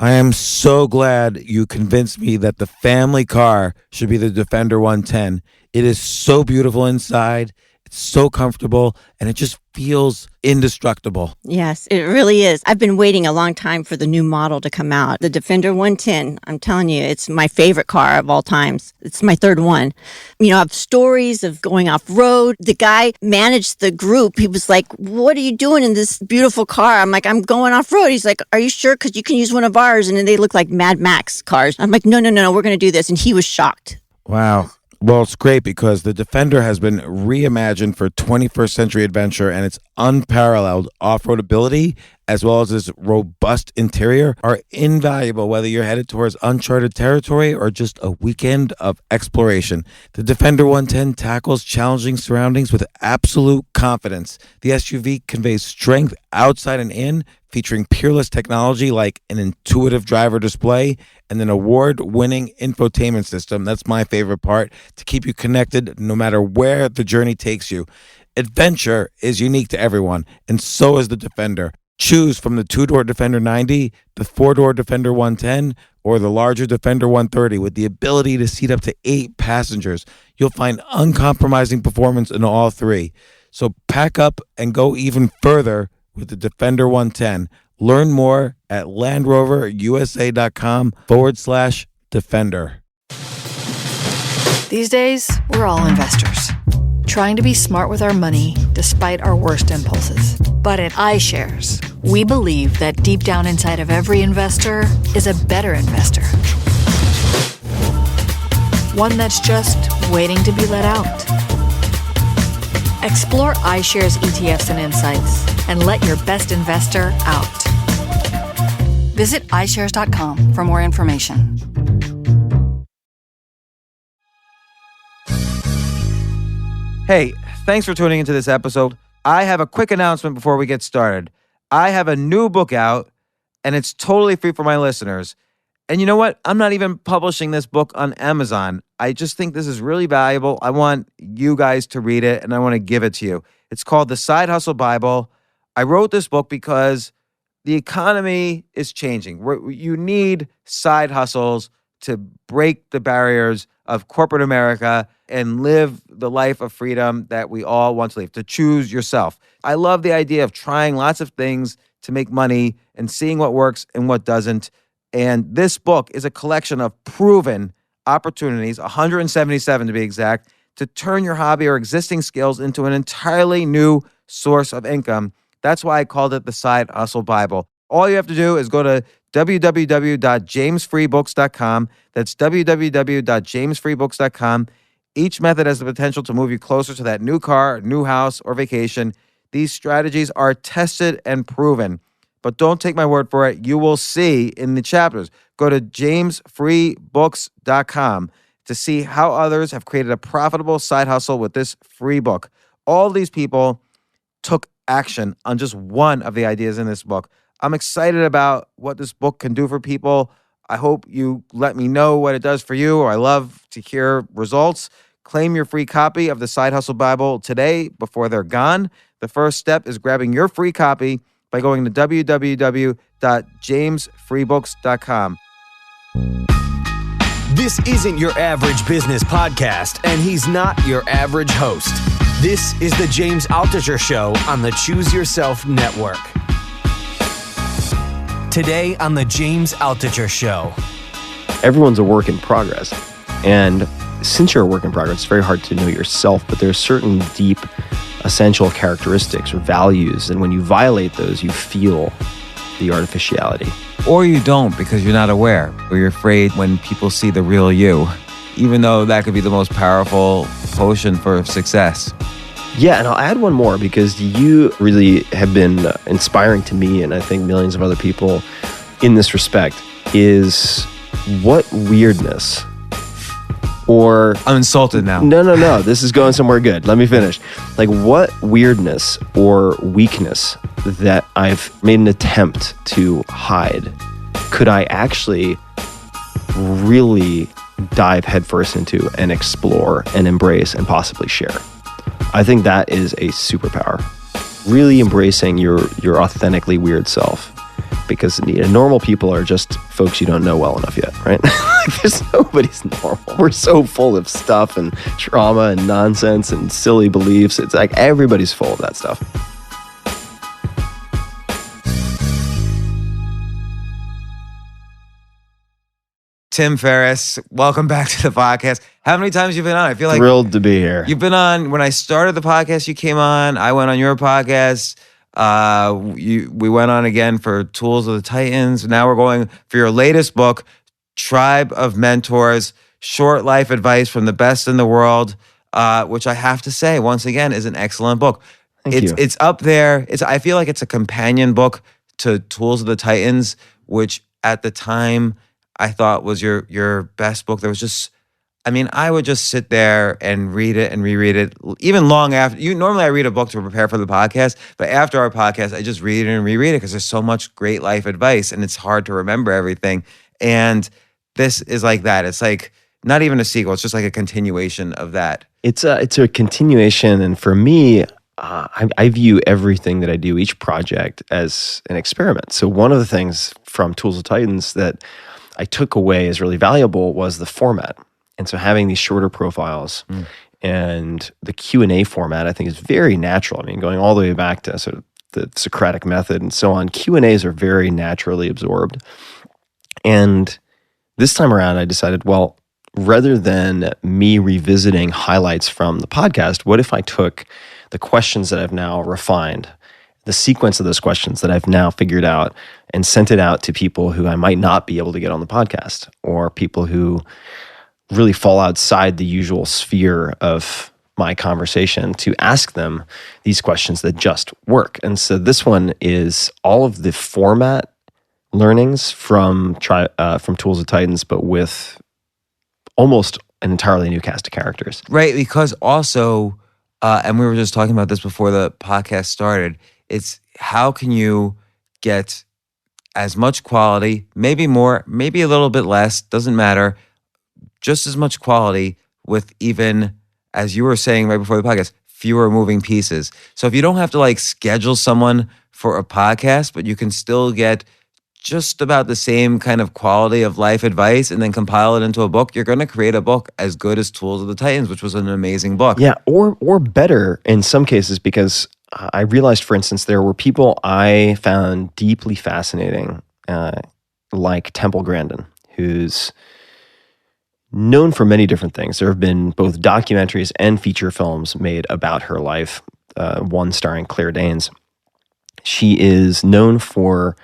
I am so glad you convinced me that the family car should be the Defender 110. It is so beautiful inside. It's so comfortable, and it just feels indestructible. Yes, it really is. I've been waiting a long time for the new model to come out. The Defender 110, I'm telling you, it's my favorite car of all times. It's my third one. You know, I have stories of going off-road. The guy managed the group. He was like, what are you doing in this beautiful car? I'm like, I'm going off-road. He's like, are you sure? Because you can use one of ours. And then they look like Mad Max cars. I'm like, no, we're going to do this. And he was shocked. Wow. Well, it's great because the Defender has been reimagined for 21st century adventure, and its unparalleled off-road ability, as well as its robust interior, are invaluable whether you're headed towards uncharted territory or just a weekend of exploration. The Defender 110 tackles challenging surroundings with absolute confidence. The SUV conveys strength outside and in, featuring peerless technology like an intuitive driver display and an award-winning infotainment system. That's my favorite part, to keep you connected no matter where the journey takes you. Adventure is unique to everyone, and so is the Defender. Choose from the 2-door Defender 90, the 4-door Defender 110, or the larger Defender 130 with the ability to seat up to 8 passengers. You'll find uncompromising performance in all three. So pack up and go even further with the Defender 110. Learn more at LandRoverUSA.com/Defender. These days, we're all investors, trying to be smart with our money despite our worst impulses. But at iShares, we believe that deep down inside of every investor is a better investor. One that's just waiting to be let out. Explore iShares ETFs and insights and let your best investor out. Visit iShares.com for more information. Hey, thanks for tuning into this episode. I have a quick announcement before we get started. I have a new book out, and it's totally free for my listeners. And you know what? I'm not even publishing this book on Amazon. I just think this is really valuable. I want you guys to read it, and I want to give it to you. It's called The Side Hustle Bible. I wrote this book because the economy is changing. You need side hustles to break the barriers of corporate America and live the life of freedom that we all want to live, to choose yourself. I love the idea of trying lots of things to make money and seeing what works and what doesn't. And this book is a collection of proven opportunities, 177 to be exact, to turn your hobby or existing skills into an entirely new source of income. That's why I called it the Side Hustle Bible. All you have to do is go to www.jamesfreebooks.com. That's www.jamesfreebooks.com. Each method has the potential to move you closer to that new car, new house, or vacation. These strategies are tested and proven. But don't take my word for it. You will see in the chapters. Go to jamesfreebooks.com to see how others have created a profitable side hustle with this free book. All these people took action on just one of the ideas in this book. I'm excited about what this book can do for people. I hope you let me know what it does for you, or I love to hear results. Claim your free copy of the Side Hustle Bible today before they're gone. The first step is grabbing your free copy by going to www.jamesfreebooks.com. This isn't your average business podcast, and he's not your average host. This is the James Altucher Show on the Choose Yourself Network. Today on the James Altucher Show. Everyone's a work in progress. And since you're a work in progress, it's very hard to know yourself, but there are certain deep, essential characteristics or values. And when you violate those, you feel the artificiality. Or you don't because you're not aware, or you're afraid when people see the real you, even though that could be the most powerful potion for success. Yeah, and I'll add one more because you really have been inspiring to me, and I think millions of other people in this respect, is what weirdness or... I'm insulted now. No. This is going somewhere good. Let me finish. Like, what weirdness or weakness that I've made an attempt to hide could I actually really dive headfirst into and explore and embrace and possibly share? I think that is a superpower. Really embracing your authentically weird self because normal people are just folks you don't know well enough yet, right? Nobody's normal. We're so full of stuff and trauma and nonsense and silly beliefs. It's like everybody's full of that stuff. Tim Ferriss, welcome back to the podcast. How many times have you been on? I feel like Thrilled to be here. you've been on. When I started the podcast, you came on. I went on your podcast. We went on again for Tools of the Titans. Now we're going for your latest book, Tribe of Mentors, Short Life Advice from the Best in the World, which I have to say, once again, is an excellent book. Thank you. It's up there. I feel like it's a companion book to Tools of the Titans, which at the time I thought was your best book. There was just, I would just sit there and read it and reread it, even long after. Normally I read a book to prepare for the podcast, but after our podcast, I just read it and reread it because there's so much great life advice and it's hard to remember everything. And this is like that. It's like not even a sequel. It's just like a continuation of that. It's a continuation, and for me, I view everything that I do, each project, as an experiment. So one of the things from Tools of Titans that I took away as really valuable was the format. And so having these shorter profiles and the Q&A format, I think, is very natural. Going all the way back to sort of the Socratic method and so on, Q&As are very naturally absorbed. And this time around, I decided, well, rather than me revisiting highlights from the podcast, what if I took the questions that I've now refined, the sequence of those questions that I've now figured out, and sent it out to people who I might not be able to get on the podcast, or people who really fall outside the usual sphere of my conversation, to ask them these questions that just work. And so this one is all of the format learnings from Tools of Titans, but with almost an entirely new cast of characters. Right, because also, and we were just talking about this before the podcast started, it's how can you get as much quality, maybe more, maybe a little bit less, doesn't matter, just as much quality with, even, as you were saying right before the podcast, fewer moving pieces. So if you don't have to schedule someone for a podcast, but you can still get just about the same kind of quality of life advice and then compile it into a book, you're going to create a book as good as Tools of the Titans, which was an amazing book. Yeah, or better in some cases, because I realized, for instance, there were people I found deeply fascinating, like Temple Grandin, who's known for many different things. There have been both documentaries and feature films made about her life, one starring Claire Danes. She is known for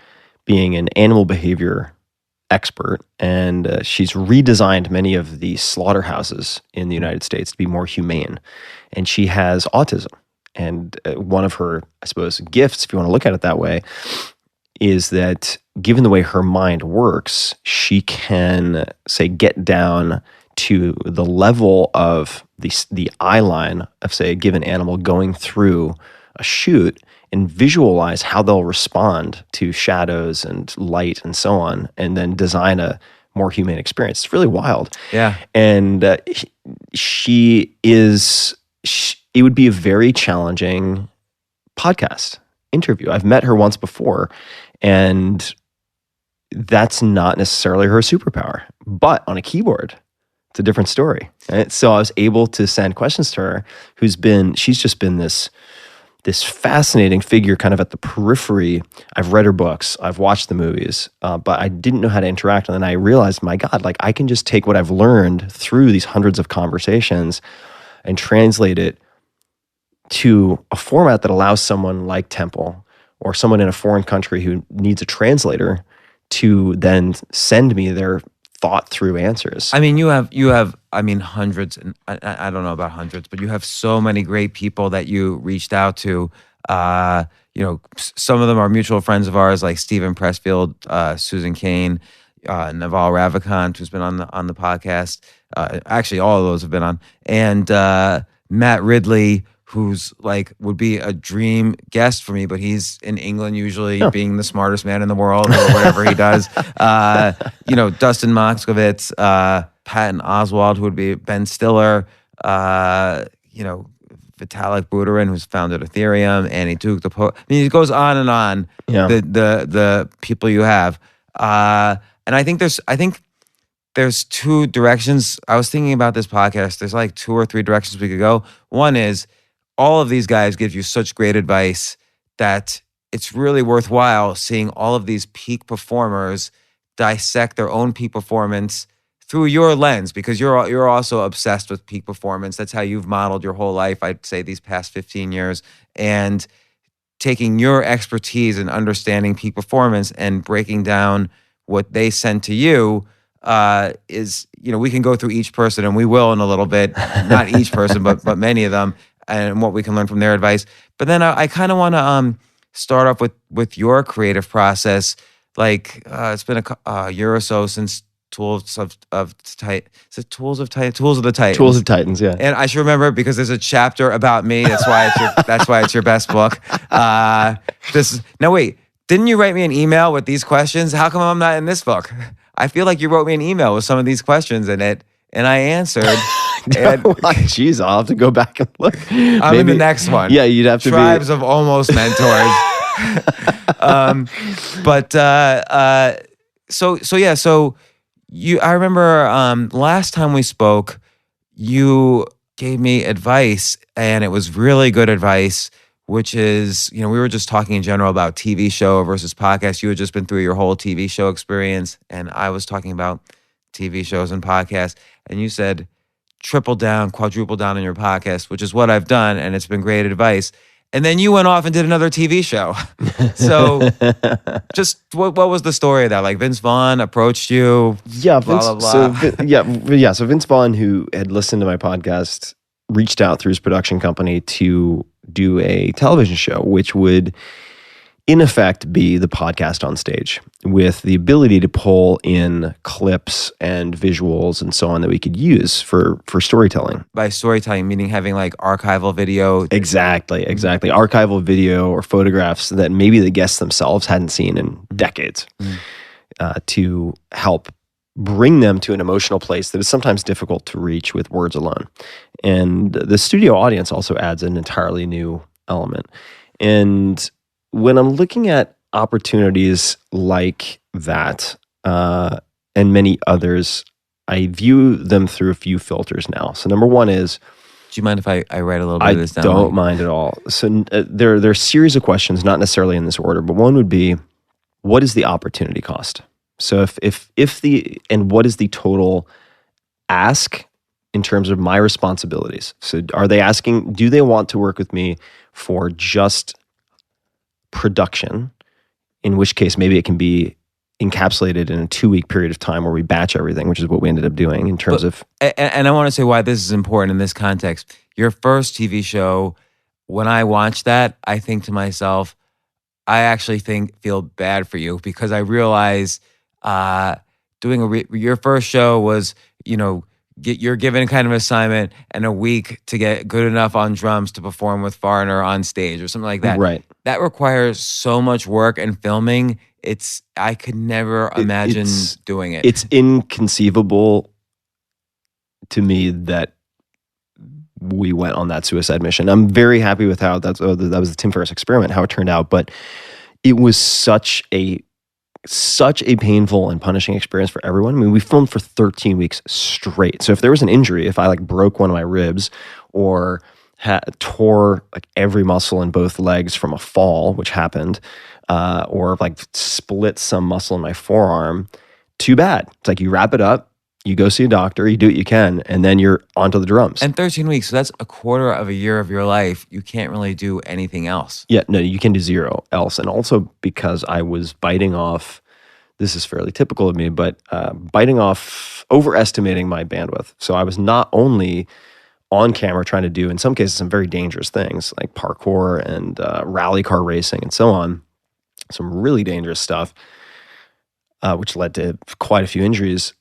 being an animal behavior expert, and she's redesigned many of the slaughterhouses in the United States to be more humane. And she has autism. And one of her, I suppose, gifts, if you want to look at it that way, is that given the way her mind works, she can, say, get down to the level of the eye line of, say, a given animal going through a chute and visualize how they'll respond to shadows and light and so on, and then design a more humane experience. It's really wild. Yeah. And it would be a very challenging podcast interview. I've met her once before, and that's not necessarily her superpower. But on a keyboard, it's a different story. Right? So I was able to send questions to her, she's just been this fascinating figure kind of at the periphery. I've read her books, I've watched the movies, but I didn't know how to interact. And then I realized, my God, I can just take what I've learned through these hundreds of conversations and translate it to a format that allows someone like Temple or someone in a foreign country who needs a translator to then send me their thought through answers. You have hundreds, and I don't know about hundreds, but you have so many great people that you reached out to. Some of them are mutual friends of ours, like Stephen Pressfield, Susan Cain, Naval Ravikant, who's been on the podcast. Actually, all of those have been on, and Matt Ridley, who's would be a dream guest for me, but he's in England usually, being the smartest man in the world or whatever he does. Dustin Moskowitz, Patton Oswalt, who would be Ben Stiller, Vitalik Buterin, who's founded Ethereum, and he took I mean, it goes on and on. Yeah. The people you have, and I think there's two directions. I was thinking about this podcast. There's like 2 or 3 directions we could go. One is all of these guys give you such great advice that it's really worthwhile seeing all of these peak performers dissect their own peak performance through your lens, because you're also obsessed with peak performance. That's how you've modeled your whole life, I'd say, these past 15 years. And taking your expertise and understanding peak performance and breaking down what they send to you is, we can go through each person, and we will in a little bit, not each person, but many of them, and what we can learn from their advice. But then I kind of want to start off with your creative process. Like it's been a year or so since Tools of the Titans. Yeah. And I should remember it because there's a chapter about me. That's why it's your best book. Now wait, didn't you write me an email with these questions? How come I'm not in this book? I feel like you wrote me an email with some of these questions in it, and I answered. Jeez, I'll have to go back and look. I'm in the next one. Yeah, you'd have to Tribes of Almost Mentors. So I remember last time we spoke, you gave me advice, and it was really good advice, which is, we were just talking in general about TV show versus podcast. You had just been through your whole TV show experience, and I was talking about TV shows and podcasts, and you said, triple down, quadruple down on your podcast, which is what I've done, and it's been great advice. And then you went off and did another TV show. So just what was the story of that? Like Vince Vaughn approached you? Yeah, blah, blah, blah. So Vince Vaughn, who had listened to my podcast, reached out through his production company to do a television show, which would in effect be the podcast on stage, with the ability to pull in clips and visuals and so on that we could use for storytelling. By storytelling, meaning having like archival video. Exactly. Archival video or photographs that maybe the guests themselves hadn't seen in decades, to help bring them to an emotional place that is sometimes difficult to reach with words alone. And the studio audience also adds an entirely new element. And when I'm looking at opportunities like that, and many others, I view them through a few filters now. So number one is, do you mind if I write a little bit of this down? I don't mind at all. So there are a series of questions, not necessarily in this order, but one would be, what is the opportunity cost? So and what is the total ask in terms of my responsibilities? So are they asking, do they want to work with me for just production, in which case maybe it can be encapsulated in a 2-week period of time where we batch everything, which is what we ended up doing in terms of... And I want to say why this is important in this context. Your first TV show, when I watched that, I think to myself, I actually feel bad for you, because I realize doing your first show was, you're given kind of assignment and a week to get good enough on drums to perform with Foreigner on stage or something like that. Right. That requires so much work and filming. I could never imagine doing it. It's inconceivable to me that we went on that suicide mission. I'm very happy with how that was the Tim Ferriss experiment, how it turned out, but it was such a painful and punishing experience for everyone. I mean, we filmed for 13 weeks straight. So if there was an injury, if I like broke one of my ribs or tore like every muscle in both legs from a fall, which happened, or like split some muscle in my forearm, too bad. It's like you wrap it up, you go see a doctor, you do what you can, and then you're onto the drums. And 13 weeks, so that's a quarter of a year of your life. You can't really do anything else. Yeah, no, you can do zero else. And also because I was biting off, this is fairly typical of me, but overestimating my bandwidth. So I was not only on camera trying to do, in some cases, some very dangerous things like parkour and rally car racing and so on, some really dangerous stuff, which led to quite a few injuries.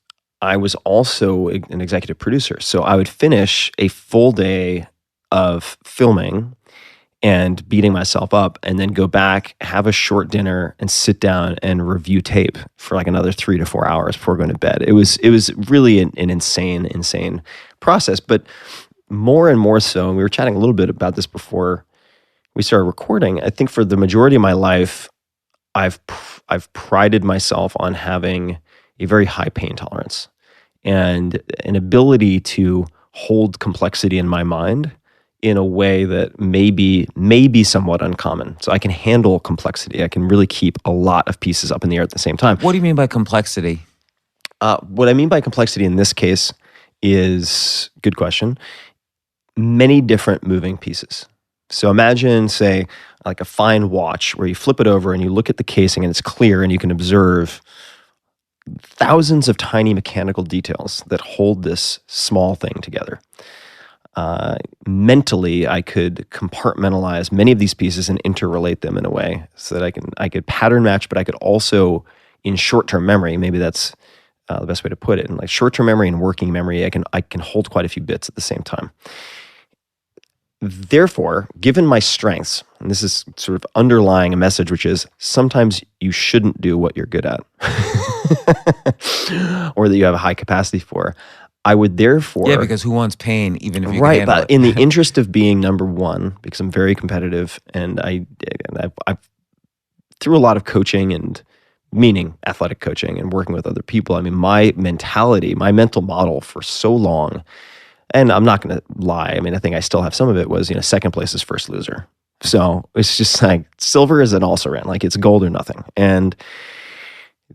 I was also an executive producer. So I would finish a full day of filming and beating myself up, and then go back, have a short dinner, and sit down and review tape for like another 3 to 4 hours before going to bed. It was really an insane process. But more and more so, and we were chatting a little bit about this before we started recording, I think for the majority of my life, I've prided myself on having a very high pain tolerance and an ability to hold complexity in my mind in a way that may be somewhat uncommon. So I can handle complexity. I can really keep a lot of pieces up in the air at the same time. What do you mean by complexity? What I mean by complexity in this case is, good question, many different moving pieces. So imagine, say, like a fine watch where you flip it over and you look at the casing and it's clear and you can observe thousands of tiny mechanical details that hold this small thing together. Mentally, I could compartmentalize many of these pieces and interrelate them in a way so that I could pattern match, but I could also, in short-term memory, maybe that's the best way to put it, in like short-term memory and working memory, I can hold quite a few bits at the same time. Therefore, given my strengths, and this is sort of underlying a message, which is sometimes you shouldn't do what you're good at or that you have a high capacity for, I would therefore... Yeah, because who wants pain even if you right, can handle but it? in the interest of being number one, because I'm very competitive and I've through a lot of coaching and meaning athletic coaching and working with other people, I mean, my mentality, my mental model for so long, and I'm not going to lie, I mean, I think I still have some of it, was, second place is first loser. So it's just like silver is an also ran, like it's gold or nothing. And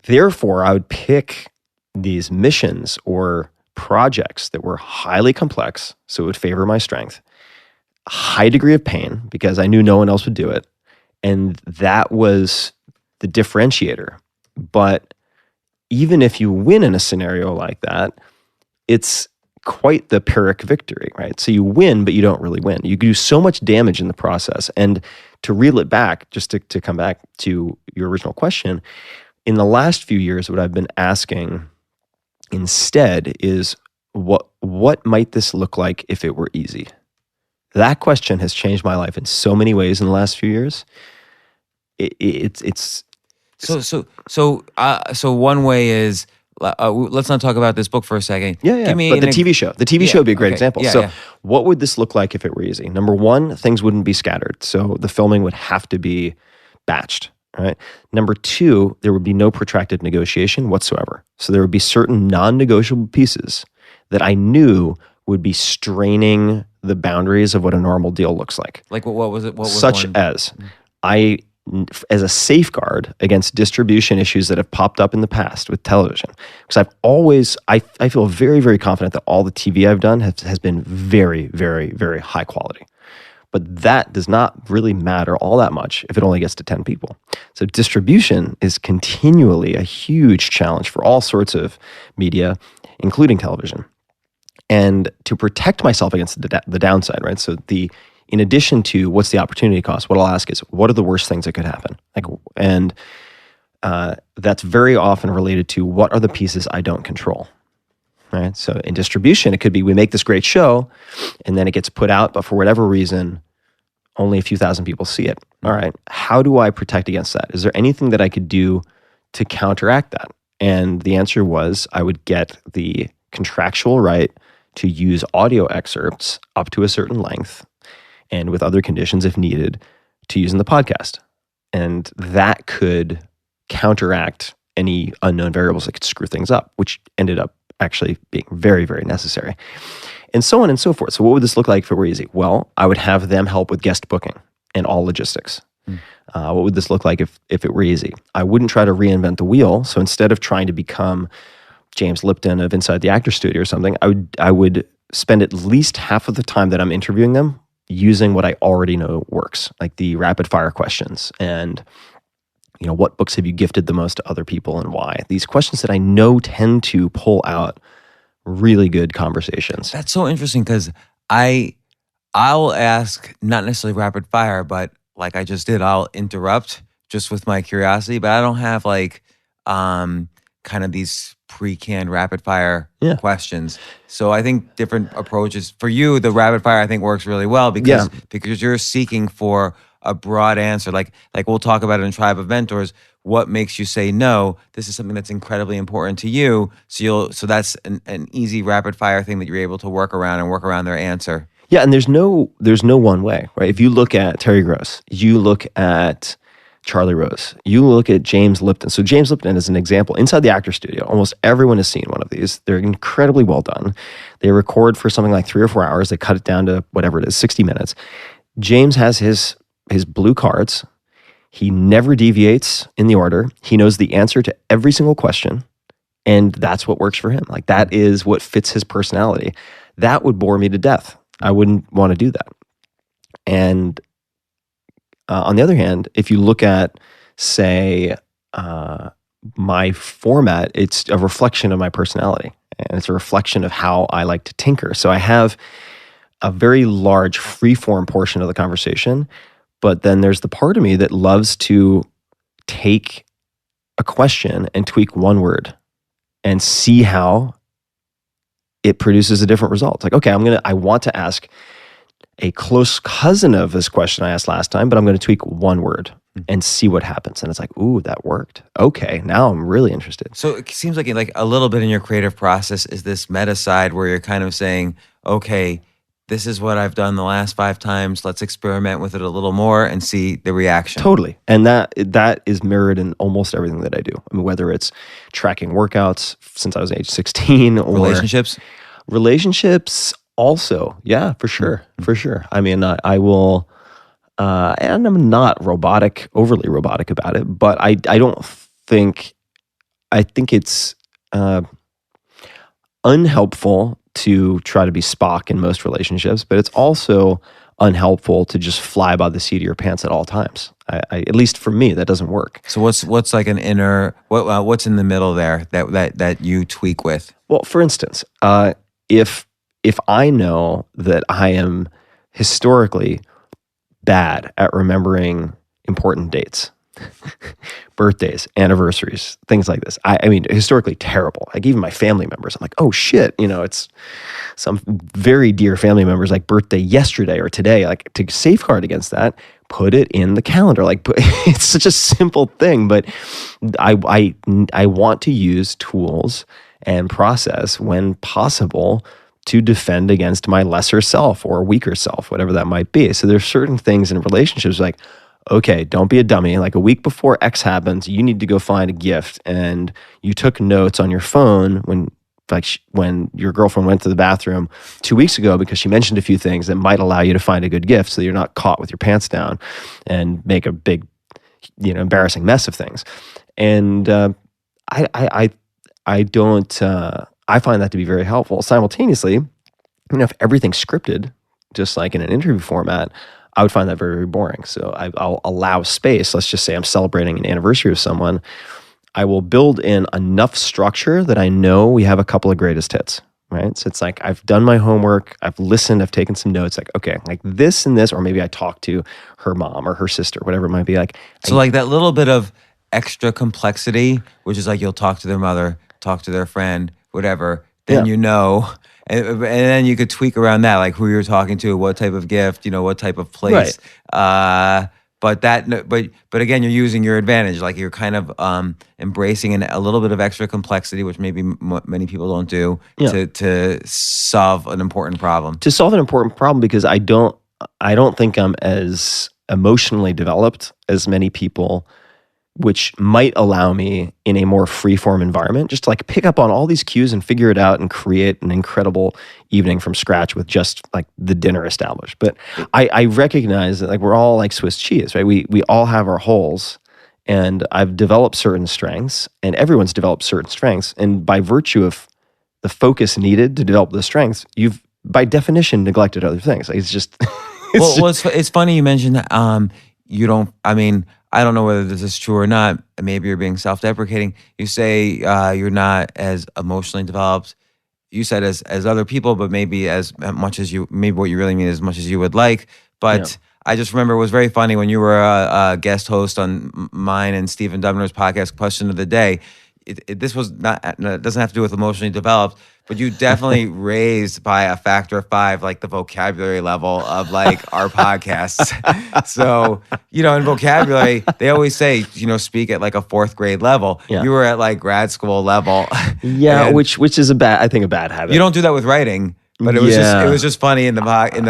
therefore, I would pick these missions or projects that were highly complex, so it would favor my strength, a high degree of pain because I knew no one else would do it. And that was the differentiator. But even if you win in a scenario like that, it's quite the Pyrrhic victory, right? So you win, but you don't really win. You do so much damage in the process. And to reel it back, just to come back to your original question, in the last few years, what I've been asking instead is, what might this look like if it were easy? That question has changed my life in so many ways in the last few years. So one way is, let's not talk about this book for a second. Yeah. Give me but the TV show. The TV show would be a great example. Yeah, so yeah. what would this look like if it were easy? Number one, things wouldn't be scattered. So the filming would have to be batched, right? Number two, there would be no protracted negotiation whatsoever. So there would be certain non-negotiable pieces that I knew would be straining the boundaries of what a normal deal looks like. Like what was it? What was Such one? as, as a safeguard against distribution issues that have popped up in the past with television. Because I feel very, very confident that all the TV I've done has been very, very, very high quality. But that does not really matter all that much if it only gets to 10 people. So distribution is continually a huge challenge for all sorts of media, including television. And to protect myself against the downside, right? So in addition to what's the opportunity cost, what I'll ask is, what are the worst things that could happen? And that's very often related to what are the pieces I don't control, right? So in distribution, it could be we make this great show and then it gets put out, but for whatever reason, only a few thousand people see it. All right, how do I protect against that? Is there anything that I could do to counteract that? And the answer was I would get the contractual right to use audio excerpts up to a certain length and with other conditions if needed to use in the podcast. And that could counteract any unknown variables that could screw things up, which ended up actually being very, very necessary. And so on and so forth. So what would this look like if it were easy? Well, I would have them help with guest booking and all logistics. What would this look like if it were easy? I wouldn't try to reinvent the wheel. So instead of trying to become James Lipton of Inside the Actor Studio or something, I would spend at least half of the time that I'm interviewing them using what I already know works, like the rapid fire questions and, what books have you gifted the most to other people and why? These questions that I know tend to pull out really good conversations. That's so interesting because I'll ask, not necessarily rapid fire, but like I just did, I'll interrupt just with my curiosity, but I don't have kind of these pre-canned rapid fire questions. So I think different approaches for you, the rapid fire I think works really well because you're seeking for a broad answer. Like we'll talk about it in Tribe of Mentors. What makes you say no? This is something that's incredibly important to you. So that's an easy rapid fire thing that you're able to work around their answer. Yeah, and there's no one way, right? If you look at Terry Gross, you look at Charlie Rose, you look at James Lipton. So James Lipton is an example. Inside the actor studio, almost everyone has seen one of these. They're incredibly well done. They record for something like 3 or 4 hours. They cut it down to whatever it is, 60 minutes. James has his blue cards. He never deviates in the order. He knows the answer to every single question, and that's what works for him. Like, that is what fits his personality. That would bore me to death. I wouldn't want to do that. And on the other hand, if you look at, say, my format, it's a reflection of my personality, and it's a reflection of how I like to tinker. So I have a very large free-form portion of the conversation, but then there's the part of me that loves to take a question and tweak one word and see how it produces a different result. It's like, okay, I want to ask a close cousin of this question I asked last time, but I'm going to tweak one word and see what happens. And it's like, ooh, that worked. Okay, now I'm really interested. So it seems like a little bit in your creative process is this meta side where you're kind of saying, okay, this is what I've done the last 5 times. Let's experiment with it a little more and see the reaction. Totally. And that is mirrored in almost everything that I do. I mean, whether it's tracking workouts since I was age 16 or relationships also. Yeah, for sure. For sure. I mean, I will, and I'm not overly robotic about it, but I think it's unhelpful to try to be Spock in most relationships, but it's also unhelpful to just fly by the seat of your pants at all times. At least for me, that doesn't work. So what's like an inner, what's in the middle there that you tweak with? Well, for instance, if I know that I am historically bad at remembering important dates, birthdays, anniversaries, things like this. I mean, historically terrible. Like, even my family members, I'm like, oh shit, it's some very dear family members, like birthday yesterday or today. Like, to safeguard against that, put it in the calendar. Like, it's such a simple thing, but I want to use tools and process when possible to defend against my lesser self or weaker self, whatever that might be. So there's certain things in relationships like, okay, don't be a dummy. Like, a week before X happens, you need to go find a gift. And you took notes on your phone when your girlfriend went to the bathroom 2 weeks ago because she mentioned a few things that might allow you to find a good gift so you're not caught with your pants down and make a big, embarrassing mess of things. And I find that to be very helpful. Simultaneously, if everything's scripted, just like in an interview format, I would find that very, very boring. So I'll allow space. Let's just say I'm celebrating an anniversary of someone. I will build in enough structure that I know we have a couple of greatest hits, right? So it's like, I've done my homework, I've listened, I've taken some notes, like, okay, like this and this, or maybe I talk to her mom or her sister, whatever it might be. Like, so like that little bit of extra complexity, which is like, you'll talk to their mother, talk to their friend, whatever, then and then you could tweak around that, like who you're talking to, what type of gift, what type of place. Right. But again, you're using your advantage. Like, you're kind of embracing a little bit of extra complexity, which maybe many people don't do, to solve an important problem. To solve an important problem, because I don't think I'm as emotionally developed as many people, which might allow me in a more free-form environment just to like pick up on all these cues and figure it out and create an incredible evening from scratch with just like the dinner established. But I recognize that like we're all like Swiss cheese, right? We all have our holes, and I've developed certain strengths, and everyone's developed certain strengths. And by virtue of the focus needed to develop the strengths, you've by definition neglected other things. Like, it's just... it's funny you mentioned that you don't, I don't know whether this is true or not. Maybe you're being self-deprecating. You say you're not as emotionally developed. You said as other people, but maybe as much as you, maybe what you really mean is as much as you would like. But I just remember it was very funny when you were a guest host on mine and Stephen Dubner's podcast, Question of the Day. this was not, it doesn't have to do with emotionally developed, but you definitely raised by a factor of 5, like the vocabulary level of like our podcasts. So, in vocabulary, they always say, speak at like a 4th grade level. Yeah. You were at like grad school level. Yeah, And which is I think a bad habit. you don't do that with writing. But it was Yeah. just funny in the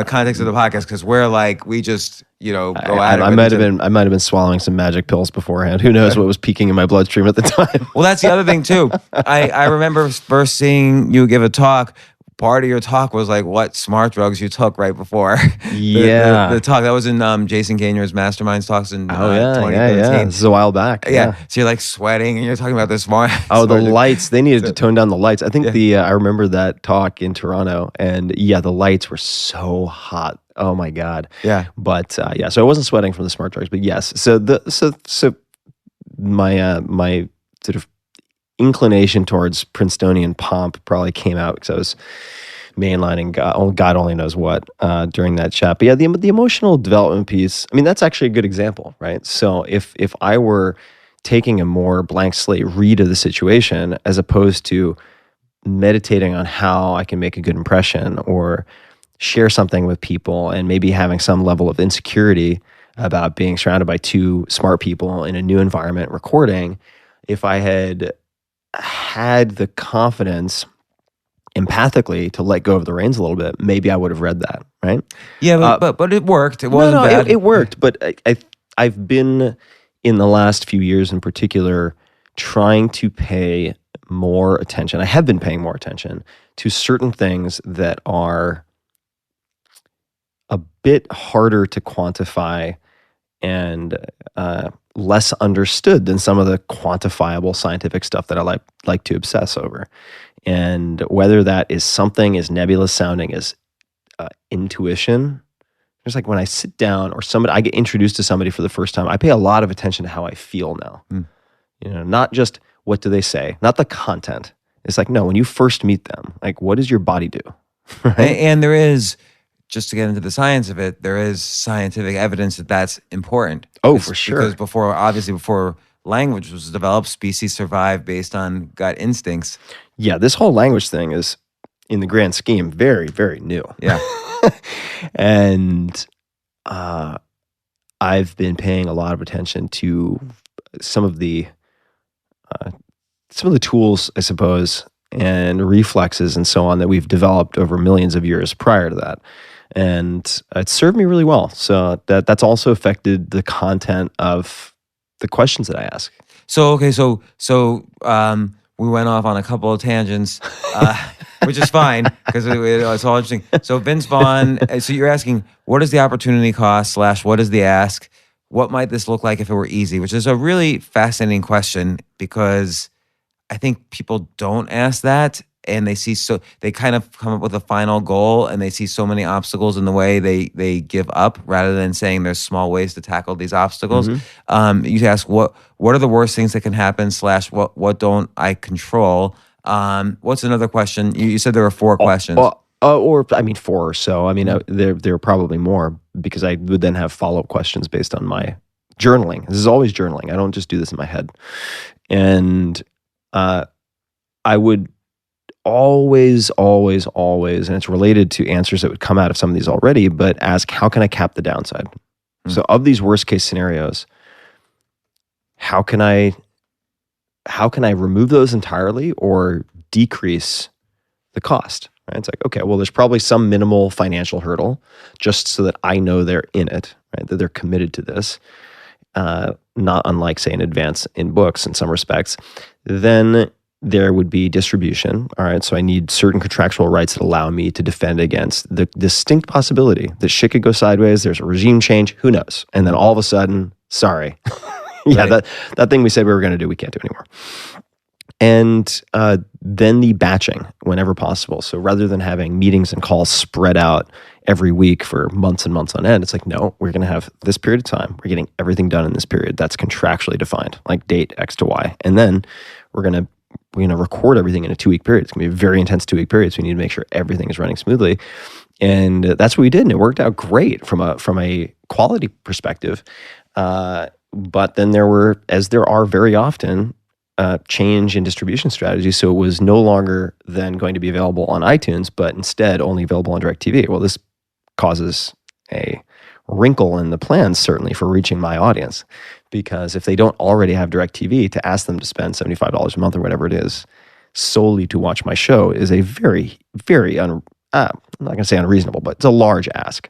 context of the podcast, because we're like, we just go at it. I might have been swallowing some magic pills beforehand. Who knows what was peaking in my bloodstream at the time? Well, that's the other thing too. I remember first seeing you give a talk. Part of your talk was like what smart drugs you took right before the talk. That was in Jason Gagner's Masterminds talks in 2013. Yeah. This is a while back. Yeah. So you're like sweating and you're talking about this smart. Oh, the lights. They needed to tone down the lights. I think I remember that talk in Toronto, and the lights were so hot. Oh my God. Yeah. But so I wasn't sweating from the smart drugs, but yes. So my sort of inclination towards Princetonian pomp probably came out because I was mainlining God only knows what during that chat. But yeah, the emotional development piece, I mean, that's actually a good example, right? So if I were taking a more blank slate read of the situation as opposed to meditating on how I can make a good impression or share something with people and maybe having some level of insecurity about being surrounded by 2 smart people in a new environment recording, if I had the confidence empathically to let go of the reins a little bit, maybe I would have read that, right? Yeah, but it worked. It wasn't bad. It worked, but I've been in the last few years in particular trying to pay more attention. I have been paying more attention to certain things that are a bit harder to quantify and less understood than some of the quantifiable scientific stuff that I like to obsess over. And whether that is something as nebulous sounding as intuition, just like when I sit down or I get introduced to somebody for the first time, I pay a lot of attention to how I feel now. Not just what do they say, not the content. It's like, no, when you first meet them, like, what does your body do? Right? And there is, just to get into the science of it, there is scientific evidence that that's important. For sure. Because before language was developed, species survived based on gut instincts. Yeah, this whole language thing is, in the grand scheme, very, very new. Yeah. And I've been paying a lot of attention to some of the tools, I suppose, and reflexes and so on that we've developed over millions of years prior to that. And it served me really well. So that's also affected the content of the questions that I ask. So we went off on a couple of tangents, which is fine because it's all interesting. So Vince Vaughn, so you're asking, what is the opportunity cost / what is the ask? What might this look like if it were easy? Which is a really fascinating question because I think people don't ask that. And they kind of come up with a final goal and they see so many obstacles in the way they give up rather than saying there's small ways to tackle these obstacles. Mm-hmm. You ask what are the worst things that can happen / what don't I control? What's another question? You said there were 4 questions. Or 4 or so. I mean, there are probably more because I would then have follow-up questions based on my journaling. This is always journaling. I don't just do this in my head. And I would always, and it's related to answers that would come out of some of these already, but ask, how can I cap the downside? Mm-hmm. So of these worst case scenarios, how can I remove those entirely or decrease the cost? Right? It's like, okay, well, there's probably some minimal financial hurdle just so that I know they're in it, right? That they're committed to this, not unlike, say, an advance in books in some respects. Then there would be distribution. All right, so I need certain contractual rights that allow me to defend against the distinct possibility that shit could go sideways. There's a regime change. Who knows? And then all of a sudden, sorry. Right. That thing we said we were going to do, we can't do anymore. And then the batching whenever possible. So rather than having meetings and calls spread out every week for months and months on end, it's like, no, we're going to have this period of time. We're getting everything done in this period. That's contractually defined, like date X to Y. And then we're going to record everything in a 2-week period. It's going to be a very intense 2-week period. So we need to make sure everything is running smoothly. And that's what we did. And it worked out great from a quality perspective. But then there were, as there are very often, change in distribution strategy. So it was no longer then going to be available on iTunes, but instead only available on DirecTV. Well, this causes a wrinkle in the plans, certainly, for reaching my audience. Because if they don't already have DirecTV, to ask them to spend $75 a month or whatever it is solely to watch my show is a very, very, I'm not going to say unreasonable, but it's a large ask.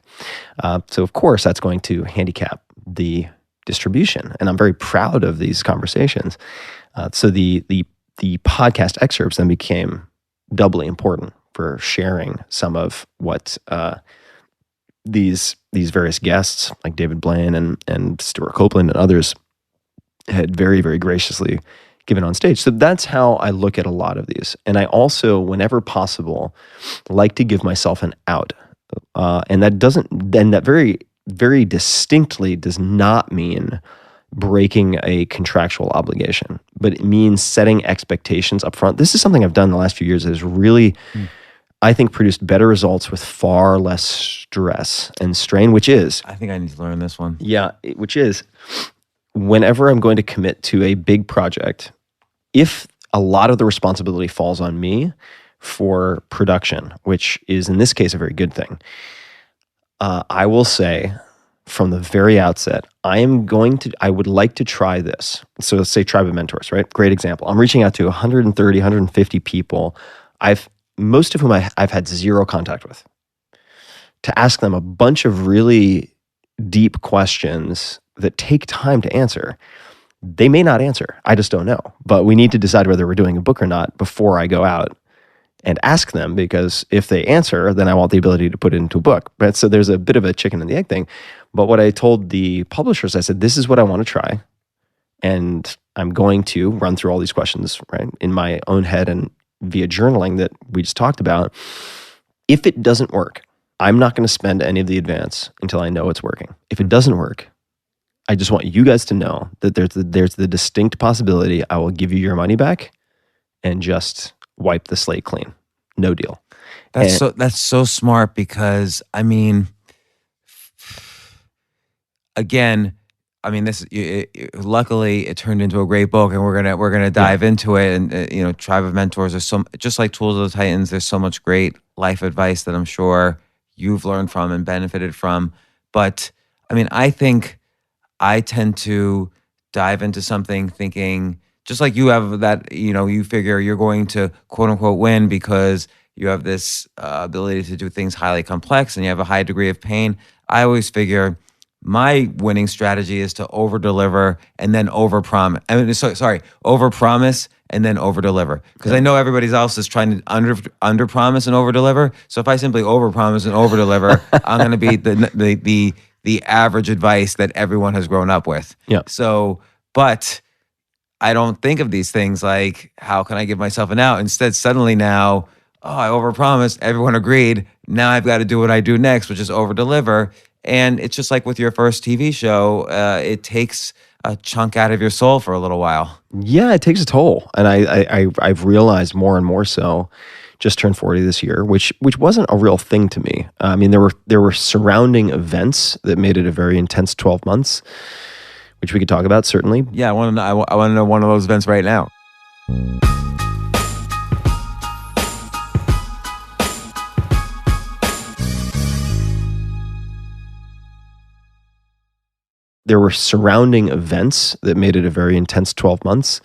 So, of course, that's going to handicap the distribution. And I'm very proud of these conversations. So the podcast excerpts then became doubly important for sharing some of what these various guests like David Blaine and Stuart Copeland and others had very, very graciously given on stage. So that's how I look at a lot of these. And I also, whenever possible, like to give myself an out. And that very, very distinctly does not mean breaking a contractual obligation, but it means setting expectations up front. This is something I've done the last few years that has really, I think, produced better results with far less stress and strain, which is... I think I need to learn this one. Yeah, which is, whenever I'm going to commit to a big project, if a lot of the responsibility falls on me for production, which is in this case a very good thing, I will say from the very outset, I would like to try this. So let's say Tribe of Mentors, right? Great example. I'm reaching out to 130, 150 people, most of whom I've had zero contact with, to ask them a bunch of really deep questions that take time to answer. They may not answer. I just don't know. But we need to decide whether we're doing a book or not before I go out and ask them, because if they answer, then I want the ability to put it into a book. Right? So there's a bit of a chicken and the egg thing. But what I told the publishers, I said, this is what I want to try. And I'm going to run through all these questions, right, in my own head and via journaling that we just talked about. If it doesn't work, I'm not going to spend any of the advance until I know it's working. If it doesn't work, I just want you guys to know that there's the distinct possibility I will give you your money back and just wipe the slate clean. No deal. That's so smart, because I mean, again, luckily it turned into a great book, and we're gonna dive into it. And Tribe of Mentors are just like Tools of the Titans. There's so much great life advice that I'm sure you've learned from and benefited from. But I mean, I think I tend to dive into something thinking, just like you have that, you figure you're going to quote unquote win because you have this ability to do things highly complex and you have a high degree of pain. I always figure my winning strategy is to over-deliver and then over-promise. Over-promise and then over-deliver. Because I know everybody else is trying to under-promise and over-deliver. So if I simply over-promise and over-deliver, I'm going to be the average advice that everyone has grown up with. Yeah. So, but I don't think of these things like, how can I give myself an out? Instead, suddenly now, I overpromised, everyone agreed. Now I've got to do what I do next, which is over-deliver. And it's just like with your first TV show, it takes a chunk out of your soul for a little while. Yeah, it takes a toll. And I've realized more and more so. Just turned 40 this year, which wasn't a real thing to me. I mean, there were surrounding events that made it a very intense 12 months, which we could talk about, certainly. Yeah, I want to know one of those events right now. There were surrounding events that made it a very intense 12 months,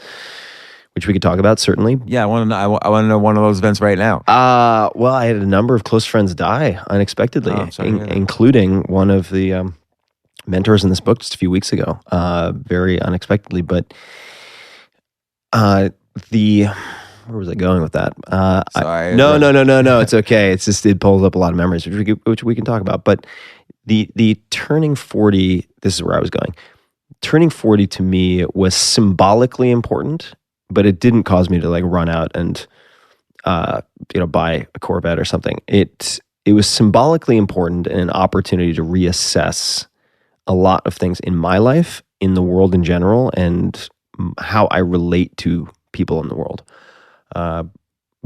which we could talk about, certainly. Yeah, I want to know one of those events right now. Well, I had a number of close friends die unexpectedly, including one of the mentors in this book just a few weeks ago, very unexpectedly. But where was I going with that? Sorry. No. It's okay. It's just, it pulls up a lot of memories, which we can talk about. But the turning 40, this is where I was going. Turning 40 to me was symbolically important, but it didn't cause me to like run out and buy a Corvette or something. It was symbolically important and an opportunity to reassess a lot of things in my life, in the world in general, and how I relate to people in the world.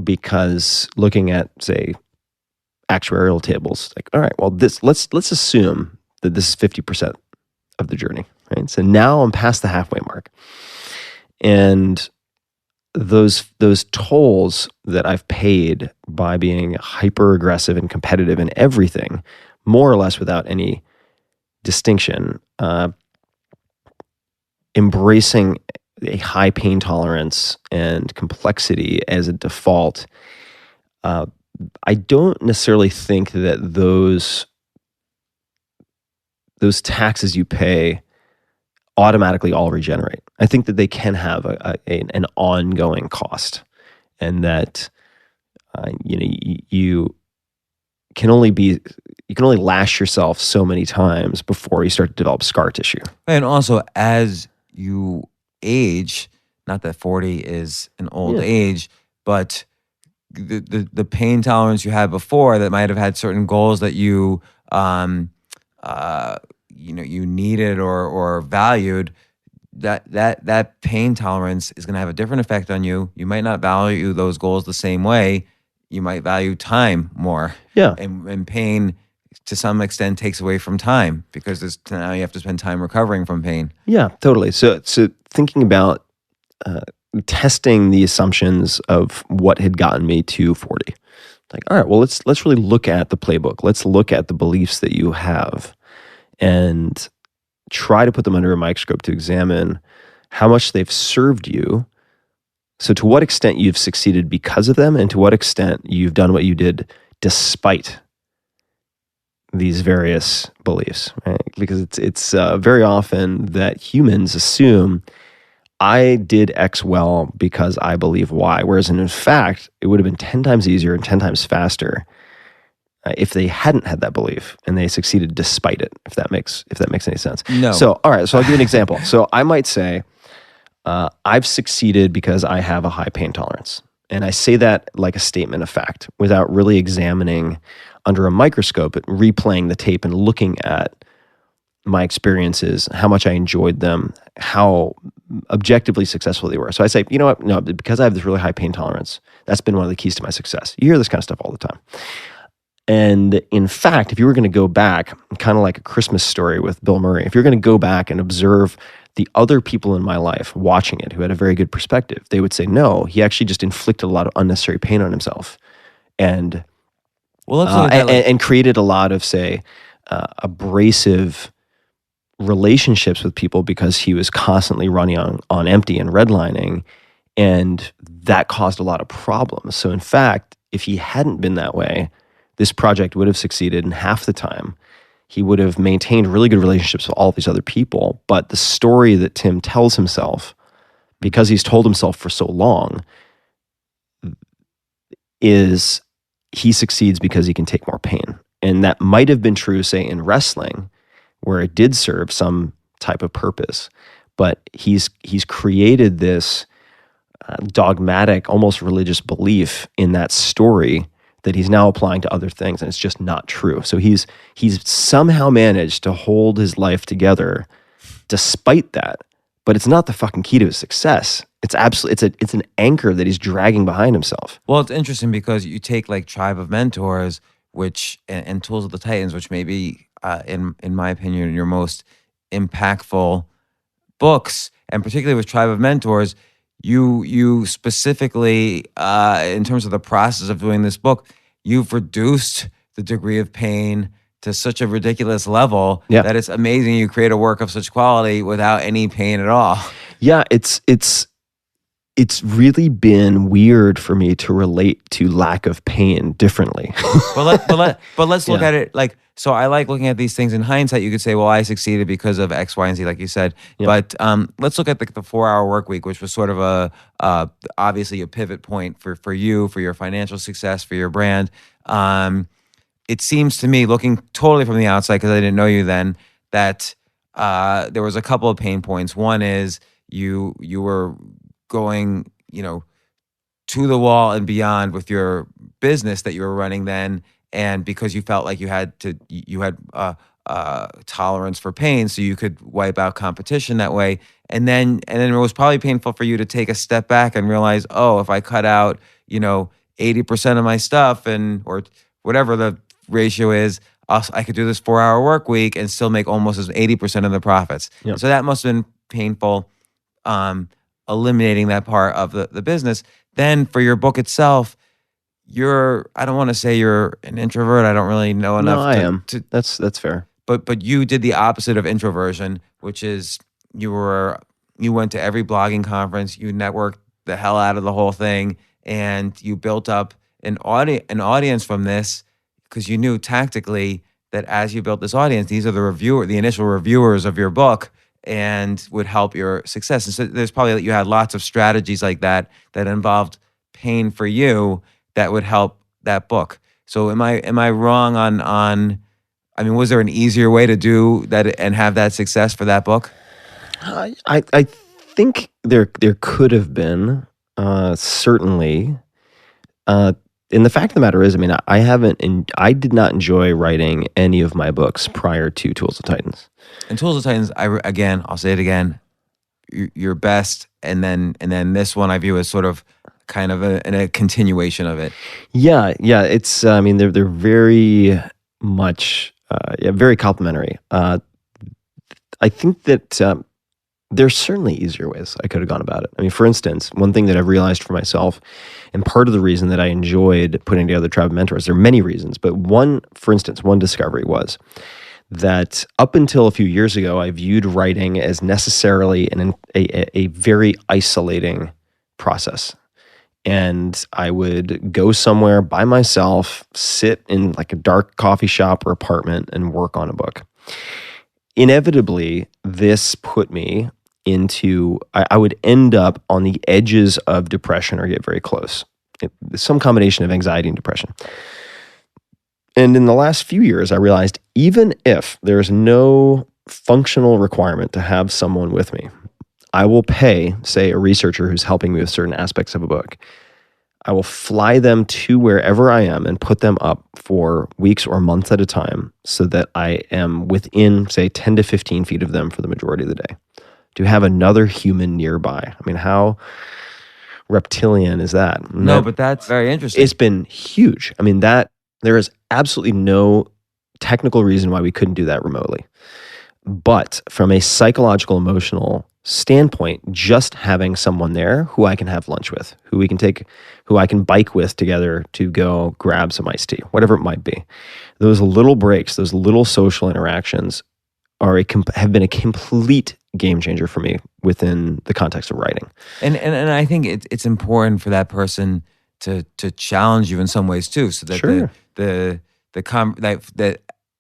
Because looking at, say, actuarial tables, like, all right, well, let's assume that this is 50% of the journey, right? So now I'm past the halfway mark, and those tolls that I've paid by being hyper aggressive and competitive in everything, more or less without any distinction, embracing a high pain tolerance and complexity as a default, I don't necessarily think that those taxes you pay automatically all regenerate. I think that they can have an ongoing cost, and that you can only lash yourself so many times before you start to develop scar tissue. And also, as you age, not that 40 is an old age, but the pain tolerance you had before that might have had certain goals that you you needed or valued, that pain tolerance is going to have a different effect on you. You might not value those goals the same way. You might value time more. Yeah. And pain to some extent takes away from time, because now you have to spend time recovering from pain. Yeah, totally. So thinking about testing the assumptions of what had gotten me to 40. Like, all right, well, let's really look at the playbook. Let's look at the beliefs that you have and try to put them under a microscope to examine how much they've served you. So to what extent you've succeeded because of them, and to what extent you've done what you did despite these various beliefs, right? Because it's very often that humans assume I did X well because I believe Y, whereas in fact, it would have been 10 times easier and 10 times faster if they hadn't had that belief and they succeeded despite it, if that makes any sense. No. So, all right, so I'll give you an example. So I might say, I've succeeded because I have a high pain tolerance. And I say that like a statement of fact without really examining under a microscope, replaying the tape and looking at my experiences, how much I enjoyed them, how objectively successful they were. So I say, you know what? No, because I have this really high pain tolerance, that's been one of the keys to my success. You hear this kind of stuff all the time. And in fact, if you were going to go back, kind of like A Christmas Story with Bill Murray, if you're going to go back and observe the other people in my life watching it who had a very good perspective, they would say, no, he actually just inflicted a lot of unnecessary pain on himself and and created a lot of, say, abrasive relationships with people because he was constantly running on empty and redlining, and that caused a lot of problems. So in fact, if he hadn't been that way, this project would have succeeded in half the time. He would have maintained really good relationships with all these other people. But the story that Tim tells himself, because he's told himself for so long, is he succeeds because he can take more pain. And that might have been true, say, in wrestling, where it did serve some type of purpose. But he's created this dogmatic, almost religious belief in that story that he's now applying to other things, and it's just not true. So he's somehow managed to hold his life together despite that, but it's not the fucking key to his success. It's an anchor that he's dragging behind himself. Well, it's interesting because you take like Tribe of Mentors, which and Tools of the Titans, which may be, in my opinion, your most impactful books, and particularly with Tribe of Mentors, you specifically, in terms of the process of doing this book, you've reduced the degree of pain to such a ridiculous level that it's amazing you create a work of such quality without any pain at all. Yeah, it's really been weird for me to relate to lack of pain differently. but let's look at it like, so I like looking at these things in hindsight. You could say, well, I succeeded because of X, Y, and Z, like you said. But let's look at the 4-hour work week, which was sort of obviously a pivot point for you, for your financial success, for your brand. It seems to me, looking totally from the outside, because I didn't know you then, that there was a couple of pain points. One is you were going, to the wall and beyond with your business that you were running then, and because you felt like you had tolerance for pain, so you could wipe out competition that way. And then it was probably painful for you to take a step back and realize, oh, if I cut out, 80% of my stuff or whatever the ratio is, I could do this 4-hour work week and still make almost as 80% of the profits. So that must have been painful. eliminating that part of the business. Then for your book itself, I don't want to say you're an introvert. I don't really know enough. No, I am. That's fair. But you did the opposite of introversion, which is you went to every blogging conference, you networked the hell out of the whole thing, and you built up an audience from this because you knew tactically that as you built this audience, these are the initial reviewers of your book and would help your success. And so there's probably, you had lots of strategies like that involved pain for you that would help that book. So am I wrong on I mean, was there an easier way to do that and have that success for that book? I think there could have been, certainly. And the fact of the matter is, I mean, I did not enjoy writing any of my books prior to Tools of Titans. And Tools of Titans, I'll say it again, your best, and then this one I view as sort of kind of a continuation of it. Yeah. It's, I mean, they're very much, very complimentary. I think that there's certainly easier ways I could have gone about it. I mean, for instance, one thing that I've realized for myself, and part of the reason that I enjoyed putting together Tribe of Mentors, there are many reasons, but one discovery was that up until a few years ago, I viewed writing as necessarily a very isolating process. And I would go somewhere by myself, sit in like a dark coffee shop or apartment and work on a book. Inevitably, this put me into, I would end up on the edges of depression or get very close. Some combination of anxiety and depression. And in the last few years, I realized even if there's no functional requirement to have someone with me, I will pay, say, a researcher who's helping me with certain aspects of a book. I will fly them to wherever I am and put them up for weeks or months at a time so that I am within, say, 10 to 15 feet of them for the majority of the day. To have another human nearby. I mean, how reptilian is that? No, but that's very interesting. It's been huge. I mean, there is absolutely no technical reason why we couldn't do that remotely. But from a psychological, emotional standpoint, just having someone there who I can have lunch with, who I can bike with together to go grab some iced tea, whatever it might be. Those little breaks, those little social interactions have been a complete game changer for me within the context of writing. And I think it's important for that person to challenge you in some ways too, so that sure. the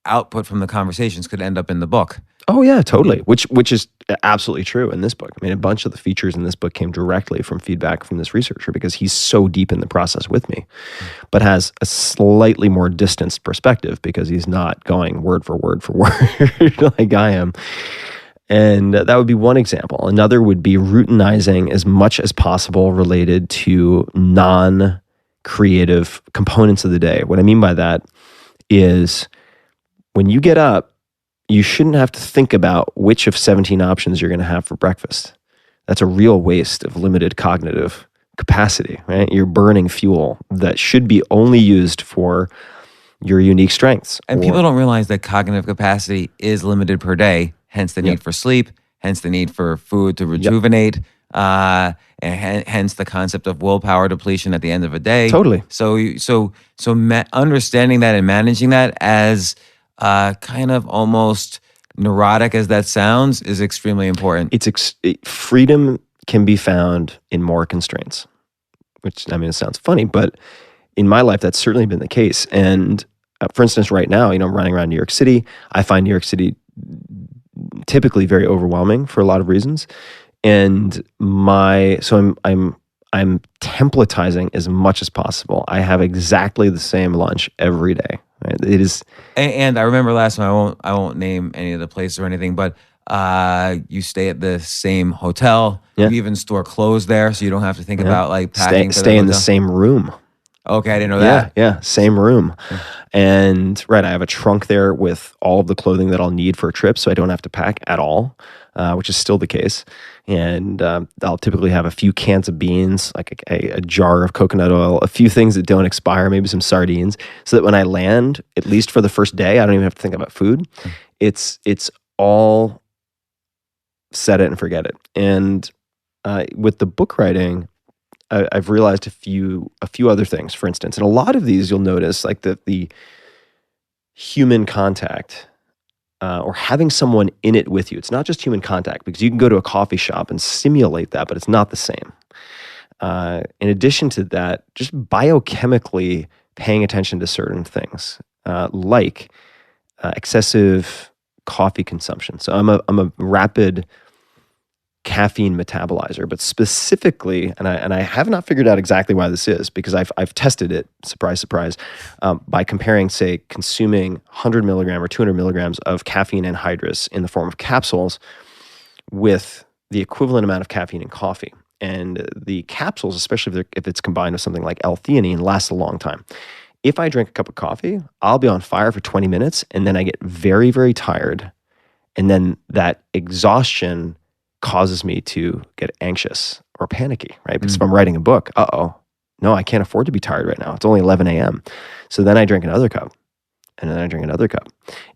output from the conversations could end up in the book. Oh yeah, totally. Which is absolutely true in this book. I mean, a bunch of the features in this book came directly from feedback from this researcher because he's so deep in the process with me, but has a slightly more distanced perspective because he's not going word for word like I am. And that would be one example. Another would be routinizing as much as possible related to non-creative components of the day. What I mean by that is when you get up, you shouldn't have to think about which of 17 options you're going to have for breakfast. That's a real waste of limited cognitive capacity, right? You're burning fuel that should be only used for your unique strengths. And people don't realize that cognitive capacity is limited per day, hence the need for sleep, hence the need for food to rejuvenate, and hence the concept of willpower depletion at the end of a day. Totally. So understanding that and managing that as kind of almost neurotic as that sounds is extremely important. Freedom can be found in more constraints, which, I mean, it sounds funny, but in my life, that's certainly been the case. And for instance, right now, I'm running around New York City. I find New York City typically very overwhelming for a lot of reasons. And I'm templatizing as much as possible. I have exactly the same lunch every day. Right? It is, and I remember last time, I won't name any of the places or anything, but you stay at the same hotel. Yeah. You even store clothes there, so you don't have to think about like packing. Stay in the same room. Okay, I didn't know that. Yeah, same room. And I have a trunk there with all of the clothing that I'll need for a trip, so I don't have to pack at all, which is still the case. And I'll typically have a few cans of beans, like a jar of coconut oil, a few things that don't expire, maybe some sardines, so that when I land, at least for the first day, I don't even have to think about food. It's all set it and forget it. And with the book writing, I've realized a few other things. For instance, and a lot of these you'll notice, like the human contact or having someone in it with you. It's not just human contact, because you can go to a coffee shop and simulate that, but it's not the same. In addition to that, just biochemically paying attention to certain things, like excessive coffee consumption. So I'm a rapid caffeine metabolizer, but specifically, and I have not figured out exactly why this is, because I've tested it, surprise, surprise, by comparing, say, consuming 100 milligram or 200 milligrams of caffeine anhydrous in the form of capsules with the equivalent amount of caffeine in coffee. And the capsules, especially if it's combined with something like L-theanine, last a long time. If I drink a cup of coffee, I'll be on fire for 20 minutes, and then I get very, very tired. And then that exhaustion causes me to get anxious or panicky, right? Because if I'm writing a book, no, I can't afford to be tired right now. It's only 11 a.m. So then I drink another cup, and then I drink another cup.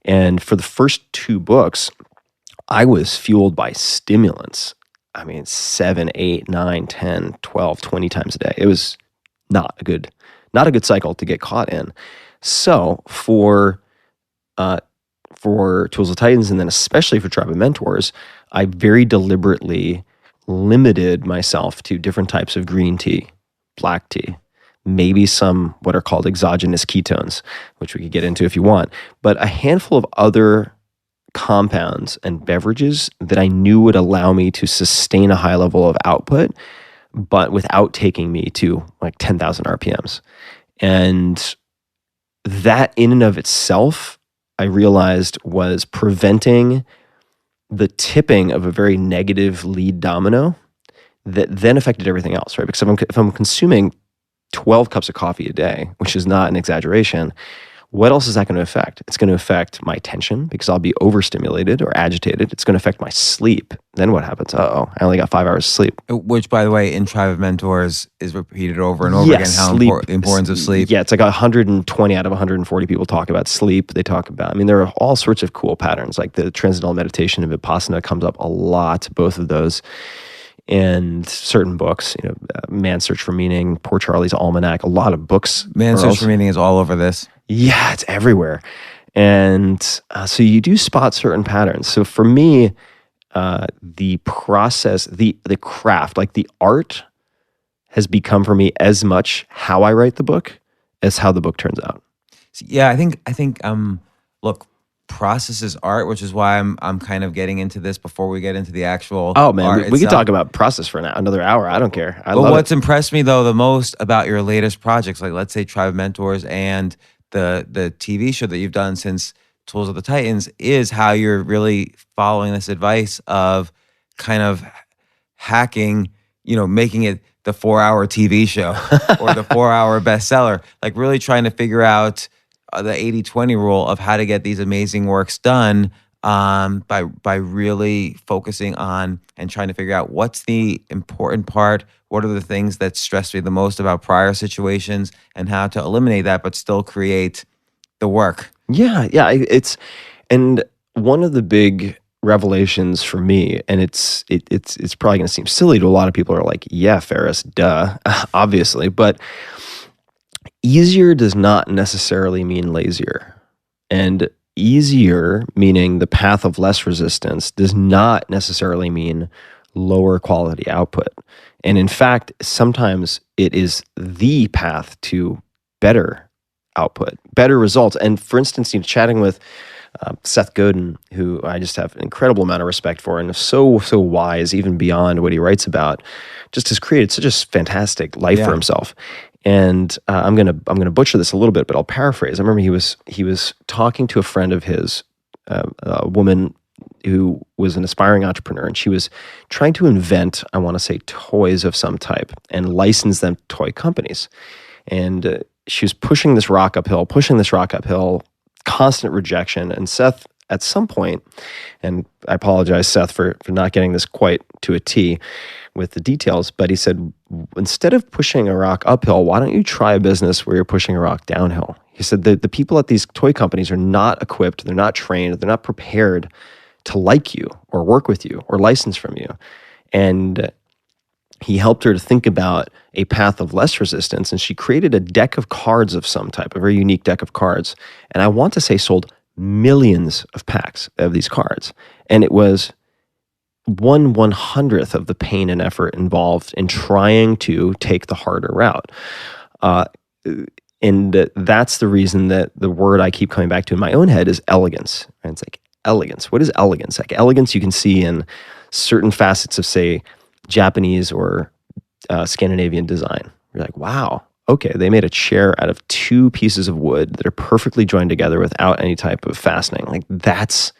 And for the first 2 books, I was fueled by stimulants. I mean, 7, 8, 9, 10, 12, 20 times a day. It was not a good cycle to get caught in. So for Tools of Titans, and then especially for Tribe of Mentors, I very deliberately limited myself to different types of green tea, black tea, maybe some what are called exogenous ketones, which we could get into if you want, but a handful of other compounds and beverages that I knew would allow me to sustain a high level of output, but without taking me to like 10,000 RPMs. And that in and of itself, I realized, was preventing the tipping of a very negative lead domino that then affected everything else, right? Because if I'm consuming 12 cups of coffee a day, which is not an exaggeration, what else is that going to affect? It's going to affect my attention, because I'll be overstimulated or agitated. It's going to affect my sleep. Then what happens? I only got 5 hours of sleep. Which, by the way, in Tribe of Mentors is repeated over and over again, how the importance of sleep. Yeah, it's like 120 out of 140 people talk about sleep. They talk about, there are all sorts of cool patterns, like the Transcendental Meditation of Vipassana comes up a lot, both of those. And certain books, Man's Search for Meaning, Poor Charlie's Almanac, a lot of books. Man's Search for Meaning is all over this. Yeah, it's everywhere. And so you do spot certain patterns. So for me, the process, the craft, like the art, has become for me as much how I write the book as how the book turns out. Yeah, I think look, process is art, which is why I'm kind of getting into this before we get into the actual art we could talk about process for another hour. I don't care. But what's impressed me though the most about your latest projects, like let's say Tribe of Mentors and the TV show that you've done since Tools of the Titans, is how you're really following this advice of kind of hacking, making it the 4-hour TV show or the 4-hour bestseller, like really trying to figure out the 80-20 rule of how to get these amazing works done by really focusing on and trying to figure out what's the important part, what are the things that stress me the most about prior situations, and how to eliminate that but still create the work. Yeah, and one of the big revelations for me, and it's probably going to seem silly to a lot of people, are like, yeah, Ferriss, duh, obviously, but easier does not necessarily mean lazier. And easier, meaning the path of less resistance, does not necessarily mean lower quality output. And in fact, sometimes it is the path to better output, better results. And for instance, chatting with Seth Godin, who I just have an incredible amount of respect for, and is so wise, even beyond what he writes about, just has created such a fantastic life for himself. And I'm gonna butcher this a little bit, but I'll paraphrase. I remember he was talking to a friend of his, a woman who was an aspiring entrepreneur, and she was trying to invent, I want to say, toys of some type and license them to toy companies. And she was pushing this rock uphill, constant rejection. And Seth, at some point, and I apologize, Seth, for not getting this quite to a T with the details, but he said, instead of pushing a rock uphill, why don't you try a business where you're pushing a rock downhill? He said the people at these toy companies are not equipped, they're not trained, they're not prepared to like you or work with you or license from you. And he helped her to think about a path of less resistance, and she created a deck of cards of some type, a very unique deck of cards. And I want to say sold millions of packs of these cards. And it was 1/100th of the pain and effort involved in trying to take the harder route. And that's the reason that the word I keep coming back to in my own head is elegance. And it's like, elegance. What is elegance? Like, elegance you can see in certain facets of, say, Japanese or Scandinavian design. You're like, wow, okay, they made a chair out of 2 pieces of wood that are perfectly joined together without any type of fastening. Like, that's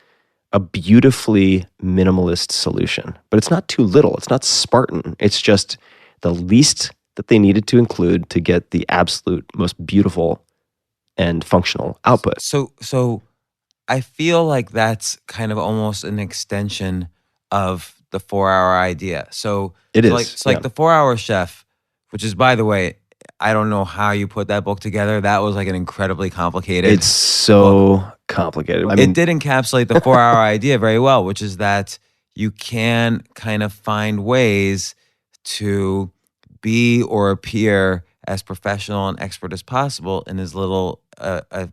a beautifully minimalist solution. But it's not too little. It's not Spartan. It's just the least that they needed to include to get the absolute most beautiful and functional output. So I feel like that's kind of almost an extension of the 4-hour idea. So It is, like the 4-hour chef, which is, by the way, I don't know how you put that book together. That was like an incredibly complicated. It's so complicated. I mean, it did encapsulate the 4-hour idea very well, which is that you can kind of find ways to be or appear as professional and expert as possible in as little as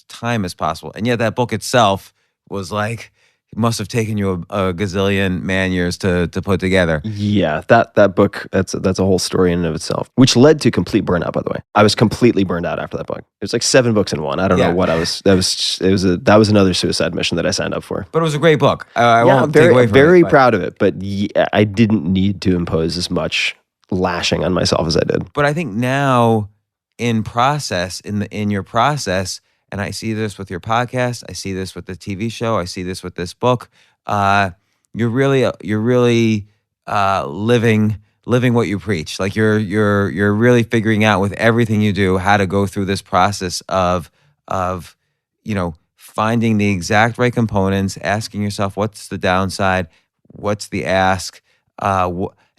time as possible. And yet that book itself was like, it must have taken you a gazillion man years to put together. Yeah, that book, that's a whole story in and of itself, which led to complete burnout, by the way. I was completely burned out after that book. It was like 7 books in one. I don't know what I was. That was another suicide mission that I signed up for. But it was a great book. I won't very, take away from very it. proud of it, but I didn't need to impose as much lashing on myself as I did. But I think now in your process, and I see this with your podcast, I see this with the TV show, I see this with this book. You're really living what you preach. Like you're really figuring out with everything you do how to go through this process of finding the exact right components, asking yourself what's the downside, what's the ask,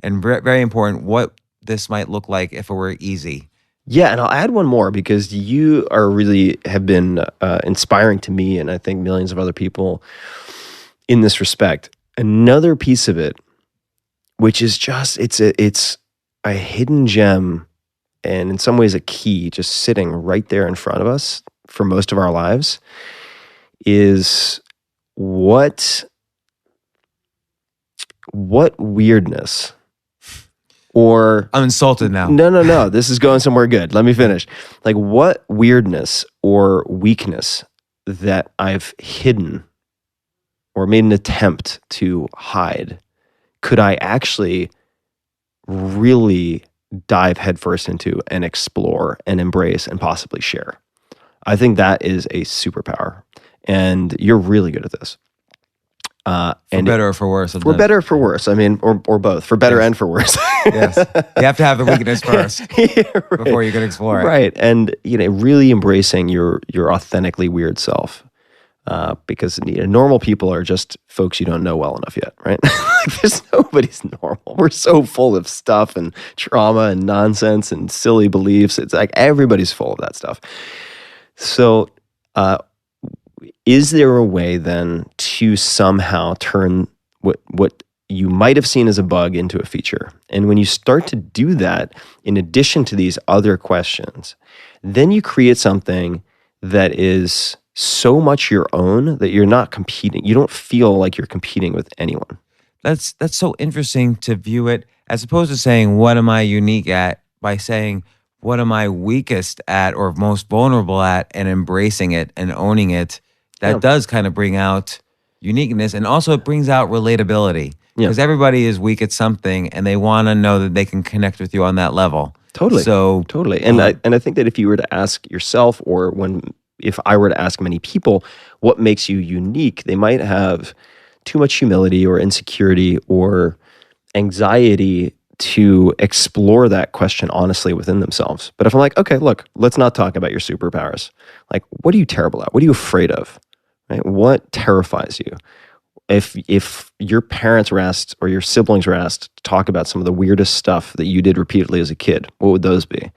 and very important, what this might look like if it were easy. Yeah, and I'll add one more because you have been inspiring to me, and I think millions of other people in this respect. Another piece of it, which is just it's a hidden gem, and in some ways a key, just sitting right there in front of us for most of our lives, is what weirdness. Or I'm insulted now. No. This is going somewhere good. Let me finish. Like, what weirdness or weakness that I've hidden or made an attempt to hide could I actually really dive headfirst into and explore and embrace and possibly share? I think that is a superpower. And you're really good at this. For better or for worse. For better or for worse. I mean, or both. For better and for worse. Yes. You have to have the weakness first before you can explore it. Right. And, really embracing your authentically weird self. Because normal people are just folks you don't know well enough yet, right? There's nobody's normal. We're so full of stuff and trauma and nonsense and silly beliefs. It's like everybody's full of that stuff. So, is there a way then to somehow turn what you might have seen as a bug into a feature? And when you start to do that, in addition to these other questions, then you create something that is so much your own that you're not competing. You don't feel like you're competing with anyone. That's so interesting to view it as opposed to saying, what am I unique at, by saying, what am I weakest at or most vulnerable at, and embracing it and owning it. That does kind of bring out uniqueness, and also it brings out relatability because everybody is weak at something and they want to know that they can connect with you on that level. Totally. So totally. And I think that if you were to ask yourself, or if I were to ask many people, what makes you unique, they might have too much humility or insecurity or anxiety to explore that question honestly within themselves. But if I'm like, okay, look, let's not talk about your superpowers. Like, what are you terrible at? What are you afraid of? Right? What terrifies you? If your parents were asked or your siblings were asked to talk about some of the weirdest stuff that you did repeatedly as a kid, what would those be?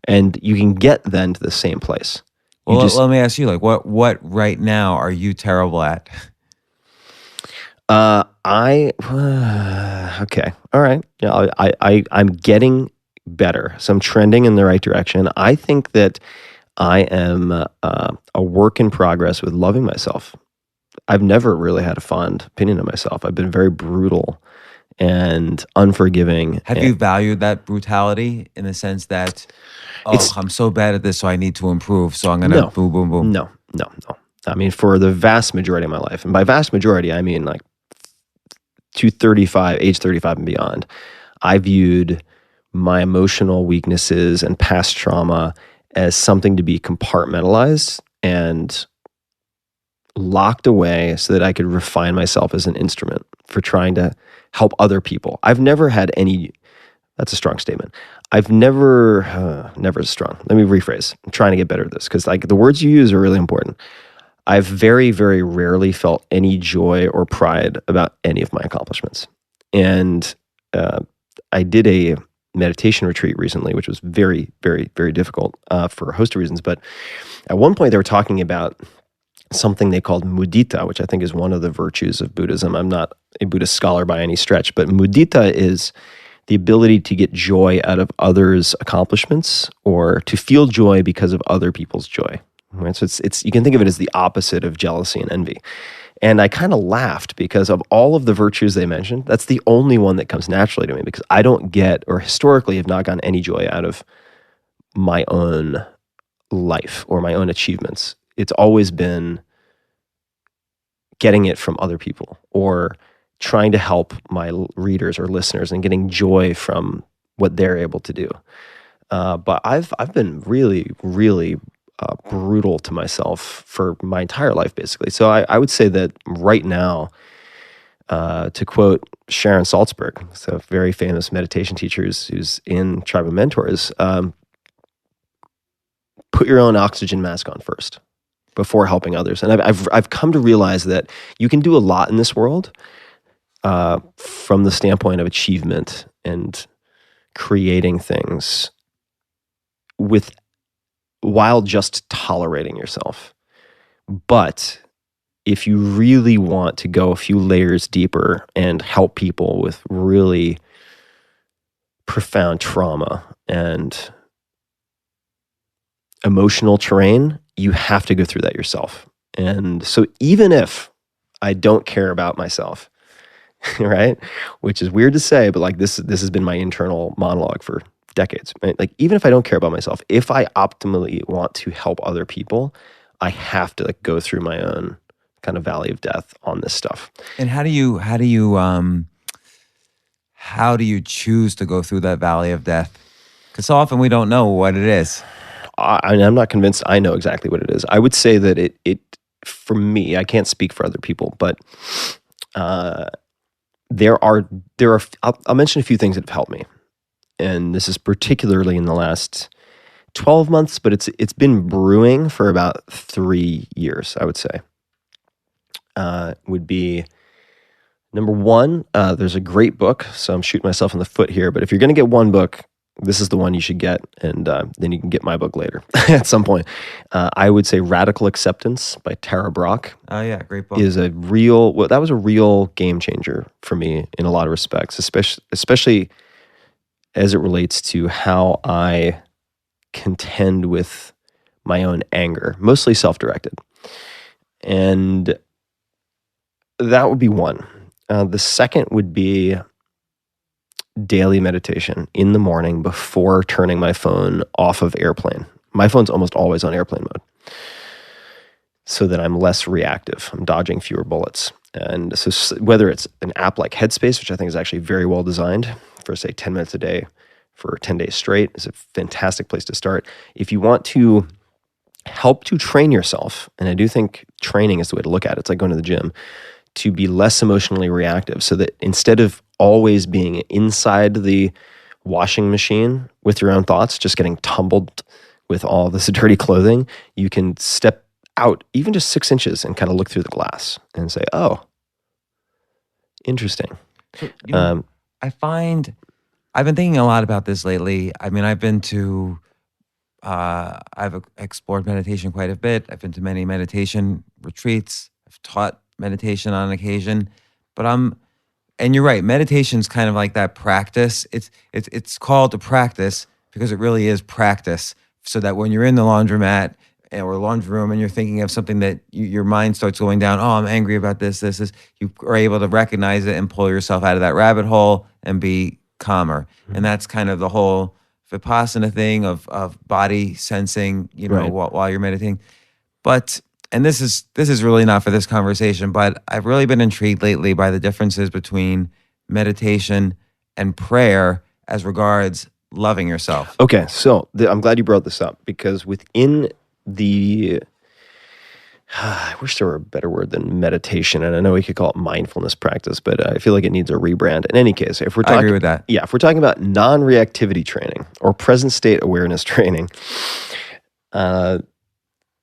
And you can get then to the same place. Well, let me ask you, like, what right now are you terrible at? I okay, all right. Yeah, I'm getting better, so I'm trending in the right direction. I think that I am a work in progress with loving myself. I've never really had a fond opinion of myself. I've been very brutal and unforgiving. Have you valued that brutality in the sense that, oh, It's I'm so bad at this, so I need to improve, so I'm gonna no, boom, boom, boom. no. I mean, for the vast majority of my life, and by vast majority, I mean like age 35 and beyond, I viewed my emotional weaknesses and past trauma as something to be compartmentalized and locked away so that I could refine myself as an instrument for trying to help other people. I've never had any, that's a strong statement. I've never is strong. Let me rephrase. I'm trying to get better at this because like the words you use are really important. I've very, very rarely felt any joy or pride about any of my accomplishments. And I did a meditation retreat recently, which was very, very, very difficult for a host of reasons. But at one point, they were talking about something they called mudita, which I think is one of the virtues of Buddhism. I'm not a Buddhist scholar by any stretch, but mudita is the ability to get joy out of others' accomplishments or to feel joy because of other people's joy. Right? So it's you can think of it as the opposite of jealousy and envy. And I kind of laughed because of all of the virtues they mentioned, that's the only one that comes naturally to me because I don't get or historically have not gotten any joy out of my own life or my own achievements. It's always been getting it from other people or trying to help my readers or listeners and getting joy from what they're able to do. But I've been really, really brutal to myself for my entire life, basically. So I would say that right now, to quote Sharon Salzberg, so a very famous meditation teacher who's in Tribe of Mentors, put your own oxygen mask on first before helping others. And I've come to realize that you can do a lot in this world from the standpoint of achievement and creating things while just tolerating yourself. But if you really want to go a few layers deeper and help people with really profound trauma and emotional terrain, you have to go through that yourself. And so even if I don't care about myself, right? Which is weird to say, but like this has been my internal monologue for decades. Right? Like even if I don't care about myself, if I optimally want to help other people, I have to like go through my own kind of valley of death on this stuff. And how do you choose to go through that valley of death? Because so often we don't know what it is. I'm not convinced I know exactly what it is. I would say that it for me, I can't speak for other people, but there are I'll mention a few things that have helped me. And this is particularly in the last 12 months, but it's been brewing for about 3 years, I would say. Would be number one, there's a great book. So I'm shooting myself in the foot here, but if you're going to get one book, this is the one you should get, and then you can get my book later at some point. I would say Radical Acceptance by Tara Brach. Oh yeah, great book. That was a real game changer for me in a lot of respects, especially as it relates to how I contend with my own anger, mostly self-directed. And that would be one. The second would be daily meditation in the morning before turning my phone off of airplane. My phone's almost always on airplane mode so that I'm less reactive. I'm dodging fewer bullets. And so whether it's an app like Headspace, which I think is actually very well designed for, say, 10 minutes a day for 10 days straight, is a fantastic place to start. If you want to help to train yourself, and I do think training is the way to look at it, it's like going to the gym, to be less emotionally reactive so that instead of always being inside the washing machine with your own thoughts, just getting tumbled with all this dirty clothing, you can step out even just 6 inches and kind of look through the glass and say, oh, interesting. So, I've been thinking a lot about this lately. I mean, I've explored meditation quite a bit. I've been to many meditation retreats. I've taught meditation on occasion. but and you're right. Meditation's kind of like that practice. It's called a practice because it really is practice. So that when you're in the laundromat or laundry room and you're thinking of something that your mind starts going down, oh, I'm angry about this, you are able to recognize it and pull yourself out of that rabbit hole and be calmer. And that's kind of the whole Vipassana thing of body sensing, Right. while you're meditating. But and this is really not for this conversation, but I've really been intrigued lately by the differences between meditation and prayer as regards loving yourself. Okay, so I'm glad you brought this up because within the, I wish there were a better word than meditation, and I know we could call it mindfulness practice, but I feel like it needs a rebrand. In any case, if we're talking, I agree with that. Yeah, if we're talking about non-reactivity training or present state awareness training,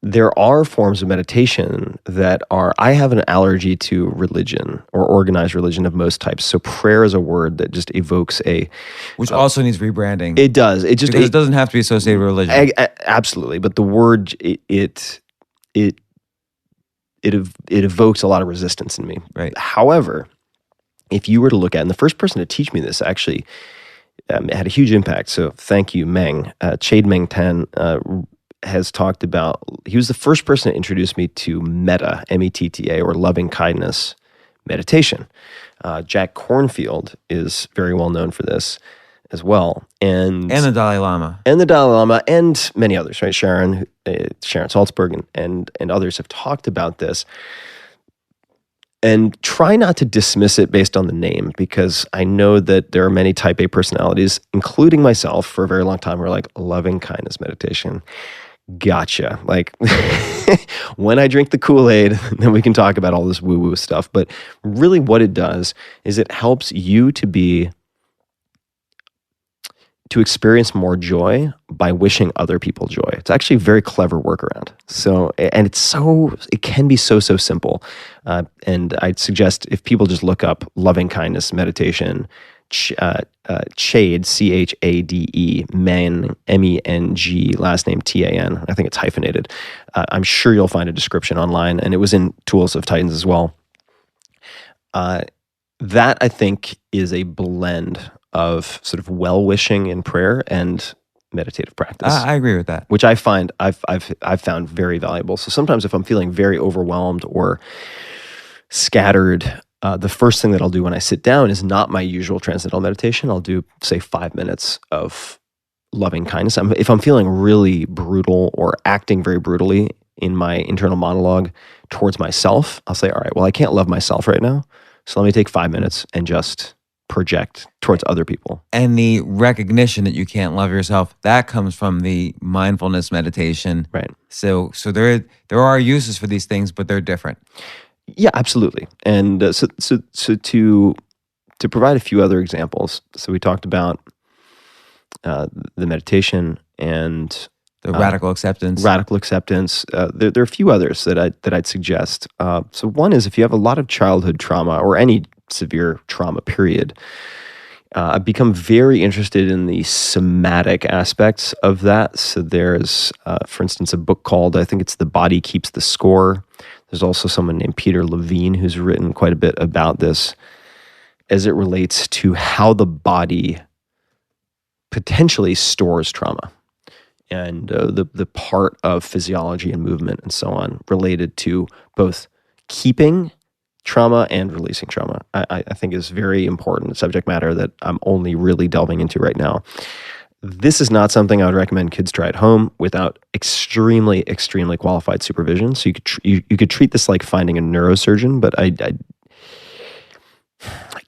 there are forms of meditation that are, I have an allergy to religion or organized religion of most types. So prayer is a word that just evokes Which also needs rebranding. it does. It just, because it doesn't have to be associated with religion. Absolutely. But the word, it evokes a lot of resistance in me. Right. However, if you were to look at, and the first person to teach me this actually had a huge impact. So thank you, Meng. Chade Meng Tan has talked about, he was the first person to introduce me to metta, M-E-T-T-A, or loving kindness meditation. Jack Kornfield is very well known for this as well. And the Dalai Lama. And the Dalai Lama and many others, right? Sharon Salzberg and others have talked about this. And try not to dismiss it based on the name, because I know that there are many type A personalities, including myself, for a very long time, who are like, loving kindness meditation. Gotcha. Like, when I drink the Kool-Aid, then we can talk about all this woo-woo stuff. But really what it does is it helps you to experience more joy by wishing other people joy. It's actually a very clever workaround. So, and it can be so simple. And I'd suggest if people just look up loving kindness meditation, Chade, C-H-A-D-E, Meng, M-E-N-G, last name T-A-N. I think it's hyphenated. I'm sure you'll find a description online, and it was in Tools of Titans as well. That, I think, is a blend of sort of well-wishing in prayer and meditative practice. I agree with that. Which I find I've found very valuable. So sometimes if I'm feeling very overwhelmed or scattered, the first thing that I'll do when I sit down is not my usual transcendental meditation. I'll do, say, 5 minutes of loving kindness. If I'm feeling really brutal or acting very brutally in my internal monologue towards myself, I'll say, all right, well, I can't love myself right now. So let me take 5 minutes and just project towards other people. And the recognition that you can't love yourself, that comes from the mindfulness meditation. Right. So there are uses for these things, but they're different. Yeah, absolutely. And so to provide a few other examples, so we talked about the meditation and the radical acceptance. Radical acceptance. There are a few others that I'd suggest. So one is if you have a lot of childhood trauma or any severe trauma, period. I've become very interested in the somatic aspects of that. So there's, for instance, a book called, I think it's The Body Keeps the Score. There's also someone named Peter Levine who's written quite a bit about this as it relates to how the body potentially stores trauma and the part of physiology and movement and so on related to both keeping trauma and releasing trauma. I think is very important subject matter that I'm only really delving into right now. This is not something I would recommend kids try at home without extremely qualified supervision. So you could treat this like finding a neurosurgeon, but I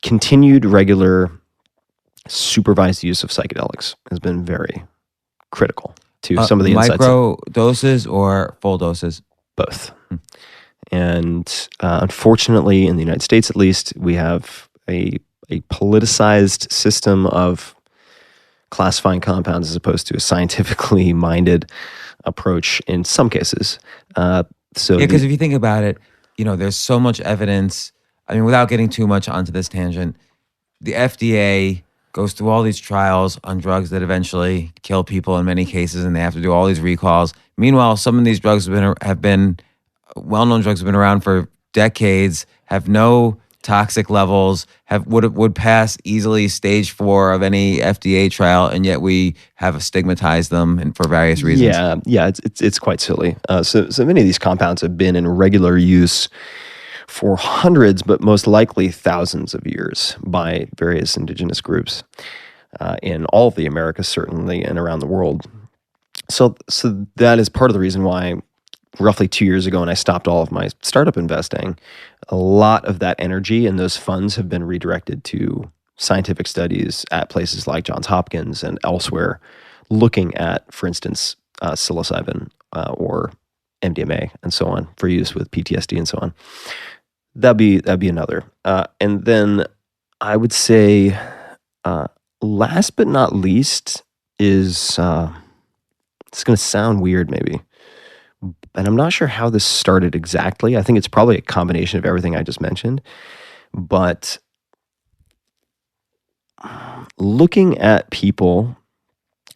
continued regular supervised use of psychedelics has been very critical to some of the insights. Micro doses or full doses? Both. And unfortunately, in the United States at least, we have a politicized system of classifying compounds as opposed to a scientifically minded approach in some cases. Because if you think about it, there's so much evidence. I mean, without getting too much onto this tangent, the FDA goes through all these trials on drugs that eventually kill people in many cases, and they have to do all these recalls. Meanwhile, some of these drugs have been well-known drugs have been around for decades, have no toxic levels, would pass easily stage 4 of any FDA trial, and yet we have stigmatized them and for various reasons. Yeah, it's quite silly. So many of these compounds have been in regular use for hundreds, but most likely thousands of years by various indigenous groups in all of the Americas, certainly, and around the world. So that is part of the reason why roughly 2 years ago when I stopped all of my startup investing, a lot of that energy and those funds have been redirected to scientific studies at places like Johns Hopkins and elsewhere, looking at, for instance, psilocybin or MDMA and so on for use with PTSD and so on. That'd be another. And then I would say, last but not least is, it's going to sound weird maybe, and I'm not sure how this started exactly. I think it's probably a combination of everything I just mentioned. But looking at people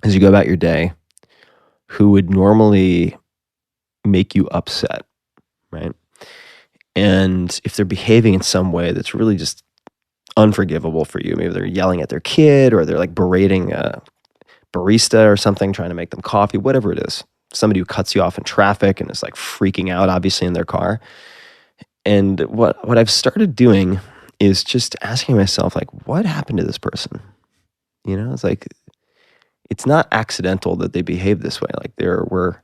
as you go about your day who would normally make you upset, right? And if they're behaving in some way that's really just unforgivable for you, maybe they're yelling at their kid or they're like berating a barista or something, trying to make them coffee, whatever it is. Somebody who cuts you off in traffic and is like freaking out, obviously, in their car. And what I've started doing is just asking myself, like, what happened to this person? You know, it's like, it's not accidental that they behave this way. Like, we're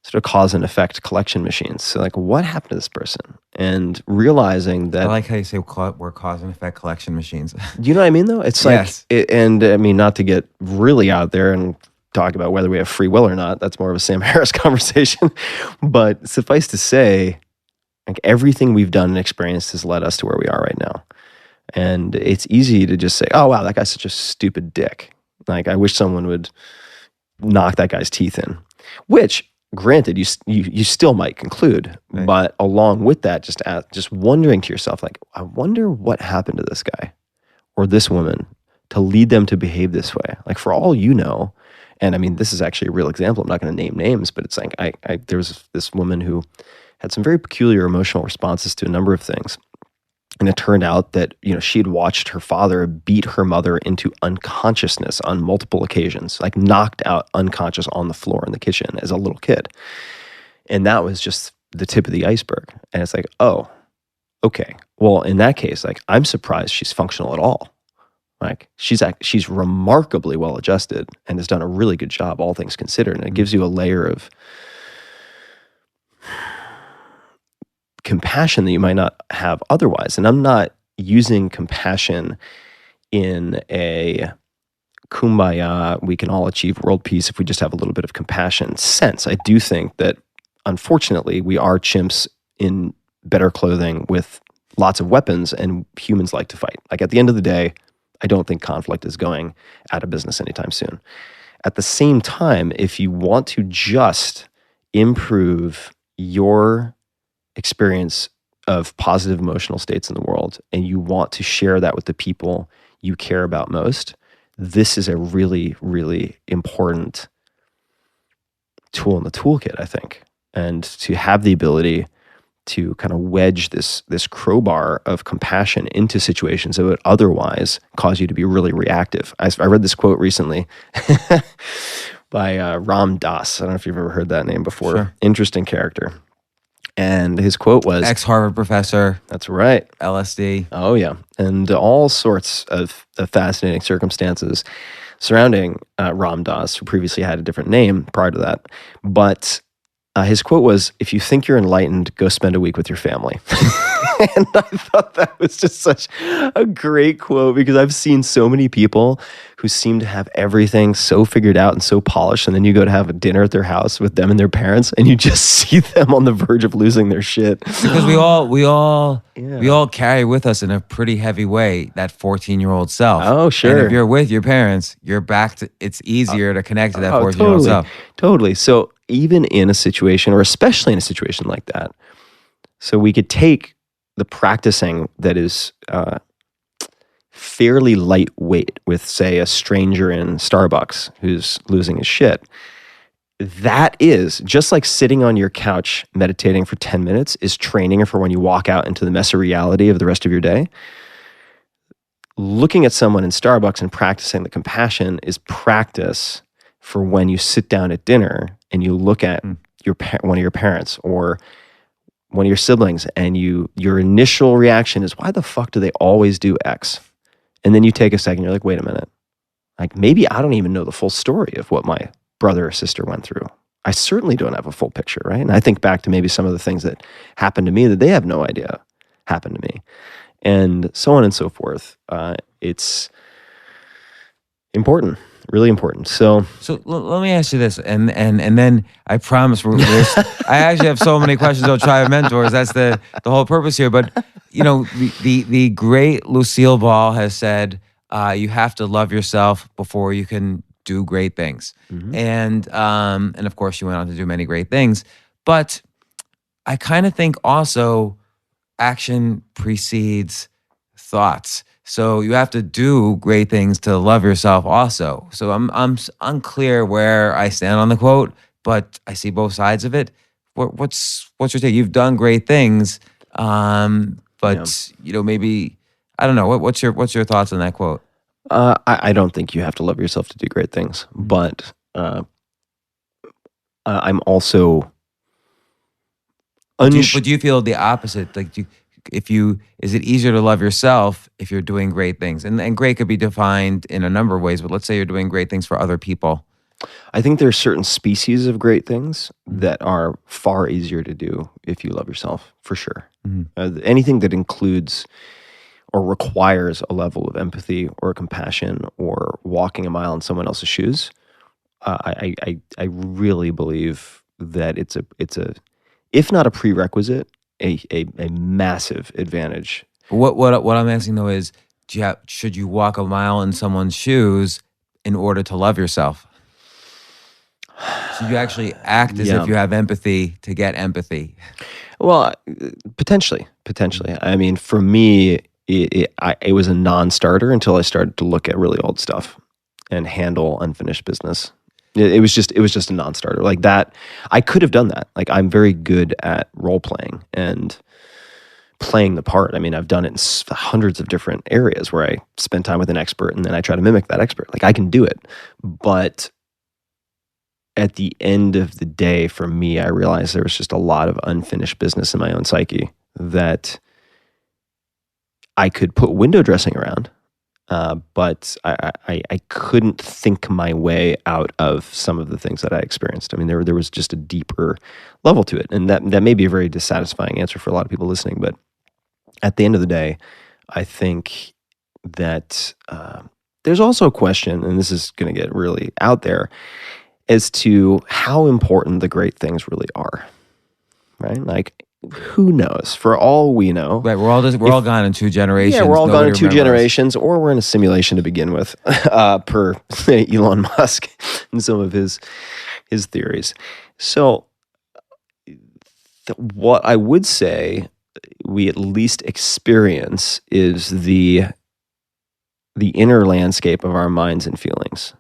sort of cause and effect collection machines. So, like, what happened to this person? And realizing that, I like how you say we're cause and effect collection machines. you know what I mean, though? It's Yes. like, and I mean, not to get really out there and talk about whether we have free will or not. That's more of a Sam Harris conversation. But suffice to say, like, everything we've done and experienced has led us to where we are right now. And it's easy to just say, oh, wow, that guy's such a stupid dick. Like, I wish someone would knock that guy's teeth in. Which, granted, you still might conclude. Right. But along with that, just wondering to yourself, like, I wonder what happened to this guy or this woman to lead them to behave this way. Like, for all you know, and I mean, this is actually a real example. I'm not going to name names, but it's like there was this woman who had some very peculiar emotional responses to a number of things. And it turned out that, you know, she had watched her father beat her mother into unconsciousness on multiple occasions, like knocked out unconscious on the floor in the kitchen as a little kid. And that was just the tip of the iceberg. And it's like, oh, okay. Well, in that case, like, I'm surprised she's functional at all. Like, she's remarkably well adjusted and has done a really good job, all things considered. And it gives you a layer of compassion that you might not have otherwise. And I'm not using compassion in a kumbaya, we can all achieve world peace if we just have a little bit of compassion sense. I do think that, unfortunately, we are chimps in better clothing with lots of weapons, and humans like to fight. Like, at the end of the day, I don't think conflict is going out of business anytime soon. At the same time, if you want to just improve your experience of positive emotional states in the world, and you want to share that with the people you care about most, this is a really, really important tool in the toolkit, I think. And to have the ability to kind of wedge this crowbar of compassion into situations that would otherwise cause you to be really reactive. I read this quote recently by Ram Dass. I don't know if you've ever heard that name before. Sure. Interesting character. And his quote was, Ex-Harvard professor, that's right, LSD. oh yeah, and all sorts of fascinating circumstances surrounding Ram Dass, who previously had a different name prior to that. But his quote was, if you think you're enlightened, go spend a week with your family. And I thought that was just such a great quote, because I've seen so many people who seem to have everything so figured out and so polished, and then you go to have a dinner at their house with them and their parents, and you just see them on the verge of losing their shit. Because we all carry with us in a pretty heavy way that 14-year-old self. Oh, sure. And if you're with your parents, you're back to, it's easier to connect to that 14-year-old self. Totally. So even in a situation, or especially in a situation like that, so we could take the practicing that is fairly lightweight with, say, a stranger in Starbucks who's losing his shit, that is just like sitting on your couch meditating for 10 minutes is training for when you walk out into the messy reality of the rest of your day. Looking at someone in Starbucks and practicing the compassion is practice for when you sit down at dinner and you look at one of your parents or one of your siblings, and your initial reaction is, why the fuck do they always do X? And then you take a second, you're like, wait a minute. Like, maybe I don't even know the full story of what my brother or sister went through. I certainly don't have a full picture, right? And I think back to maybe some of the things that happened to me that they have no idea happened to me, and so on and so forth. It's important, really important. So let me ask you this, and then I promise I actually have so many questions about Tribe of Mentors. That's the whole purpose here. But the great Lucille Ball has said, you have to love yourself before you can do great things. Mm-hmm. And of course, she went on to do many great things. But I kind of think also action precedes thoughts. So you have to do great things to love yourself also. So I'm unclear where I stand on the quote, but I see both sides of it. What's your take? You've done great things, but maybe I don't know. What's your thoughts on that quote? I don't think you have to love yourself to do great things, but I'm also. But do you feel the opposite? Like, is it easier to love yourself if you're doing great things? And great could be defined in a number of ways, but let's say you're doing great things for other people. I think there are certain species of great things that are far easier to do if you love yourself, for sure. Mm-hmm. Anything that includes or requires a level of empathy or compassion or walking a mile in someone else's shoes, I really believe that it's a if not a prerequisite, a massive advantage. What I'm asking though is, should you walk a mile in someone's shoes in order to love yourself? Should you actually act as if you have empathy to get empathy? Well, potentially. I mean, for me, it was a non-starter until I started to look at really old stuff and handle unfinished business. It was just a non-starter like that. I could have done that. Like, I'm very good at role playing and playing the part. I mean, I've done it in hundreds of different areas where I spend time with an expert and then I try to mimic that expert. Like, I can do it. But at the end of the day, for me, I realized there was just a lot of unfinished business in my own psyche that I could put window dressing around. But I couldn't think my way out of some of the things that I experienced. I mean, there was just a deeper level to it. And that may be a very dissatisfying answer for a lot of people listening. But at the end of the day, I think that there's also a question, and this is going to get really out there, as to how important the great things really are, right? Like, who knows? For all we know, right? We're all gone in 2 generations. Yeah, we're all gone in 2 generations, or we're in a simulation to begin with, per Elon Musk and some of his theories. So, what I would say we at least experience is the inner landscape of our minds and feelings.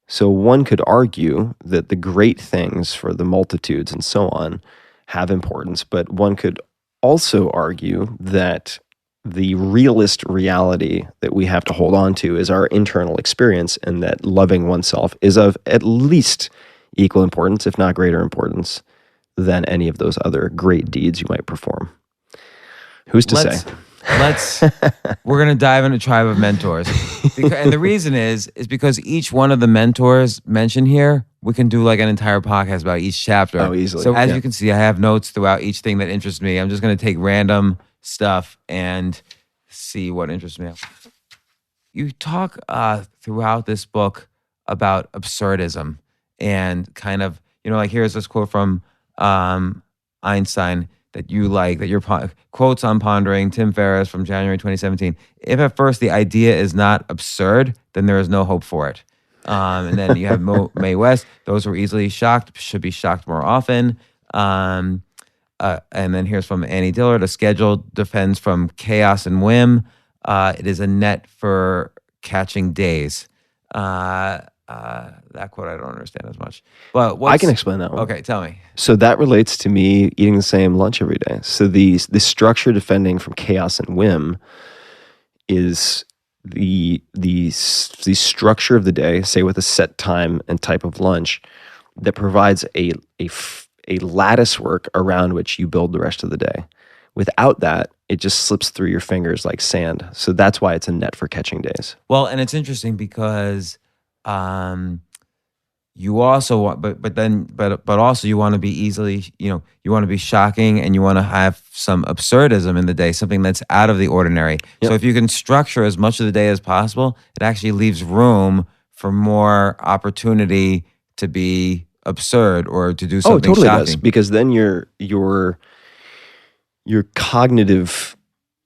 So one could argue that the great things for the multitudes and so on have importance, but one could also argue that the realist reality that we have to hold on to is our internal experience, and that loving oneself is of at least equal importance, if not greater importance, than any of those other great deeds you might perform. Who's to say? We're going to dive into Tribe of Mentors. And the reason is because each one of the mentors mentioned here, we can do like an entire podcast about each chapter. Oh, easily. So as you can see, I have notes throughout each thing that interests me. I'm just going to take random stuff and see what interests me. You talk throughout this book about absurdism and kind of, like here's this quote from Einstein that you like, that your quotes on pondering, Tim Ferriss from January 2017. If at first the idea is not absurd, then there is no hope for it. And then you have Mae West. Those who are easily shocked should be shocked more often. And then here's from Annie Dillard. A schedule defends from chaos and whim. It is a net for catching days. That quote I don't understand as much. But I can explain that one. Okay, tell me. So that relates to me eating the same lunch every day. So the structure defending from chaos and whim is the structure of the day, say with a set time and type of lunch, that provides a lattice work around which you build the rest of the day. Without that, it just slips through your fingers like sand. So that's why it's a net for catching days. Well, and it's interesting because you also want, but also you want to be easily, you want to be shocking, and you want to have some absurdism in the day, something that's out of the ordinary. Yep. So if you can structure as much of the day as possible, it actually leaves room for more opportunity to be absurd or to do something it totally shocking. does, because then your cognitive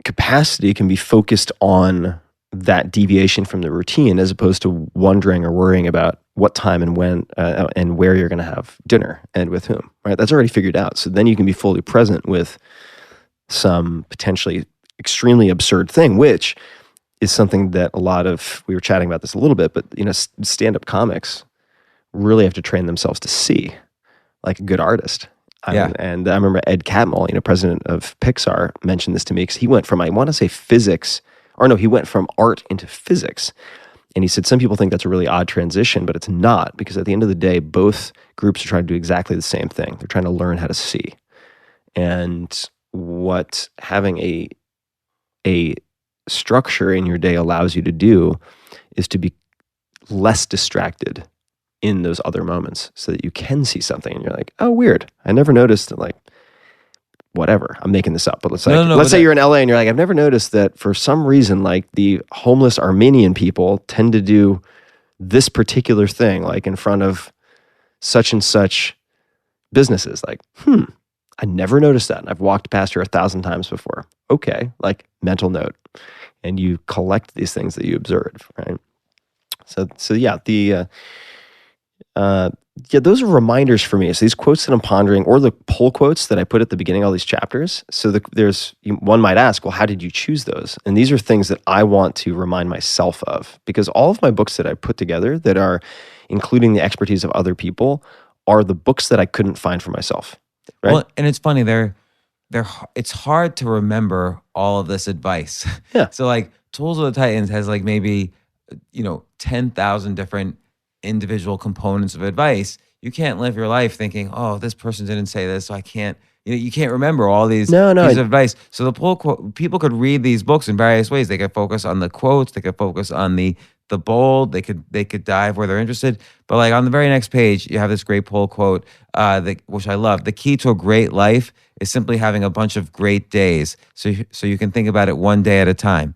capacity can be focused on that deviation from the routine, as opposed to wondering or worrying about what time and when and where you're going to have dinner and with whom. Right? That's already figured out. So then you can be fully present with some potentially extremely absurd thing, which is something that we were chatting about this a little bit, but stand-up comics really have to train themselves to see, like a good artist. And I remember Ed Catmull, president of Pixar, mentioned this to me, because he went from, I want to say he went from art into physics. And he said, some people think that's a really odd transition, but it's not, because at the end of the day, both groups are trying to do exactly the same thing. They're trying to learn how to see. And what having a structure in your day allows you to do is to be less distracted in those other moments, so that you can see something and you're like, oh, weird. I never noticed that, like, whatever. I'm making this up, but let's say you're in LA and you're like, I've never noticed that for some reason, like, the homeless Armenian people tend to do this particular thing, like in front of such and such businesses. Like, I never noticed that. And I've walked past here 1,000 times before. Okay, like, mental note. And you collect these things that you observe, right? So yeah, those are reminders for me. So these quotes that I'm pondering, or the pull quotes that I put at the beginning of all these chapters. So one might ask, well, how did you choose those? And these are things that I want to remind myself of, because all of my books that I put together that are including the expertise of other people are the books that I couldn't find for myself. Right? Well, and it's funny, it's hard to remember all of this advice. Yeah. So like Tools of the Titans has like maybe 10,000 different individual components of advice. You can't live your life thinking, oh, this person didn't say this, so I can't. You can't remember all these pieces of advice. So the pull quote, people could read these books in various ways. They could focus on the quotes. They could focus on the bold. They could dive where they're interested. But like on the very next page, you have this great pull quote, which I love. The key to a great life is simply having a bunch of great days. So you can think about it one day at a time.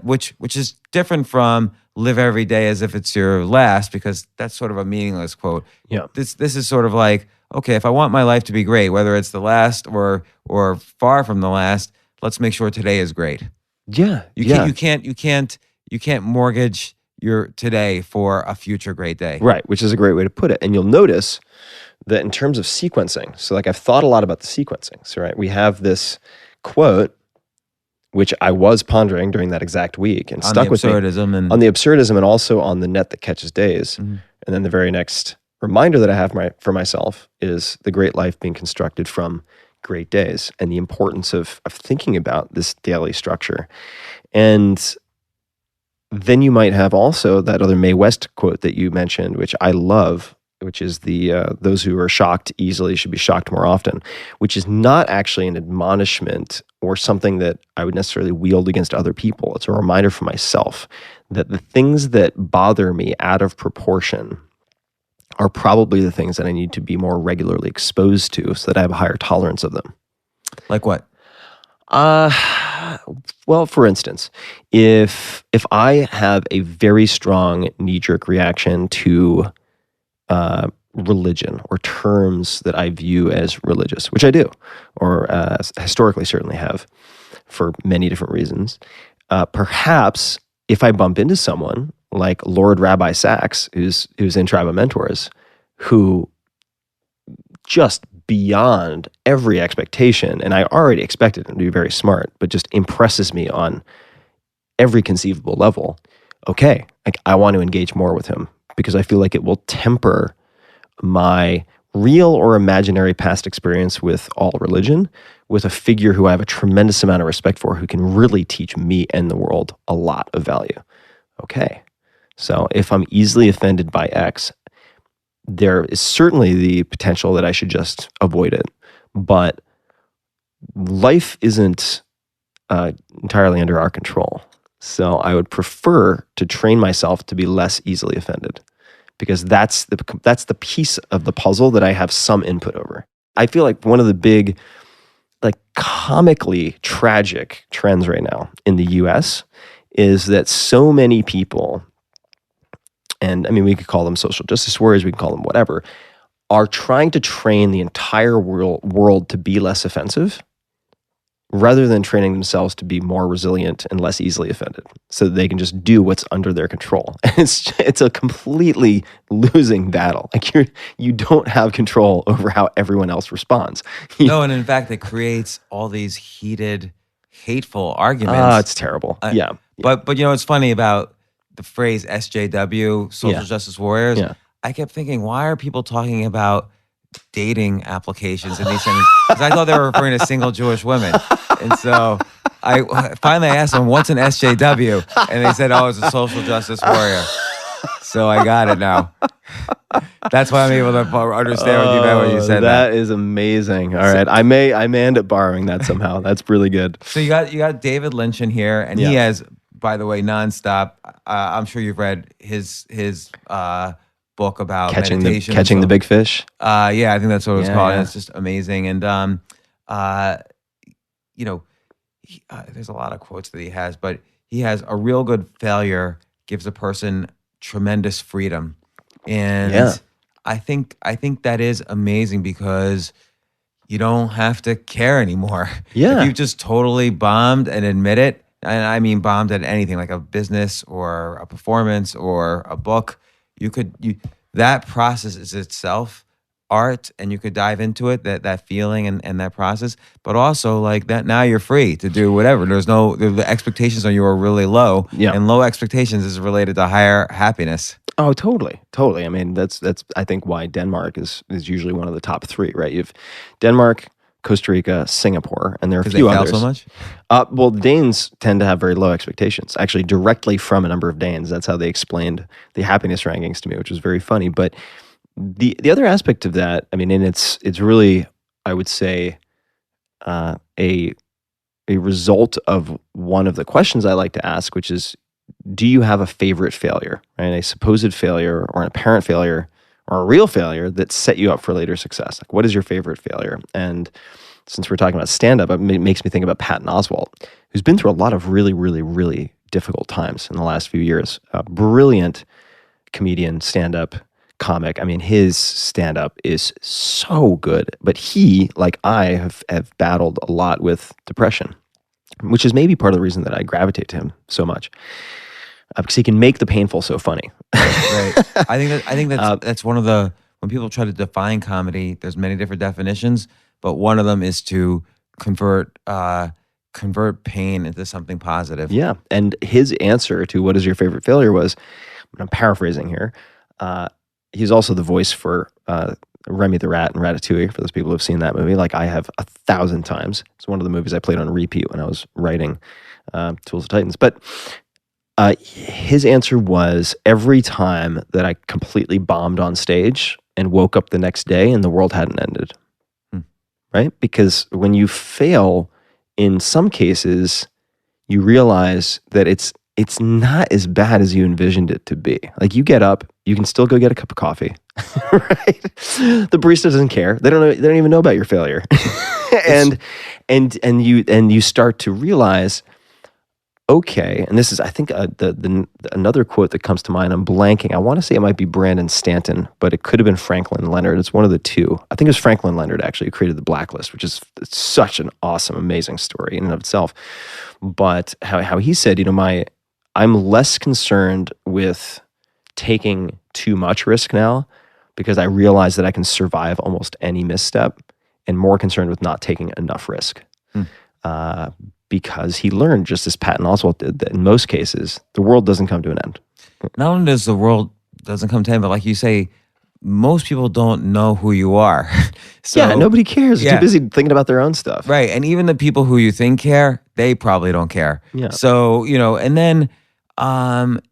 Which is different from live every day as if it's your last, because that's sort of a meaningless quote. Yeah. This is sort of like, okay, if I want my life to be great, whether it's the last or far from the last, let's make sure today is great. Yeah. You can't mortgage your today for a future great day. Right, which is a great way to put it. And you'll notice that in terms of sequencing, so like I've thought a lot about the sequencing. So right, we have this quote, which I was pondering during that exact week and stuck with me. On the absurdism and also on the net that catches days. Mm-hmm. And then the very next reminder that I have for myself is the great life being constructed from great days, and the importance of thinking about this daily structure. And then you might have also that other Mae West quote that you mentioned, which I love, which is those who are shocked easily should be shocked more often, which is not actually an admonishment or something that I would necessarily wield against other people. It's a reminder for myself that the things that bother me out of proportion are probably the things that I need to be more regularly exposed to, so that I have a higher tolerance of them. Like what? Well, for instance, if I have a very strong knee-jerk reaction to religion or terms that I view as religious, which I do, or historically certainly have for many different reasons, perhaps if I bump into someone like Lord Rabbi Sachs, who's in Tribe of Mentors, who just beyond every expectation, and I already expected him to be very smart, but just impresses me on every conceivable level. Okay, like I want to engage more with him because I feel like it will temper my real or imaginary past experience with all religion, with a figure who I have a tremendous amount of respect for, who can really teach me and the world a lot of value. Okay, so if I'm easily offended by X, there is certainly the potential that I should just avoid it. But life isn't entirely under our control. So I would prefer to train myself to be less easily offended, because that's the piece of the puzzle that I have some input over. I feel like one of the big, like, comically tragic trends right now in the US is that so many people, and I mean, we could call them social justice warriors, we can call them whatever, are trying to train the entire world to be less offensive, rather than training themselves to be more resilient and less easily offended, so that they can just do what's under their control. And it's a completely losing battle. Like, you don't have control over how everyone else responds. No, and in fact, it creates all these heated, hateful arguments. It's terrible. Yeah. But you know what's funny about the phrase SJW, social justice warriors? Yeah. I kept thinking, why are people talking about dating applications in these sentences? Because I thought they were referring to single Jewish women. And so I finally asked them, what's an SJW? And they said, oh, it's a social justice warrior. So I got it now. That's why I'm able to understand what you meant when you said that. That is amazing. All right. I may end up borrowing that somehow. That's really good. So you got David Lynch in here, and he has, by the way, nonstop. I'm sure you've read his book about meditation. Catching the big fish. Yeah, I think that's what it's called. Yeah. And it's just amazing. And you know, there's a lot of quotes that he has, but he has a real good failure gives a person tremendous freedom. And I think that is amazing, because you don't have to care anymore. Yeah. If you've just totally bombed and admit it, and I mean bombed at anything, like a business or a performance or a book, that process is itself art, and you could dive into it, that feeling and that process. But also, like, that now you're free to do whatever. The expectations on you are really low, and low expectations is related to higher happiness. Oh, totally. I mean, that's I think why Denmark is usually one of the top three, right? You have Denmark, Costa Rica, Singapore, and there are a few others. Because they fail so much? Well, Danes tend to have very low expectations, actually directly from a number of Danes. That's how they explained the happiness rankings to me, which was very funny. But the other aspect of that, I mean, and it's really, I would say, a result of one of the questions I like to ask, which is, do you have a favorite failure, right? A supposed failure or an apparent failure or a real failure that set you up for later success? Like, what is your favorite failure? And since we're talking about stand-up, it makes me think about Patton Oswalt, who's been through a lot of really, really, really difficult times in the last few years. A brilliant comedian, stand-up comic. I mean, his stand-up is so good. But he, like I, have battled a lot with depression, which is maybe part of the reason that I gravitate to him so much. Because he can make the painful so funny. Right. I think that's one of the, when people try to define comedy, there's many different definitions, but one of them is to convert pain into something positive. Yeah. And his answer to what is your favorite failure was, I'm paraphrasing here, he's also the voice for Remy the Rat in Ratatouille, for those people who have seen that movie. Like, I have 1,000 times. It's one of the movies I played on repeat when I was writing Tools of Titans. But his answer was, every time that I completely bombed on stage and woke up the next day and the world hadn't ended. Right? Because when you fail, in some cases, you realize that it's not as bad as you envisioned it to be. Like, you get up, you can still go get a cup of coffee, right? The barista doesn't care. They don't even know about your failure. and you start to realize, okay, and this is, I think, another quote that comes to mind. I'm blanking. I want to say it might be Brandon Stanton, but it could have been Franklin Leonard. It's one of the two. I think it was Franklin Leonard, actually, who created The Blacklist, which is such an awesome, amazing story in and of itself. But how he said, I'm less concerned with taking too much risk now, because I realize that I can survive almost any misstep, and more concerned with not taking enough risk. Because he learned, just as Patton Oswalt did, that in most cases, the world doesn't come to an end. Not only does the world doesn't come to end. But like you say, most people don't know who you are. So, yeah, nobody cares. They're yeah. too busy thinking about their own stuff. Right. And even the people who you think care, they probably don't care. Yeah. So, and then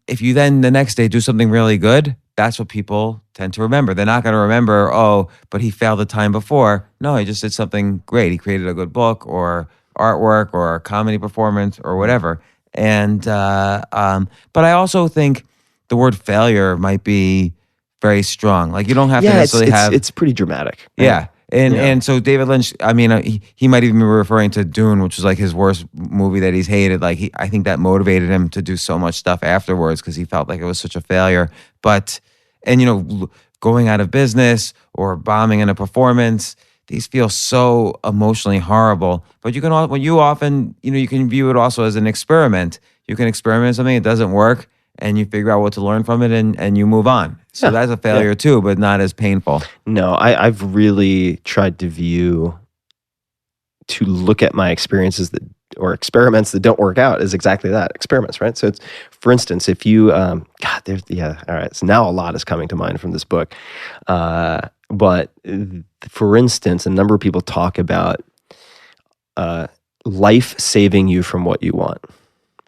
if you then the next day do something really good, that's what people tend to remember. They're not going to remember, oh, but he failed the time before. No, he just did something great. He created a good book or artwork or a comedy performance or whatever. And, but I also think the word failure might be very strong. Like you don't have to necessarily have. It's pretty dramatic. Right? Yeah. And so David Lynch, I mean, he might even be referring to Dune, which was like his worst movie that he's hated. Like I think that motivated him to do so much stuff afterwards because he felt like it was such a failure. But, and going out of business or bombing in a performance, these feel so emotionally horrible. But you can you can view it also as an experiment. You can experiment something, it doesn't work, and you figure out what to learn from it, and you move on. So that's a failure too, but not as painful. No, I've really tried to look at my experiences or experiments that don't work out as exactly that, experiments, right? So it's, for instance, if you, all right. So now a lot is coming to mind from this book. But for instance, a number of people talk about life saving you from what you want.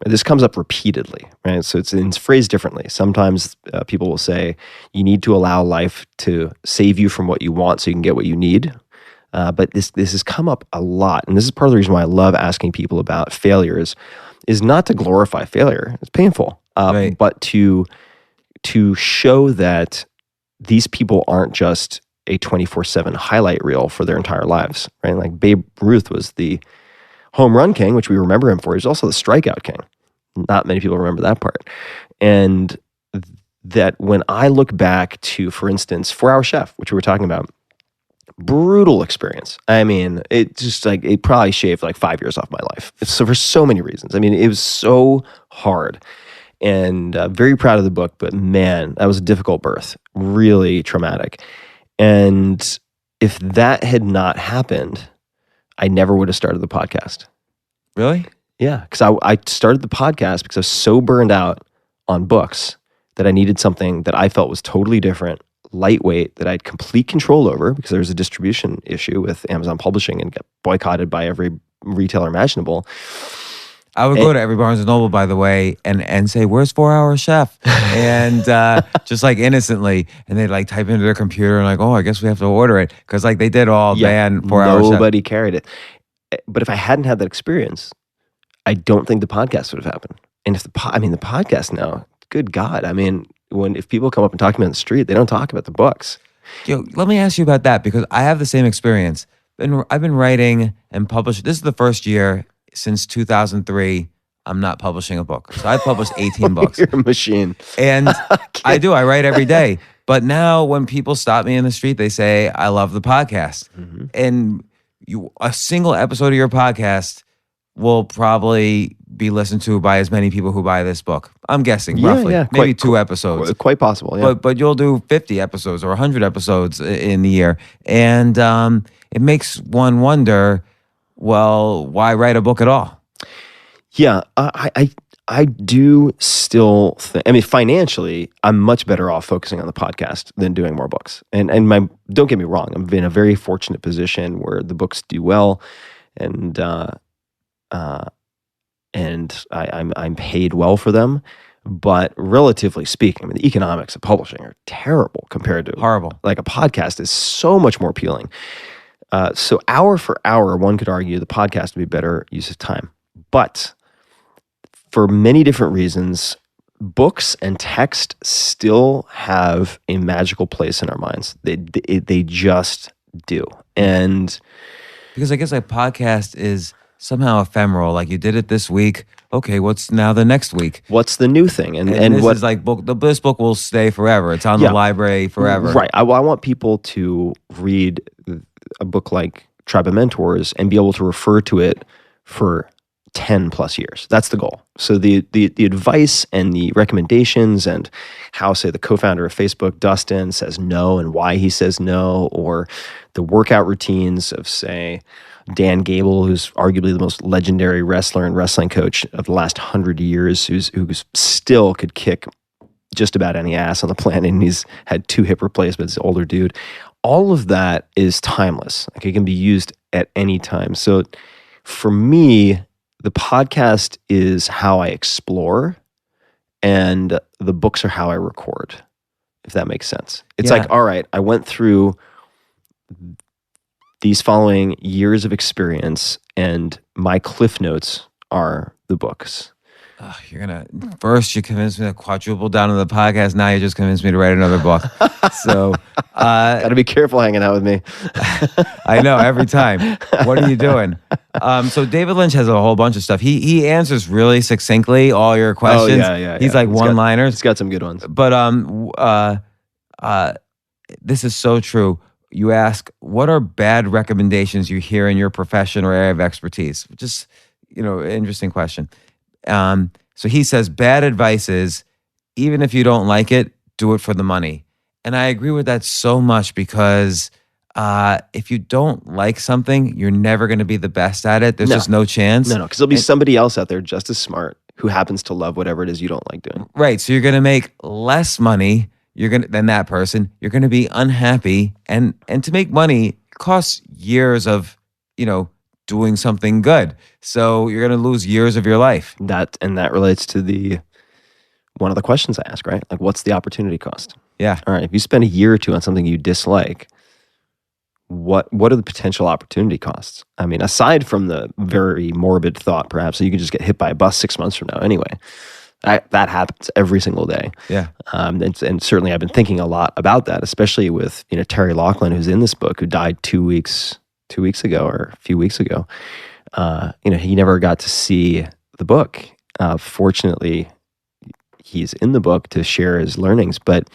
This comes up repeatedly, right? So it's phrased differently. Sometimes people will say, you need to allow life to save you from what you want so you can get what you need. But this has come up a lot. And this is part of the reason why I love asking people about failures, is not to glorify failure. It's painful. Right. But to show that these people aren't just a 24/7 highlight reel for their entire lives, right? Like Babe Ruth was the home run king, which we remember him for. He's also the strikeout king. Not many people remember that part. And that when I look back to, for instance, 4-Hour Chef, which we were talking about, brutal experience. I mean, it probably shaved like 5 years off my life. So for so many reasons. I mean, it was so hard. And very proud of the book, but man, that was a difficult birth. Really traumatic. And if that had not happened, I never would have started the podcast. Really? Yeah, because I started the podcast because I was so burned out on books that I needed something that I felt was totally different, lightweight, that I had complete control over, because there was a distribution issue with Amazon Publishing and got boycotted by every retailer imaginable. I would go to every Barnes & Noble, by the way, and say, where's 4-Hour Chef? And just like innocently. And they'd like type into their computer and like, oh, I guess we have to order it. Because like they did all ban 4-Hour Chef. Nobody carried it. But if I hadn't had that experience, I don't think the podcast would have happened. And if the podcast now, good God. I mean, if people come up and talk to me on the street, they don't talk about the books. Yo, let me ask you about that, because I have the same experience. I've been writing and publishing. This is the first year since 2003, I'm not publishing a book. So I've published 18 books. You're a machine. And I do. I write every day. But now when people stop me in the street, they say, I love the podcast. Mm-hmm. And a single episode of your podcast will probably be listened to by as many people who buy this book. I'm guessing, roughly. Yeah, maybe 2 episodes. Quite possible, yeah. But you'll do 50 episodes or 100 episodes in the year. And it makes one wonder, well, why write a book at all? Yeah, I do still think, I mean, financially, I'm much better off focusing on the podcast than doing more books. And don't get me wrong, I'm in a very fortunate position where the books do well, and I'm paid well for them. But relatively speaking, I mean, the economics of publishing are terrible compared to horrible. Like a podcast is so much more appealing. So hour for hour, one could argue the podcast would be better use of time. But for many different reasons, books and text still have a magical place in our minds. They just do. And because I guess a podcast is somehow ephemeral. Like you did it this week. Okay, what's now the next week? What's the new thing? And this what is like this book will stay forever. It's on the library forever. Right. I want people to read a book like Tribe of Mentors and be able to refer to it for 10 plus years. That's the goal. So the advice and the recommendations and how, say, the co-founder of Facebook, Dustin, says no and why he says no, or the workout routines of, say, Dan Gable, who's arguably the most legendary wrestler and wrestling coach of the last 100 years, who's still could kick just about any ass on the planet, and he's had 2 hip replacements, older dude. All of that is timeless. Like, it can be used at any time. So for me, the podcast is how I explore, and the books are how I record, if that makes sense. It's like, all right, I went through these following years of experience, and my cliff notes are the books. First you convinced me to quadruple down on the podcast. Now you just convinced me to write another book. So, Got to be careful hanging out with me. I know, every time. What are you doing? So David Lynch has a whole bunch of stuff. He answers really succinctly all your questions. He's like one-liners. He's got some good ones. But this is so true. You ask, what are bad recommendations you hear in your profession or area of expertise? Which is, interesting question. So he says, bad advice is, even if you don't like it, do it for the money. And I agree with that so much, because if you don't like something, you're never going to be the best at it. There's just no chance. No, because there'll be somebody else out there just as smart who happens to love whatever it is you don't like doing. Right. So you're going to make less money than that person. You're going to be unhappy. And to make money costs years of, doing something good. So you're going to lose years of your life. That relates to one of the questions I ask, right? Like, what's the opportunity cost? Yeah. All right. If you spend a year or 2 on something you dislike, what are the potential opportunity costs? I mean, aside from the very morbid thought, perhaps, that you could just get hit by a bus 6 months from now anyway. That happens every single day. Yeah. And certainly I've been thinking a lot about that, especially with, Terry Laughlin, who's in this book, who died 2 weeks ago or a few weeks ago. He never got to see the book. Fortunately, he's in the book to share his learnings, but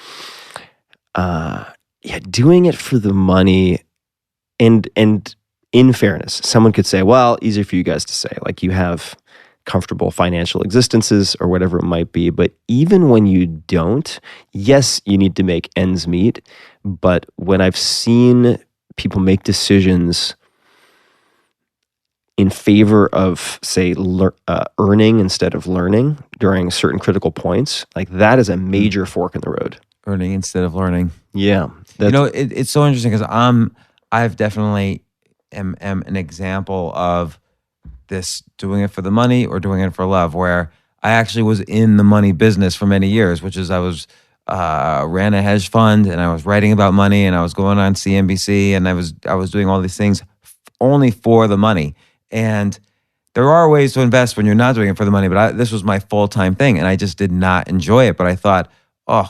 doing it for the money, and in fairness, someone could say, well, easier for you guys to say, like, you have comfortable financial existences or whatever it might be. But even when you don't, yes, you need to make ends meet. But when I've seen people make decisions in favor of, say, earning instead of learning during certain critical points, like, that is a major fork in the road. Earning instead of learning. Yeah. It's so interesting, because I've definitely am an example of this, doing it for the money or doing it for love, where I actually was in the money business for many years, which is I was ran a hedge fund, and I was writing about money, and I was going on CNBC, and I was doing all these things only for the money. And there are ways to invest when you're not doing it for the money, but this was my full-time thing, and I just did not enjoy it. But I thought,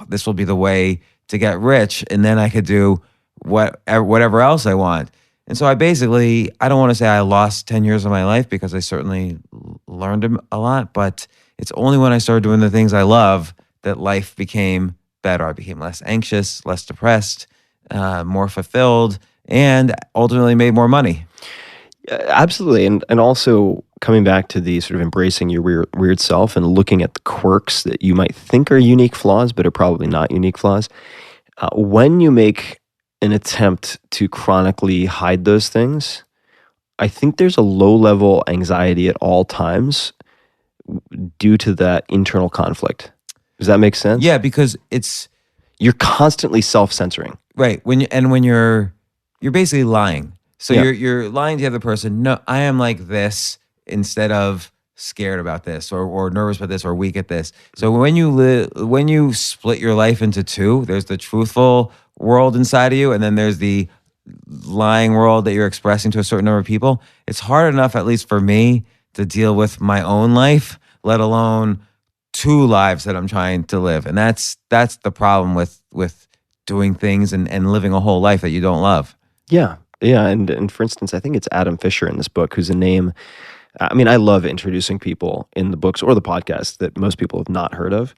this will be the way to get rich, and then I could do whatever else I want. And so I don't want to say I lost 10 years of my life, because I certainly learned a lot, but it's only when I started doing the things I love that life became better. I became less anxious, less depressed, more fulfilled, and ultimately made more money. Absolutely. And also coming back to the sort of embracing your weird self and looking at the quirks that you might think are unique flaws, but are probably not unique flaws. When you make an attempt to chronically hide those things, I think there's a low-level anxiety at all times due to that internal conflict. Does that make sense? Yeah, because you're constantly self-censoring. Right. When you're basically lying. So you're lying to the other person. No, I am like this, instead of scared about this or nervous about this or weak at this. So when you split your life into two, there's the truthful world inside of you, and then there's the lying world that you're expressing to a certain number of people. It's hard enough, at least for me, to deal with my own life, let alone two lives that I'm trying to live. And that's the problem with doing things and living a whole life that you don't love. Yeah. Yeah, and for instance, I think it's Adam Fisher in this book, who's a name. I mean, I love introducing people in the books or the podcast that most people have not heard of.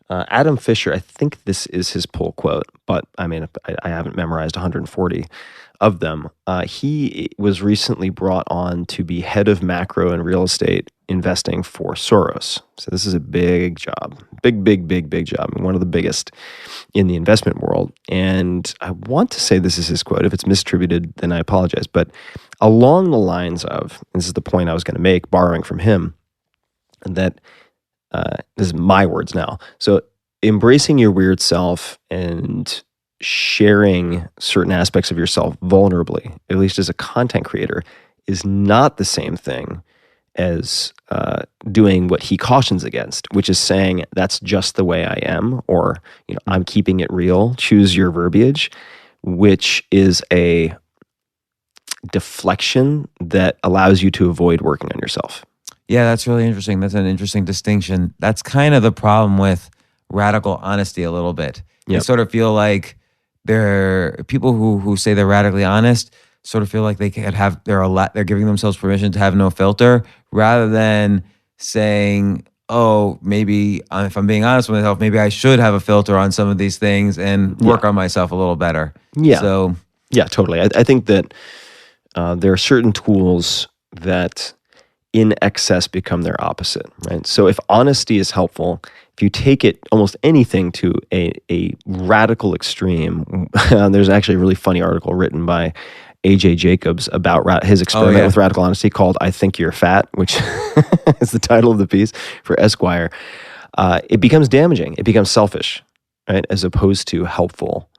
Adam Fisher, I think this is his pull quote, but I mean, I haven't memorized 140 of them. He was recently brought on to be head of macro and real estate investing for Soros. So this is a big job, big job, and one of the biggest in the investment world. And I want to say this is his quote. If it's misattributed, then I apologize. But along the lines of, and this is the point I was going to make, borrowing from him, that this is my words now. So embracing your weird self and sharing certain aspects of yourself vulnerably, at least as a content creator, is not the same thing as doing what he cautions against, which is saying that's just the way I am, or I'm keeping it real. Choose your verbiage, which is a deflection that allows you to avoid working on yourself. Yeah, that's really interesting. That's an interesting distinction. That's kind of the problem with radical honesty a little bit. I Yep. sort of feel like people who say they're radically honest sort of feel like they could have they're giving themselves permission to have no filter, rather than saying, oh, maybe if I'm being honest with myself, maybe I should have a filter on some of these things and work on myself a little better. Yeah. So yeah, totally. I think that there are certain tools that in excess become their opposite, right? So if honesty is helpful, if you take it almost anything to a radical extreme, there's actually a really funny article written by A.J. Jacobs about his experiment with radical honesty called "I Think You're Fat," which is the title of the piece for Esquire. It becomes damaging. It becomes selfish, right? As opposed to helpful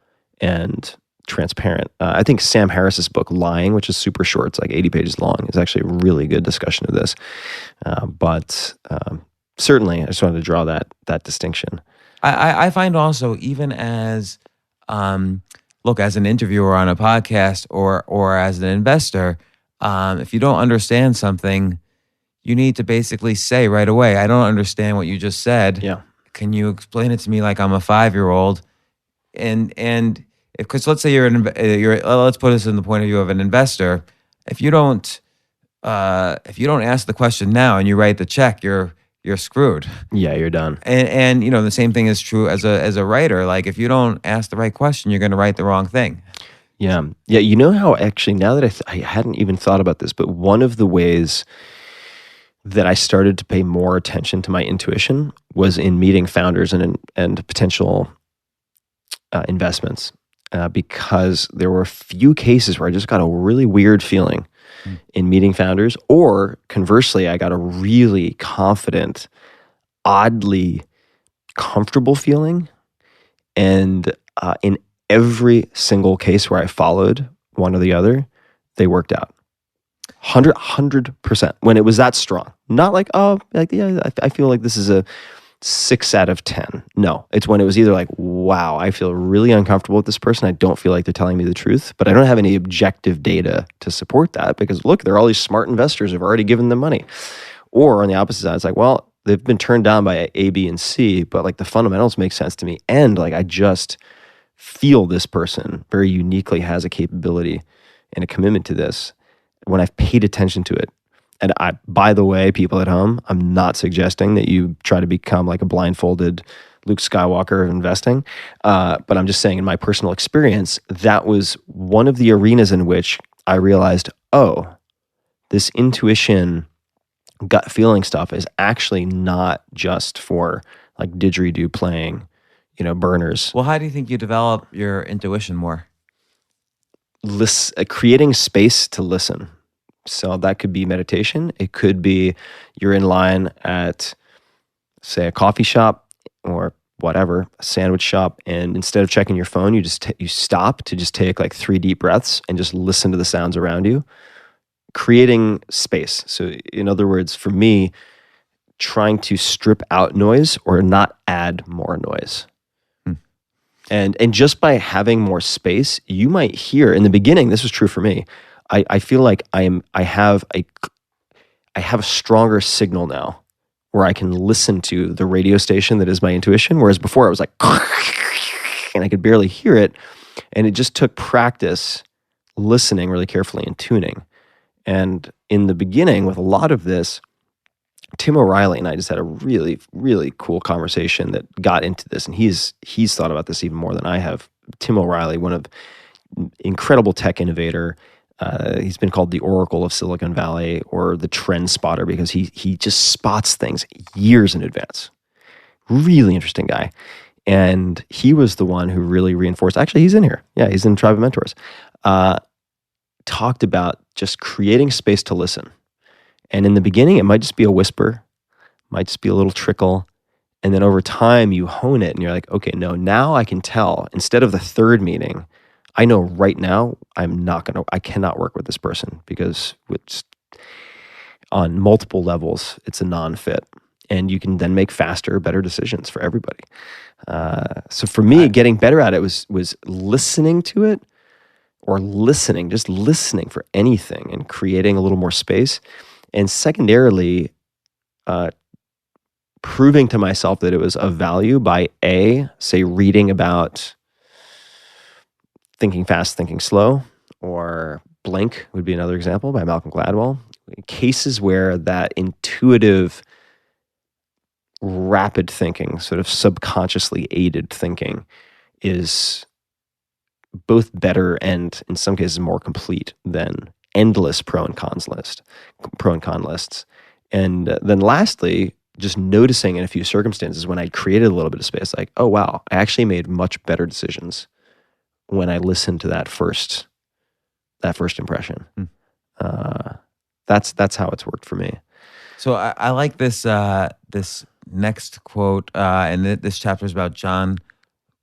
and transparent. I think Sam Harris's book "Lying," which is super short, it's like 80 pages long, is actually a really good discussion of this. But certainly, I just wanted to draw that distinction. I find also, even as as an interviewer on a podcast or as an investor, if you don't understand something, you need to basically say right away, I don't understand what you just said. Yeah. Can you explain it to me like I'm a 5-year-old? And because let's say let's put this in the point of view of an investor. If you don't ask the question now and you write the check, you're screwed. Yeah, you're done. And the same thing is true as a writer. Like, if you don't ask the right question, you're going to write the wrong thing. Yeah. You know how, actually, now that I hadn't even thought about this, but one of the ways that I started to pay more attention to my intuition was in meeting founders and potential investments, because there were a few cases where I just got a really weird feeling in meeting founders, or conversely, I got a really confident, oddly comfortable feeling. And in every single case where I followed one or the other, they worked out. 100%. When it was that strong. Not like, I feel like this is a 6 out of 10. No, it's when it was either like, wow, I feel really uncomfortable with this person. I don't feel like they're telling me the truth, but I don't have any objective data to support that, because look, there are all these smart investors who've already given them money. Or on the opposite side, it's like, well, they've been turned down by A, B, and C, but like the fundamentals make sense to me. And like, I just feel this person very uniquely has a capability and a commitment to this when I've paid attention to it. And by the way, people at home, I'm not suggesting that you try to become like a blindfolded Luke Skywalker of investing. But I'm just saying, in my personal experience, that was one of the arenas in which I realized, oh, this intuition, gut feeling stuff is actually not just for like didgeridoo playing, burners. Well, how do you think you develop your intuition more? Creating space to listen. So that could be meditation. It could be you're in line at, say, a coffee shop or whatever, a sandwich shop, and instead of checking your phone, you just you stop to just take like 3 deep breaths and just listen to the sounds around you, creating space. So in other words, for me, trying to strip out noise or not add more noise. And just by having more space, you might hear, in the beginning, this was true for me, I feel like I have a stronger signal now where I can listen to the radio station that is my intuition, whereas before I was like, and I could barely hear it. And it just took practice listening really carefully and tuning. And in the beginning, with a lot of this, Tim O'Reilly and I just had a really, really cool conversation that got into this. And he's thought about this even more than I have. Tim O'Reilly, one of incredible tech innovator. He's been called the Oracle of Silicon Valley, or the trend spotter, because he just spots things years in advance. Really interesting guy. And he was the one who really reinforced, actually he's in here. Yeah, he's in Tribe of Mentors. Talked about just creating space to listen. And in the beginning, it might just be a whisper, might just be a little trickle. And then over time you hone it and you're like, okay, no, now I can tell. Instead of the third meeting, I know right now I cannot work with this person because it's on multiple levels, it's a non-fit. And you can then make faster, better decisions for everybody. So for me, getting better at it was listening to it, or just listening for anything and creating a little more space. And secondarily, proving to myself that it was of value by say reading about Thinking Fast, Thinking Slow, or Blink would be another example by Malcolm Gladwell. Cases where that intuitive, rapid thinking, sort of subconsciously aided thinking, is both better and in some cases more complete than endless pro and con lists. And then lastly, just noticing in a few circumstances when I created a little bit of space, like, oh wow, I actually made much better decisions when I listened to that first impression. That's how it's worked for me. So I like this this next quote, and this chapter is about John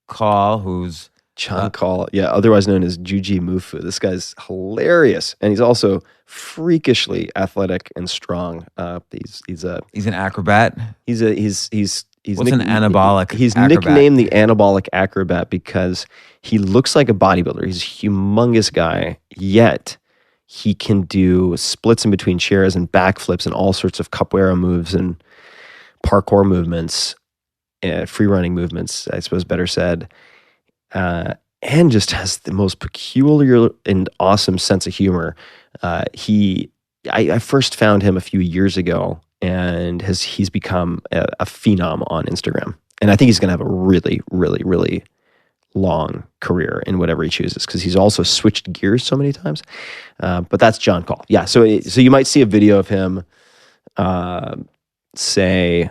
Call, who's John Call, yeah, otherwise known as Juji Mufu. This guy's hilarious, and he's also freakishly athletic and strong. He's an acrobat. He's What's an anabolic He's acrobat? Nicknamed the anabolic acrobat because he looks like a bodybuilder. He's a humongous guy, yet he can do splits in between chairs and backflips and all sorts of capoeira moves and parkour movements, free running movements, I suppose better said. And just has the most peculiar and awesome sense of humor. I first found him a few years ago, and he's become a phenom on Instagram. And I think he's going to have a really, really, really long career in whatever he chooses, because he's also switched gears so many times. But that's John Call. Yeah, so you might see a video of him, say,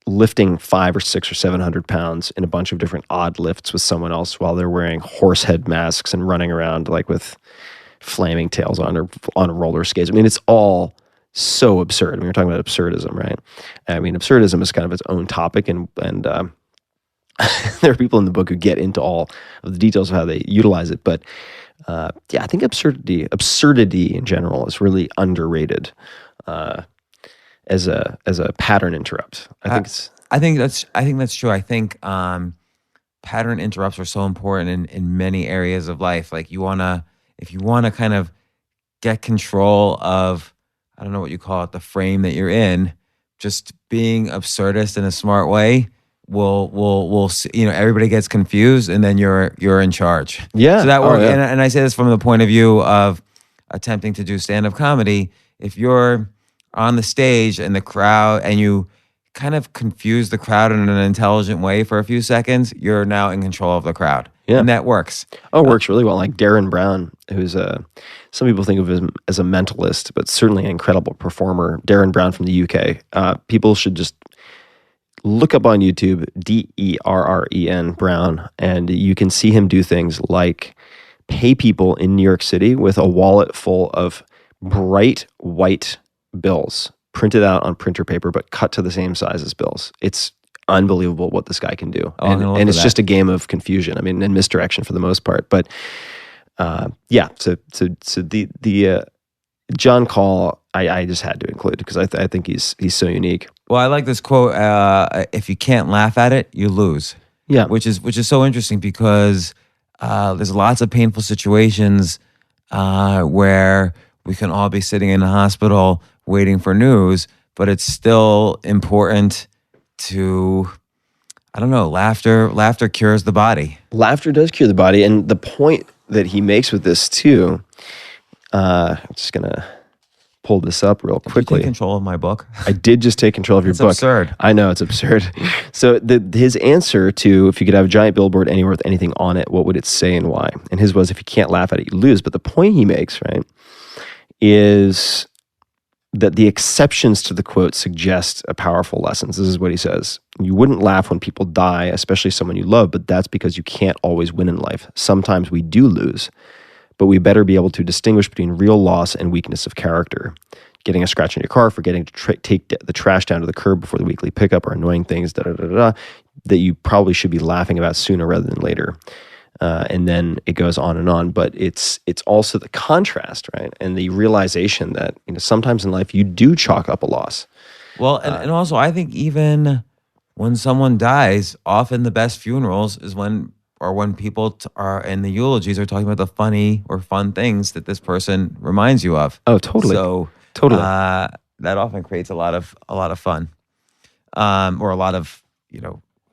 lifting 500 or 600 or 700 pounds in a bunch of different odd lifts with someone else while they're wearing horse head masks and running around like with flaming tails on or on roller skates. I mean, it's all so absurd. I mean, we're talking about absurdism, right? I mean, absurdism is kind of its own topic, and there are people in the book who get into all of the details of how they utilize it. But yeah, I think absurdity in general is really underrated as a pattern interrupt. I think that's true. I think pattern interrupts are so important in many areas of life. Like if you wanna kind of get control of, I don't know what you call it, the frame that you're in, just being absurdist in a smart way will everybody gets confused, and then you're in charge. Yeah. So that works. Oh, yeah. And I say this from the point of view of attempting to do stand-up comedy. If you're on the stage and the crowd, and you kind of confuse the crowd in an intelligent way for a few seconds, you're now in control of the crowd. Yeah. And that works. Oh, it works really well. Like Darren Brown, who's some people think of him as a mentalist, but certainly an incredible performer. Darren Brown from the UK. People should just look up on YouTube, Derren Brown, and you can see him do things like pay people in New York City with a wallet full of bright white bills printed out on printer paper, but cut to the same size as bills. It's unbelievable what this guy can do. And it's just a game of confusion. I mean, and misdirection for the most part. But yeah, so the John Call, I just had to include because I think he's so unique. Well, I like this quote, if you can't laugh at it, you lose. Yeah. Which is so interesting because there's lots of painful situations where we can all be sitting in a hospital waiting for news, but it's still important to, I don't know, laughter cures the body. Laughter does cure the body. And the point that he makes with this too, I'm just going to pull this up real quickly. Did you take control of my book? I did just take control of your book. It's absurd. I know, it's absurd. So his answer to, if you could have a giant billboard anywhere with anything on it, what would it say and why? And his was, if you can't laugh at it, you lose. But the point he makes, right, is that the exceptions to the quote suggest a powerful lesson. This is what he says. You wouldn't laugh when people die, especially someone you love, but that's because you can't always win in life. Sometimes we do lose, but we better be able to distinguish between real loss and weakness of character. getting a scratch on your car, forgetting to take the trash down to the curb before the weekly pickup, or annoying things, that you probably should be laughing about sooner rather than later. And then it goes on and on. But it's also the contrast, right? And the realization that, sometimes in life you do chalk up a loss. Well, and also I think even when someone dies, often the best funerals is when people are in the eulogies are talking about the funny or fun things that this person reminds you of. Oh, totally. So totally. That often creates a lot of fun, or a lot of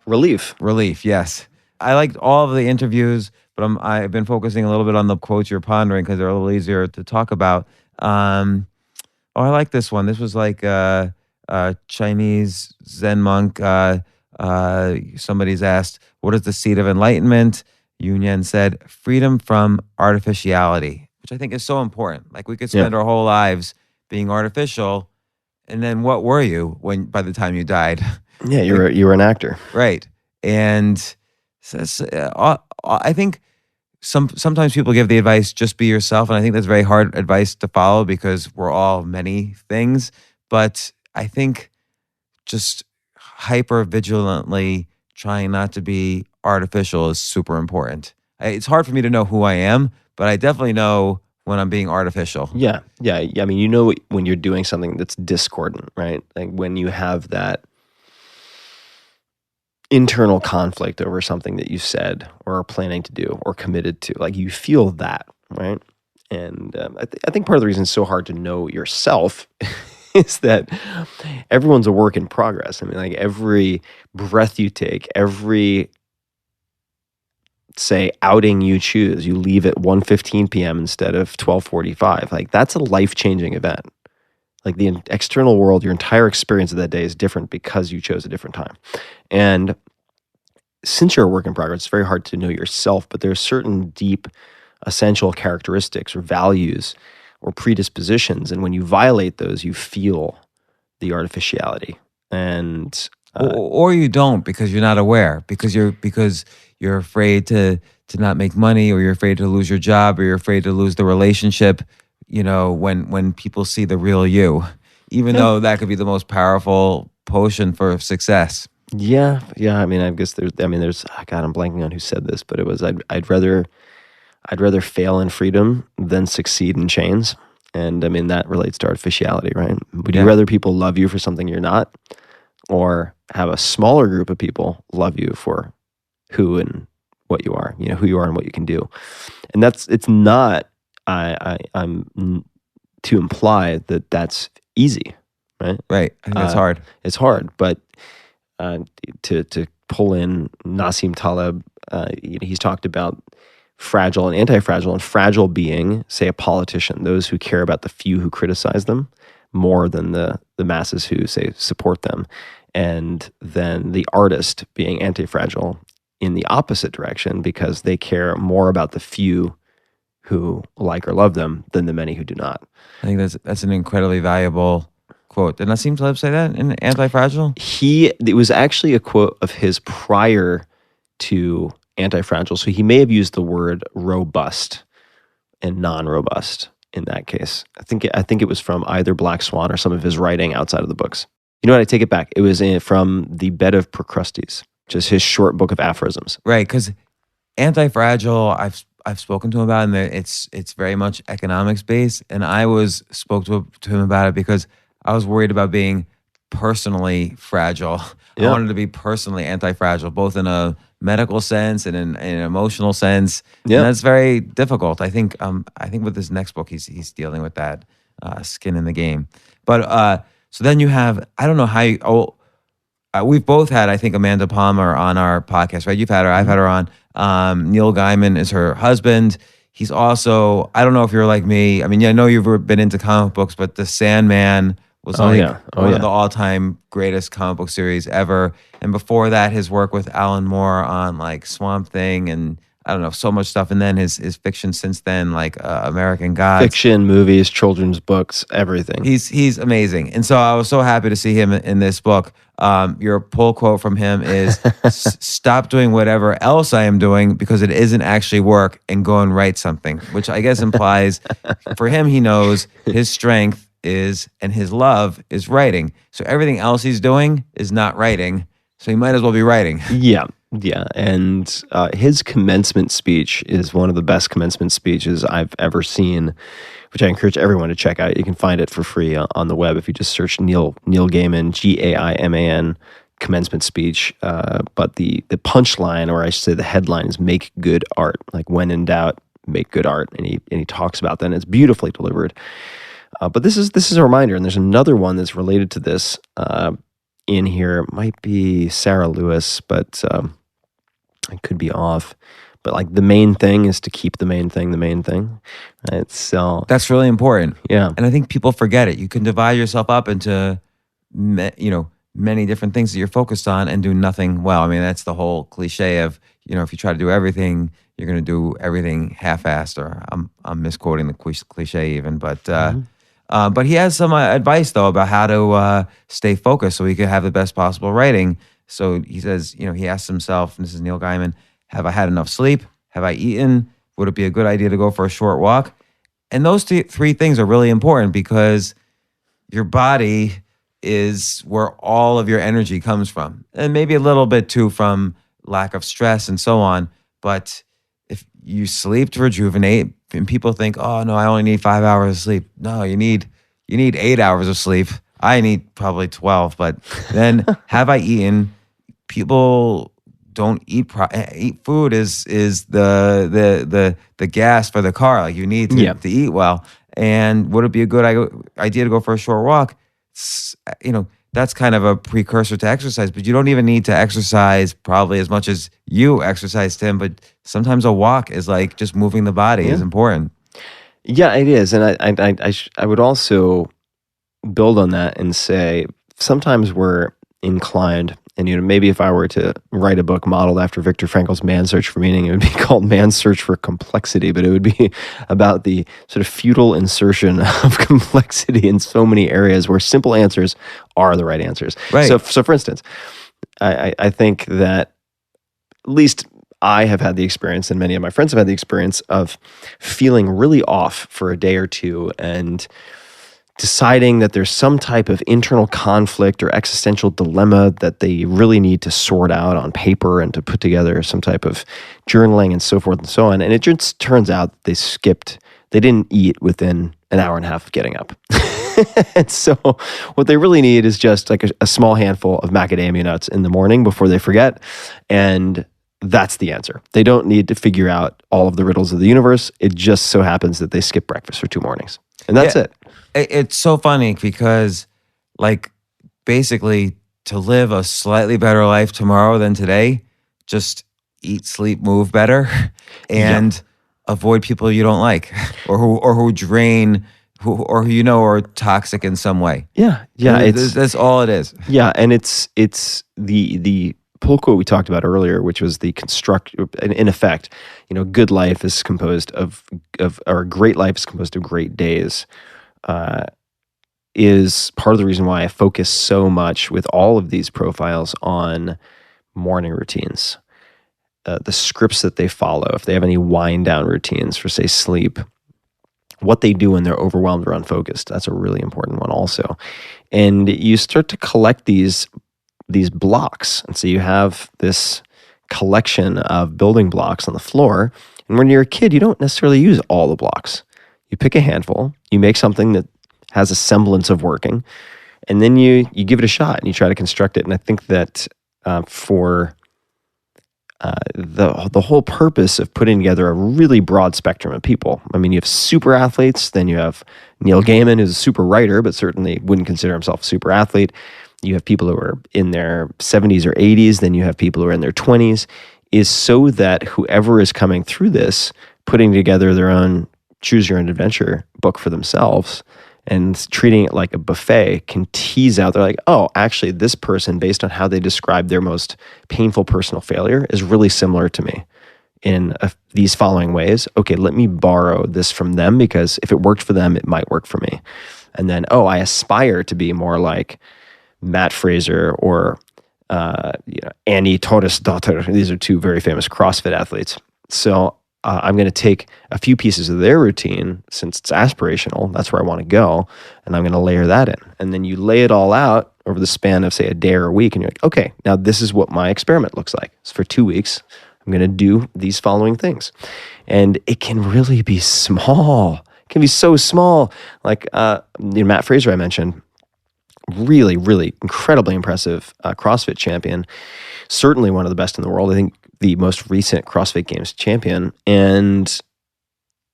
relief. Relief, yes. I liked all of the interviews, but I've been focusing a little bit on the quotes you're pondering because they're a little easier to talk about. I like this one. This was like a Chinese Zen monk. Somebody's asked, what is the seed of enlightenment? Yunyan said, freedom from artificiality, which I think is so important. Like we could spend our whole lives being artificial, and then what were you by the time you died? Yeah, you were an actor. Right. And I think sometimes people give the advice, just be yourself. And I think that's very hard advice to follow because we're all many things. But I think just hyper vigilantly trying not to be artificial is super important. It's hard for me to know who I am, but I definitely know when I'm being artificial. Yeah. I mean, when you're doing something that's discordant, right? Like when you have that internal conflict over something that you said or are planning to do or committed to, like you feel that, right? And I think part of the reason it's so hard to know yourself is that everyone's a work in progress. I mean, like every breath you take, every, say, outing you choose, you leave at 1:15 p.m. instead of 12:45. Like that's a life-changing event. Like the external world, your entire experience of that day is different because you chose a different time. And since you're a work in progress, it's very hard to know yourself, but there are certain deep, essential characteristics or values or predispositions. And when you violate those, you feel the artificiality. And or you don't because you're not aware, because you're afraid to not make money, or you're afraid to lose your job, or you're afraid to lose the relationship. When people see the real you, even though that could be the most powerful potion for success. Yeah. I mean, I guess there's, God, I'm blanking on who said this, but it was, I'd rather fail in freedom than succeed in chains. And I mean, that relates to artificiality, right? Would you rather people love you for something you're not, or have a smaller group of people love you for who and what you are, who you are and what you can do? And it's not, I'm to imply that that's easy, right? Right. I think that's hard. It's hard, but to pull in Nassim Taleb, he's talked about fragile and anti-fragile, and fragile being, say, a politician, those who care about the few who criticize them more than the masses who, say, support them. And then the artist being anti-fragile in the opposite direction, because they care more about the few who like or love them than the many who do not. I think that's an incredibly valuable quote. Did Nassim Taleb say that in Anti-Fragile? It was actually a quote of his prior to Anti-Fragile. So he may have used the word robust and non-robust in that case. I think it was from either Black Swan or some of his writing outside of the books. You know what? I take it back. It was from The Bed of Procrustes, just his short book of aphorisms. Right, because Anti-Fragile, I've spoken to him about, and it's very much economics based. And I spoke to him about it because I was worried about being personally fragile. Yeah. I wanted to be personally anti-fragile, both in a medical sense and in an emotional sense. Yeah. And that's very difficult. I think with this next book, he's dealing with that skin in the game. But so then you have, I don't know how we've both had, I think, Amanda Palmer on our podcast, right? You've had her, I've had her on. Neil Gaiman is her husband. He's also, I don't know if you're like me. I mean, I know you've been into comic books, but The Sandman was one of the all-time greatest comic book series ever. And before that, his work with Alan Moore on like Swamp Thing and I don't know, so much stuff. And then his fiction since then, like American Gods. Fiction, movies, children's books, everything. He's amazing. And so I was so happy to see him in this book. Your pull quote from him is, stop doing whatever else I am doing because it isn't actually work, and go and write something, which I guess implies for him, he knows his strength is, and his love is writing. So everything else he's doing is not writing. So he might as well be writing. Yeah. And his commencement speech is one of the best commencement speeches I've ever seen, which I encourage everyone to check out. You can find it for free on the web if you just search Neil Gaiman, Gaiman, commencement speech. But the punchline, or I should say the headline, is "Make good art." Like, when in doubt, make good art. And he talks about that, and it's beautifully delivered. But this is a reminder, and there's another one that's related to this in here. It might be Sarah Lewis, but I could be off. But like, the main thing is to keep the main thing the main thing. Right? So That's really important. yeah. And I think people forget it. You can divide yourself up into, many different things that you're focused on and do nothing well. I mean, that's the whole cliche of, if you try to do everything, you're going to do everything half-assed, or I'm misquoting the cliche even, but he has some advice though about how to stay focused so he could have the best possible writing. So he says, he asks himself, and this is Neil Gaiman, have I had enough sleep? Have I eaten? Would it be a good idea to go for a short walk? And those three things are really important, because your body is where all of your energy comes from. And maybe a little bit too from lack of stress and so on. But if you sleep to rejuvenate, and people think, oh no, I only need 5 hours of sleep. No, you need 8 hours of sleep. I need probably 12. But then have I eaten? People don't eat food is the gas for the car. Like, you need to eat well. And would it be a good idea to go for a short walk? That's kind of a precursor to exercise, but you don't even need to exercise probably as much as you exercise, Tim. But sometimes a walk is like just moving the body is important. Yeah, it is. And I would also build on that and say, sometimes we're inclined, and maybe if I were to write a book modeled after Viktor Frankl's Man's Search for Meaning, it would be called Man's Search for Complexity, but it would be about the sort of futile insertion of complexity in so many areas where simple answers are the right answers. Right. So for instance, I think that at least I have had the experience, and many of my friends have had the experience, of feeling really off for a day or two and deciding that there's some type of internal conflict or existential dilemma that they really need to sort out on paper and to put together some type of journaling and so forth and so on. And it just turns out that they didn't eat within an hour and a half of getting up. And so what they really need is just like a small handful of macadamia nuts in the morning before they forget. And that's the answer. They don't need to figure out all of the riddles of the universe. It just so happens that they skip breakfast for 2 mornings. And that's it. It's so funny because, like, basically, to live a slightly better life tomorrow than today, just eat, sleep, move better, and avoid people you don't like, or who drain, or who are toxic in some way. Yeah. That's all it is. Yeah, and it's the pull quote we talked about earlier, which was the construct. In effect, good life is composed of or great life is composed of great days. Is part of the reason why I focus so much with all of these profiles on morning routines, the scripts that they follow, if they have any wind down routines for, say, sleep, what they do when they're overwhelmed or unfocused. That's a really important one also. And you start to collect these blocks. And so you have this collection of building blocks on the floor. And when you're a kid, you don't necessarily use all the blocks. You pick a handful, you make something that has a semblance of working, and then you give it a shot and you try to construct it. And I think that for the whole purpose of putting together a really broad spectrum of people, I mean, you have super athletes, then you have Neil Gaiman, who's a super writer, but certainly wouldn't consider himself a super athlete. You have people who are in their 70s or 80s, then you have people who are in their 20s, is so that whoever is coming through this, putting together their own choose your own adventure book for themselves and treating it like a buffet, can tease out, they're like, oh, actually this person, based on how they describe their most painful personal failure, is really similar to me in these following ways. Okay, let me borrow this from them, because if it worked for them, it might work for me. And then, oh, I aspire to be more like Matt Fraser or Annie Torresdottir. These are 2 very famous CrossFit athletes. So I'm going to take a few pieces of their routine, since it's aspirational, that's where I want to go, and I'm going to layer that in. And then you lay it all out over the span of, say, a day or a week, and you're like, okay, now this is what my experiment looks like. So for 2 weeks, I'm going to do these following things. And it can really be small. It can be so small. Like Matt Fraser I mentioned, really, really incredibly impressive CrossFit champion, certainly one of the best in the world. I think the most recent CrossFit Games champion. And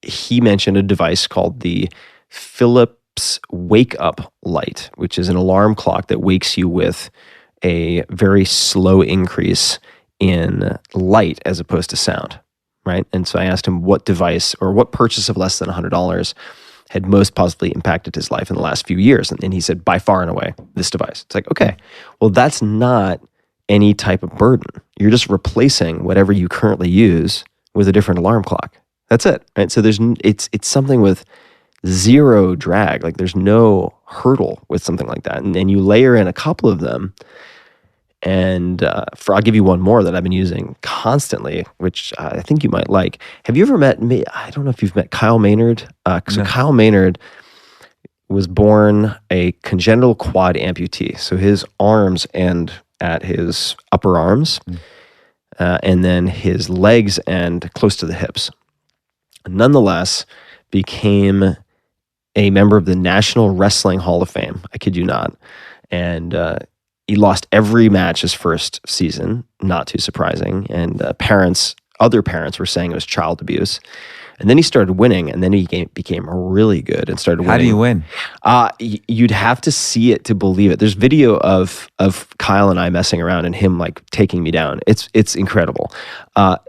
he mentioned a device called the Philips Wake Up Light, which is an alarm clock that wakes you with a very slow increase in light as opposed to sound, right? And so I asked him what device or what purchase of less than $100 had most positively impacted his life in the last few years. And he said, by far and away, this device. It's like, okay, well, that's not any type of burden. You're just replacing whatever you currently use with a different alarm clock. That's it, right? So it's something with zero drag. Like there's no hurdle with something like that. And you layer in a couple of them. And I'll give you one more that I've been using constantly, which I think you might like. Have you ever met me? I don't know if you've met Kyle Maynard. So Kyle Maynard was born a congenital quad amputee. So his arms end at his upper arms, and then his legs end close to the hips. Nonetheless, became a member of the National Wrestling Hall of Fame. I kid you not. And he lost every match his first season, not too surprising. And other parents were saying it was child abuse. And then he started winning, and then he became really good and started winning. How do you win? You'd have to see it to believe it. There's video of Kyle and I messing around and him like taking me down. It's incredible. Then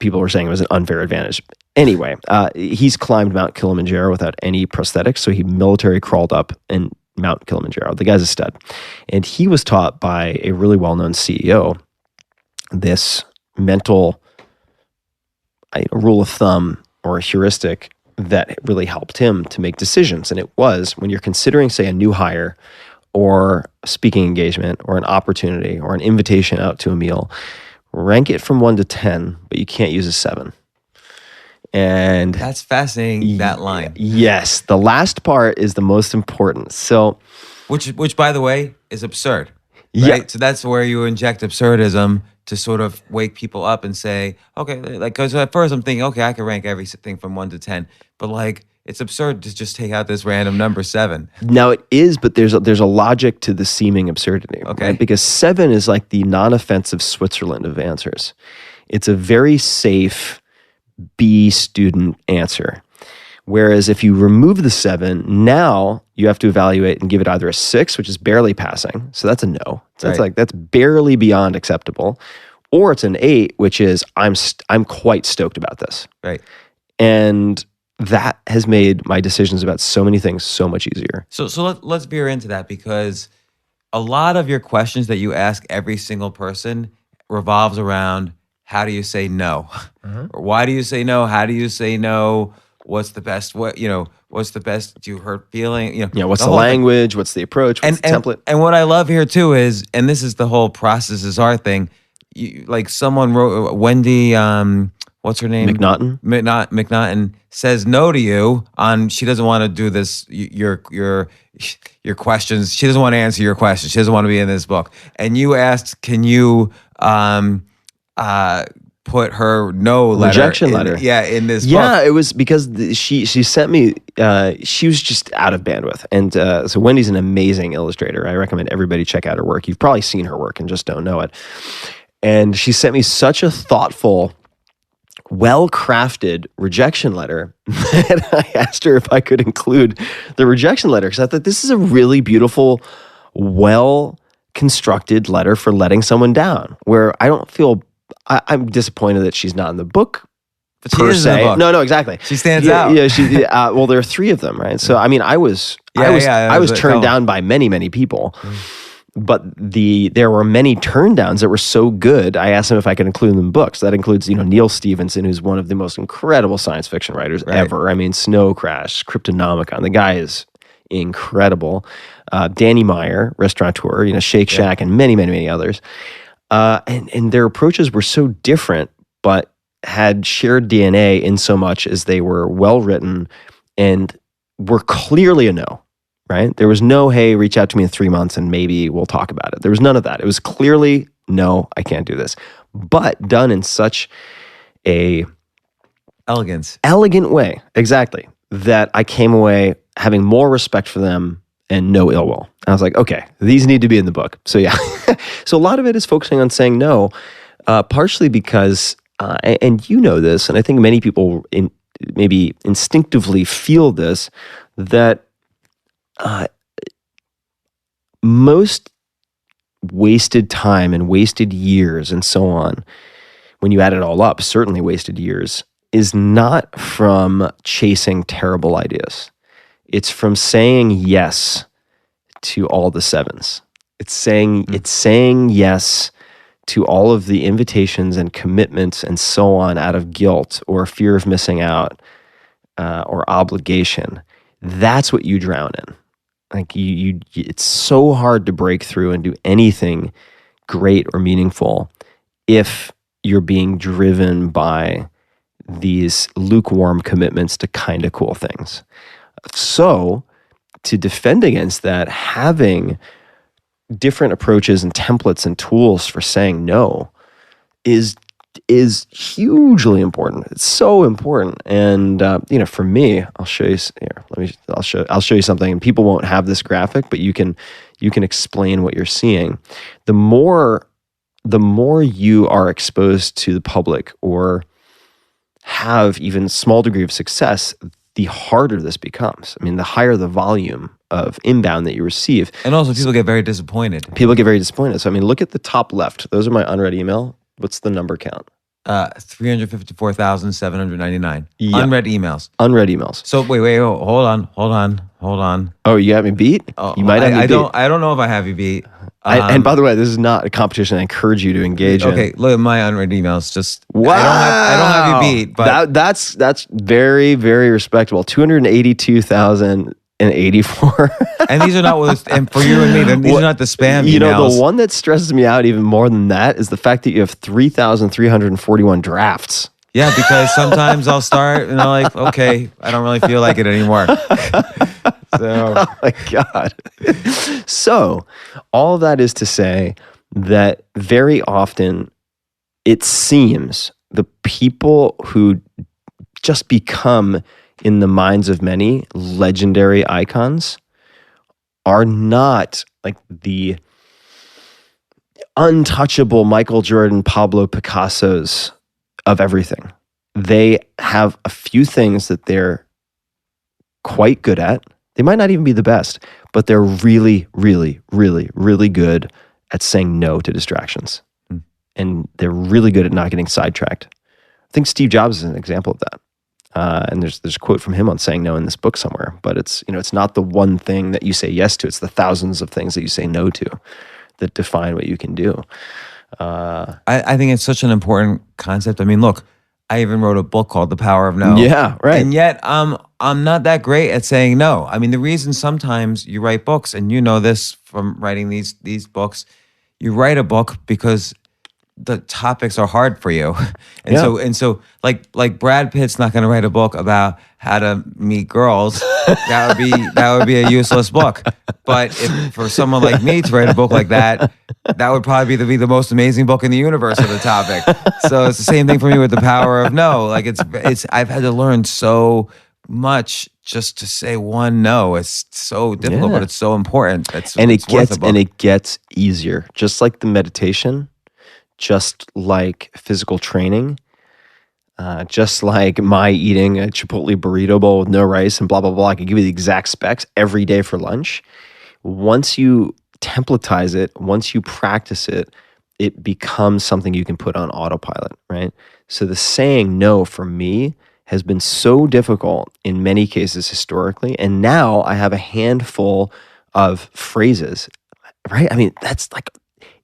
people were saying it was an unfair advantage. Anyway, he's climbed Mount Kilimanjaro without any prosthetics, so he military crawled up in Mount Kilimanjaro. The guy's a stud. And he was taught by a really well-known CEO this mental rule of thumb or a heuristic that really helped him to make decisions. And it was, when you're considering, say, a new hire or a speaking engagement or an opportunity or an invitation out to a meal, rank it from 1 to 10, but you can't use a 7. And that's fascinating, that line. Yes. The last part is the most important. So, which by the way, is absurd. Right? Yeah. So that's where you inject absurdism to sort of wake people up and say, okay, like, because at first I'm thinking, okay, I can rank everything from 1 to 10, but like, it's absurd to just take out this random number 7. Now it is, but there's a logic to the seeming absurdity. Okay. Right? Because 7 is like the non-offensive Switzerland of answers. It's a very safe B student answer. Whereas if you remove the 7, now you have to evaluate and give it either a 6, which is barely passing. So that's a no. So that's barely beyond acceptable. Or it's an 8, which is I'm quite stoked about this. Right. And that has made my decisions about so many things so much easier. So let's veer into that, because a lot of your questions that you ask every single person revolves around, how do you say no? Or why do you say no? How do you say no? What's the best? What's the best? Do you hurt feeling? What's the language? What's the approach? What's the template? And what I love here too is, and this is the whole process is art thing. Like someone wrote, Wendy, what's her name? McNaughton says no to you on, she doesn't want to do this, your questions. She doesn't want to answer your questions. She doesn't want to be in this book. And you asked, can you put her rejection letter in this book? Yeah, it was because she sent me, she was just out of bandwidth. And so Wendy's an amazing illustrator. I recommend everybody check out her work. You've probably seen her work and just don't know it. And she sent me such a thoughtful, well-crafted rejection letter that I asked her if I could include the rejection letter, because I thought this is a really beautiful, well-constructed letter for letting someone down, where I don't feel, I'm disappointed that she's not in the book. But she is in the book. No, exactly. She stands out. Yeah, well, there are 3 of them, right? So, I mean, I was turned down by many, many people. But there were many turndowns that were so good, I asked him if I could include them in books. That includes, Neil Stephenson, who's one of the most incredible science fiction writers ever. I mean, Snow Crash, Cryptonomicon. The guy is incredible. Danny Meyer, restaurateur, Shake Shack, and many, many, many others. And their approaches were so different, but had shared DNA in so much as they were well written and were clearly a no, right? There was no, hey, reach out to me in 3 months and maybe we'll talk about it. There was none of that. It was clearly, no, I can't do this. But done in such a elegant way, exactly, that I came away having more respect for them and no ill will. I was like, okay, these need to be in the book. So yeah, so a lot of it is focusing on saying no, partially because, and you know this, and I think many people maybe instinctively feel this, that most wasted time and wasted years and so on, when you add it all up, certainly wasted years, is not from chasing terrible ideas. It's from saying yes to all the sevens. It's saying yes to all of the invitations and commitments and so on out of guilt or fear of missing out or obligation. That's what you drown in. Like it's so hard to break through and do anything great or meaningful if you're being driven by these lukewarm commitments to kind of cool things. So to defend against that, having different approaches and templates and tools for saying no is hugely important. It's so important. And for me, I'll show you here. I'll show you something, and people won't have this graphic, but you can explain what you're seeing. The more you are exposed to the public or have even a small degree of success, the harder this becomes. I mean, the higher the volume of inbound that you receive. And also people get very disappointed. So I mean, look at the top left. Those are my unread email. What's the number count? 354,799. Yeah. Unread emails. So wait, hold on. Oh, you got me beat? Oh, You might have me beat. I don't know if I have you beat. And by the way, this is not a competition I encourage you to engage in. Okay, look at my unread emails. Just wow. I don't have you beat, but that's very, very respectable. 282,084. And these are not and for you and me, these are not the spam emails. You know, the one that stresses me out even more than that is the fact that you have 3,341 drafts. Yeah, because sometimes I'll start and I'm like, okay, I don't really feel like it anymore. So, oh my God. So, all of that is to say that very often it seems the people who just become, in the minds of many, legendary icons are not like the untouchable Michael Jordan, Pablo Picassos of everything. They have a few things that they're quite good at. They might not even be the best, but they're really, really, really, really good at saying no to distractions. And they're really good at not getting sidetracked. I think Steve Jobs is an example of that. And there's a quote from him on saying no in this book somewhere, but it's not the one thing that you say yes to, it's the thousands of things that you say no to that define what you can do. I think it's such an important concept. I mean, look, I even wrote a book called The Power of No. Yeah, right. And yet I'm not that great at saying no. I mean, the reason sometimes you write books, and you know this from writing these books, you write a book because the topics are hard for you. And so like Brad Pitt's not going to write a book about how to meet girls. That would be a useless book. But if for someone like me to write a book like that would probably be the most amazing book in the universe of the topic. So it's the same thing for me with The Power of No. Like it's I've had to learn so much just to say one no. It's so difficult, but it's so important. It gets easier. Just like the meditation, just like physical training, just like my eating a Chipotle burrito bowl with no rice and blah, blah, blah. I can give you the exact specs every day for lunch. Once you templatize it, once you practice it, it becomes something you can put on autopilot, right? So the saying no for me has been so difficult in many cases historically. And now I have a handful of phrases, right? I mean, that's like,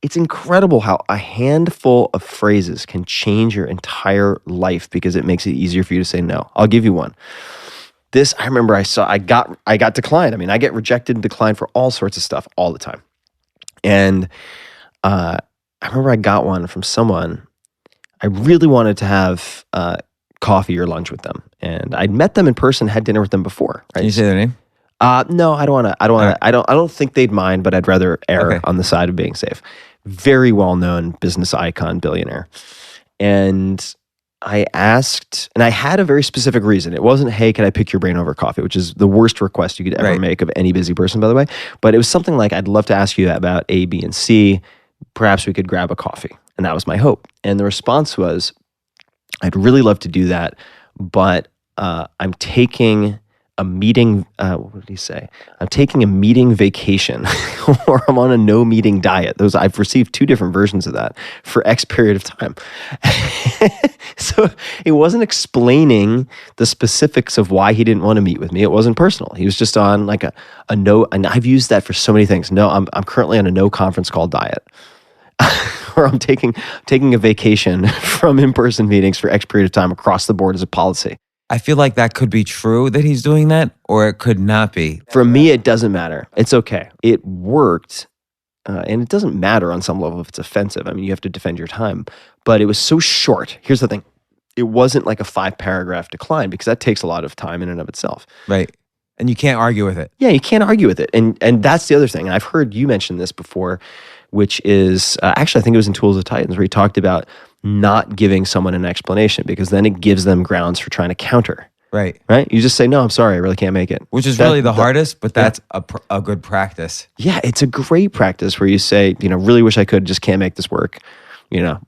it's incredible how a handful of phrases can change your entire life because it makes it easier for you to say no. I'll give you one. This, I remember I got declined. I mean, I get rejected and declined for all sorts of stuff all the time. And I remember I got one from someone. I really wanted to have coffee or lunch with them, and I'd met them in person, had dinner with them before. Right? Can you say their name? No, I don't want to. I don't think they'd mind, but I'd rather err Okay. on the side of being safe. Very well-known business icon, billionaire, and I asked, and I had a very specific reason. It wasn't, hey, can I pick your brain over coffee, which is the worst request you could ever Right. make of any busy person, by the way. But it was something like, I'd love to ask you about A, B, and C. Perhaps we could grab a coffee. And that was my hope. And the response was, I'd really love to do that, but I'm taking a meeting, what did he say? I'm taking a meeting vacation or I'm on a no meeting diet. I've received 2 different versions of that for X period of time. So it wasn't explaining the specifics of why he didn't want to meet with me. It wasn't personal. He was just on like a no, and I've used that for so many things. No, I'm currently on a no conference call diet. Or I'm taking a vacation from in-person meetings for X period of time across the board as a policy. I feel like that could be true that he's doing that, or it could not be. For me, it doesn't matter. It's okay. It worked, and it doesn't matter on some level if it's offensive. I mean, you have to defend your time. But it was so short. Here's the thing. It wasn't like a 5-paragraph decline because that takes a lot of time in and of itself. Right. And you can't argue with it. Yeah, you can't argue with it. And that's the other thing. And I've heard you mention this before, which is, actually, I think it was in Tools of Titans, where he talked about not giving someone an explanation because then it gives them grounds for trying to counter. Right. Right? You just say, no, I'm sorry, I really can't make it. Which is really the hardest, but that's a good practice. Yeah, it's a great practice where you say, really wish I could, just can't make this work.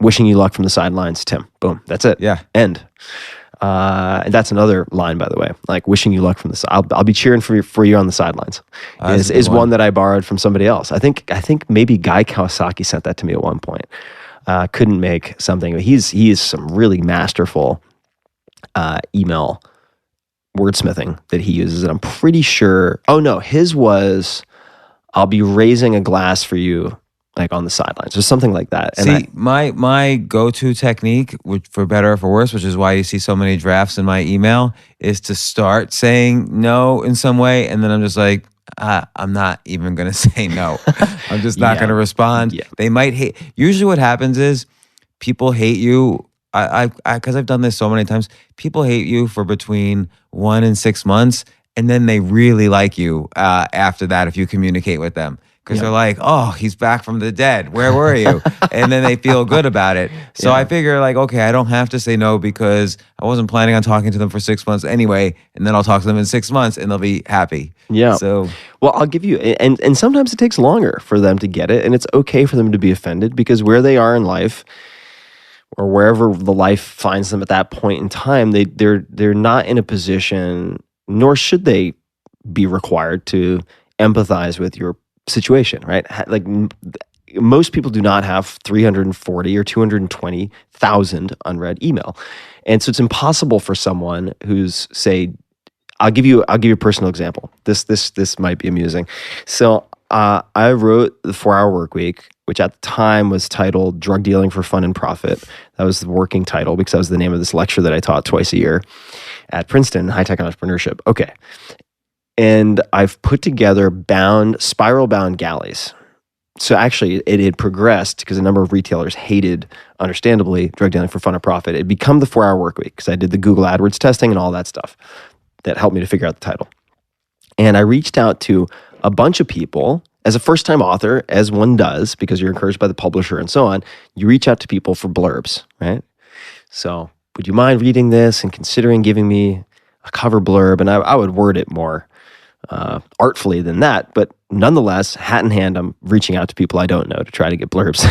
Wishing you luck from the sidelines, Tim. Boom. That's it. Yeah. End. And that's another line, by the way. Like, wishing you luck from the side. I'll be cheering for you on the sidelines. That's a good Is one that I borrowed from somebody else. I think maybe Guy Kawasaki sent that to me at one point. Couldn't make something. He is some really masterful email wordsmithing that he uses, and I'm pretty sure. Oh no, his was, I'll be raising a glass for you, like on the sidelines, or something like that. And my go-to technique, which for better or for worse, which is why you see so many drafts in my email, is to start saying no in some way, and then I'm just like, I'm not even going to say no. I'm just not going to respond. Yeah. They might hate. Usually what happens is people hate you. Because I've done this so many times, people hate you for between 1 and 6 months, and then they really like you after that if you communicate with them. Because they're like, oh, he's back from the dead. Where were you? And then they feel good about it. So I figure like, okay, I don't have to say no because I wasn't planning on talking to them for 6 months anyway. And then I'll talk to them in 6 months and they'll be happy. Yeah. So, well, I'll give you, and sometimes it takes longer for them to get it, and it's okay for them to be offended because where they are in life, or wherever the life finds them at that point in time, they're not in a position, nor should they be required to empathize with your situation, right? Like most people do not have 340 or 220,000 unread email. And so it's impossible for someone who's, say, I'll give you a personal example. This might be amusing. So I wrote the 4-Hour Workweek, which at the time was titled Drug Dealing for Fun and Profit. That was the working title because that was the name of this lecture that I taught twice a year at Princeton, High Tech Entrepreneurship. Okay. And I've put together spiral-bound galleys. So actually, it had progressed because a number of retailers hated, understandably, drug dealing for fun or profit. It had become the 4-Hour Workweek because I did the Google AdWords testing and all that stuff that helped me to figure out the title. And I reached out to a bunch of people as a first-time author, as one does, because you're encouraged by the publisher and so on. You reach out to people for blurbs, right? So, would you mind reading this and considering giving me a cover blurb? And I would word it more artfully than that, but nonetheless, hat in hand, I'm reaching out to people I don't know to try to get blurbs.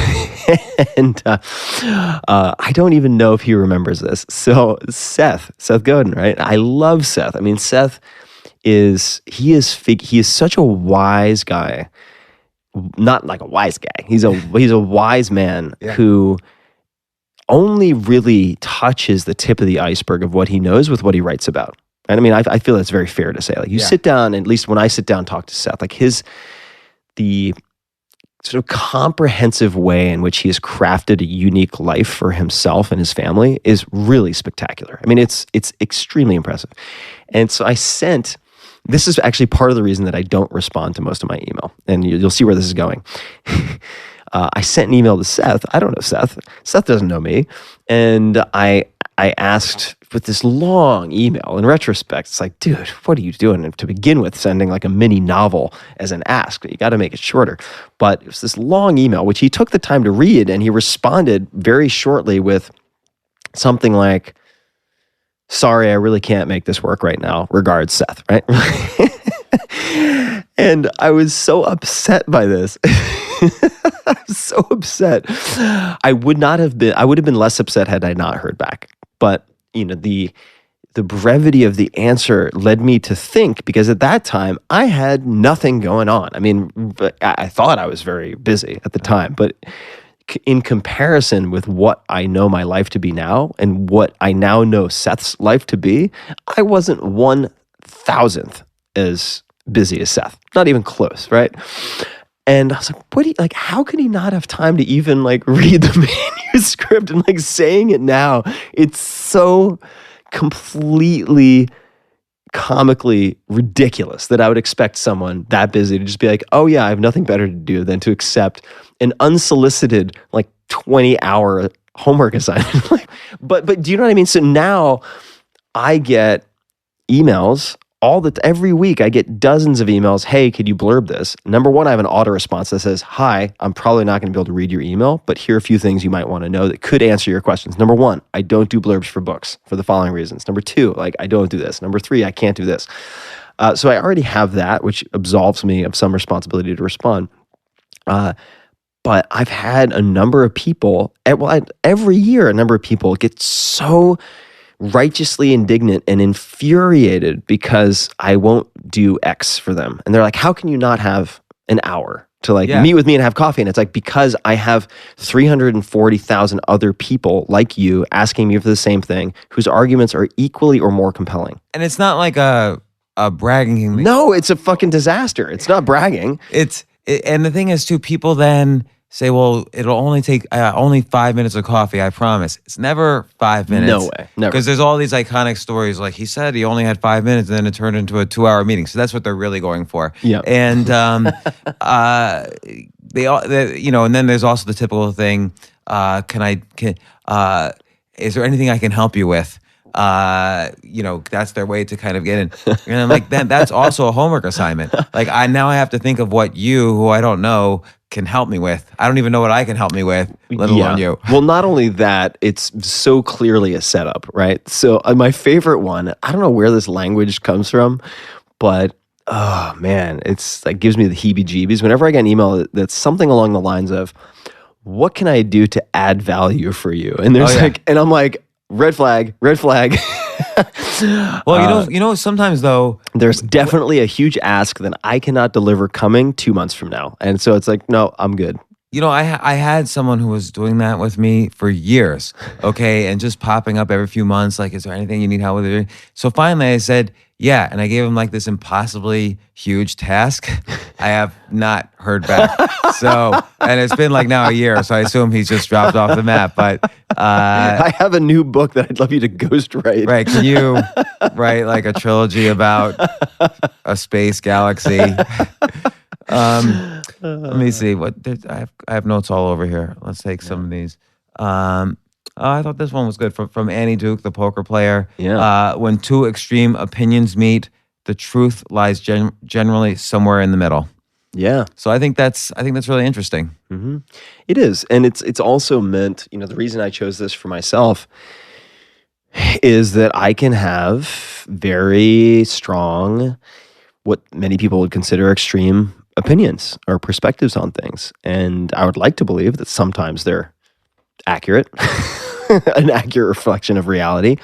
And I don't even know if he remembers this. So Seth Godin, right? I love Seth. I mean, Seth is such a wise guy. Not like a wise guy. He's a wise man who only really touches the tip of the iceberg of what he knows with what he writes about. And I mean, I feel that's very fair to say. Like you sit down, at least when I sit down and talk to Seth, like the sort of comprehensive way in which he has crafted a unique life for himself and his family is really spectacular. I mean, it's extremely impressive. And so this is actually part of the reason that I don't respond to most of my email. And you'll see where this is going. I sent an email to Seth. I don't know Seth. Seth doesn't know me. And I asked with this long email. In retrospect, it's like, dude, what are you doing? And to begin with, sending like a mini novel as an ask. You got to make it shorter. But it was this long email, which he took the time to read, and he responded very shortly with something like, sorry, I really can't make this work right now. Regards, Seth, right? And I was so upset by this. I was so upset. I would have been less upset had I not heard back. But, the brevity of the answer led me to think, because at that time I had nothing going on. I mean, I thought I was very busy at the time, but in comparison with what I know my life to be now and what I now know Seth's life to be, I wasn't 1,000th as busy as Seth. Not even close, right? And I was like, how could he not have time to even read the manuscript and saying it now? It's so completely comically ridiculous that I would expect someone that busy to just be like, oh yeah, I have nothing better to do than to accept an unsolicited 20-hour homework assignment. But do you know what I mean? So now I get emails every week. I get dozens of emails. Hey, could you blurb this? Number one, I have an auto response that says, hi, I'm probably not going to be able to read your email, but here are a few things you might want to know that could answer your questions. Number one, I don't do blurbs for books for the following reasons. Number two, I don't do this. Number three, I can't do this. So I already have that, which absolves me of some responsibility to respond. But I've had a number of people, every year, a number of people get so righteously indignant and infuriated because I won't do X for them. And they're like, how can you not have an hour to meet with me and have coffee? And it's because I have 340,000 other people like you asking me for the same thing, whose arguments are equally or more compelling. And it's not like a bragging thing. No, it's a fucking disaster. It's not bragging. And the thing is too, people then say, well, it'll only take only 5 minutes of coffee, I promise. It's never 5 minutes. No way. Never. Because there's all these iconic stories, he said he only had 5 minutes and then it turned into a 2-hour meeting. So that's what they're really going for. Yeah. And and then there's also the typical thing, is there anything I can help you with? That's their way to kind of get in. And I'm like, that's also a homework assignment. I have to think of what you, who I don't know, can help me with. I don't even know what I can help me with, let alone you. Well, not only that, it's so clearly a setup, right? So my favorite one, I don't know where this language comes from, but oh man, it's gives me the heebie-jeebies. Whenever I get an email that's something along the lines of, what can I do to add value for you? And there's and I'm like, red flag. Well, sometimes though, there's definitely a huge ask that I cannot deliver coming 2 months from now. And so it's no, I'm good. I had someone who was doing that with me for years, okay, and just popping up every few months, is there anything you need help with? So finally I said, yeah, and I gave him this impossibly huge task. I have not heard back. So, and it's been now a year, so I assume he's just dropped off the map. But I have a new book that I'd love you to ghostwrite. Right, can you write a trilogy about a space galaxy? Let me see. I have notes all over here. Let's take some of these. I thought this one was good from Annie Duke, the poker player. Yeah. When two extreme opinions meet, the truth lies generally somewhere in the middle. Yeah. So I think that's really interesting. Mm-hmm. It is, and it's also meant. The reason I chose this for myself is that I can have very strong, what many people would consider extreme opinions or perspectives on things, and I would like to believe that sometimes they're accurate. An accurate reflection of reality.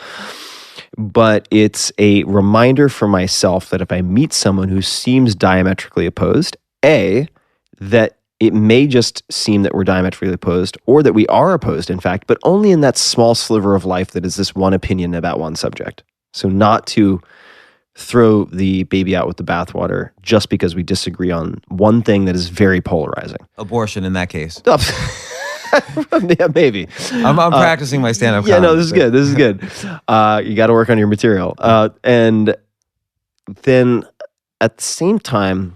But it's a reminder for myself that if I meet someone who seems diametrically opposed, that it may just seem that we're diametrically opposed, or that we are opposed, in fact, but only in that small sliver of life that is this one opinion about one subject. So not to throw the baby out with the bathwater just because we disagree on one thing that is very polarizing. Abortion in that case. Yeah, maybe. I'm practicing my stand-up Yeah, comedy. no, this is good. You got to work on your material. And then at the same time,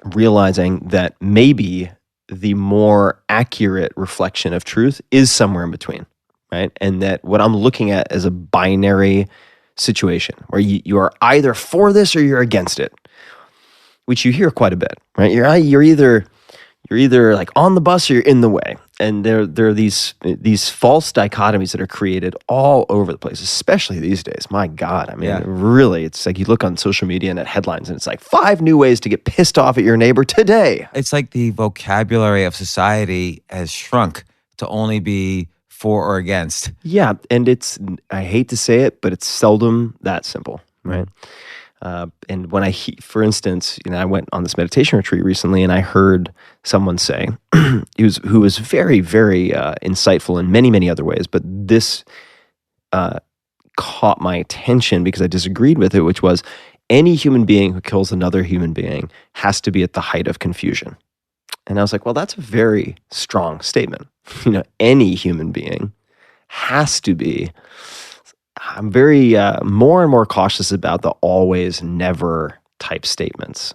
realizing that maybe the more accurate reflection of truth is somewhere in between, right? And that what I'm looking at as a binary situation where you are either for this or you're against it, which you hear quite a bit, right? You're either like on the bus or you're in the way. And there are these false dichotomies that are created all over the place, especially these days. My God, I mean, really, it's like you look on social media and at headlines and it's like 5 new ways to get pissed off at your neighbor today. It's like the vocabulary of society has shrunk to only be for or against. Yeah, and I hate to say it, but it's seldom that simple, right? And when for instance, I went on this meditation retreat recently, and I heard someone say, who was very, very insightful in many, many other ways, but this caught my attention because I disagreed with it, which was any human being who kills another human being has to be at the height of confusion. And I was like, well, that's a very strong statement. Any human being has to be. I'm very more and more cautious about the always, never type statements.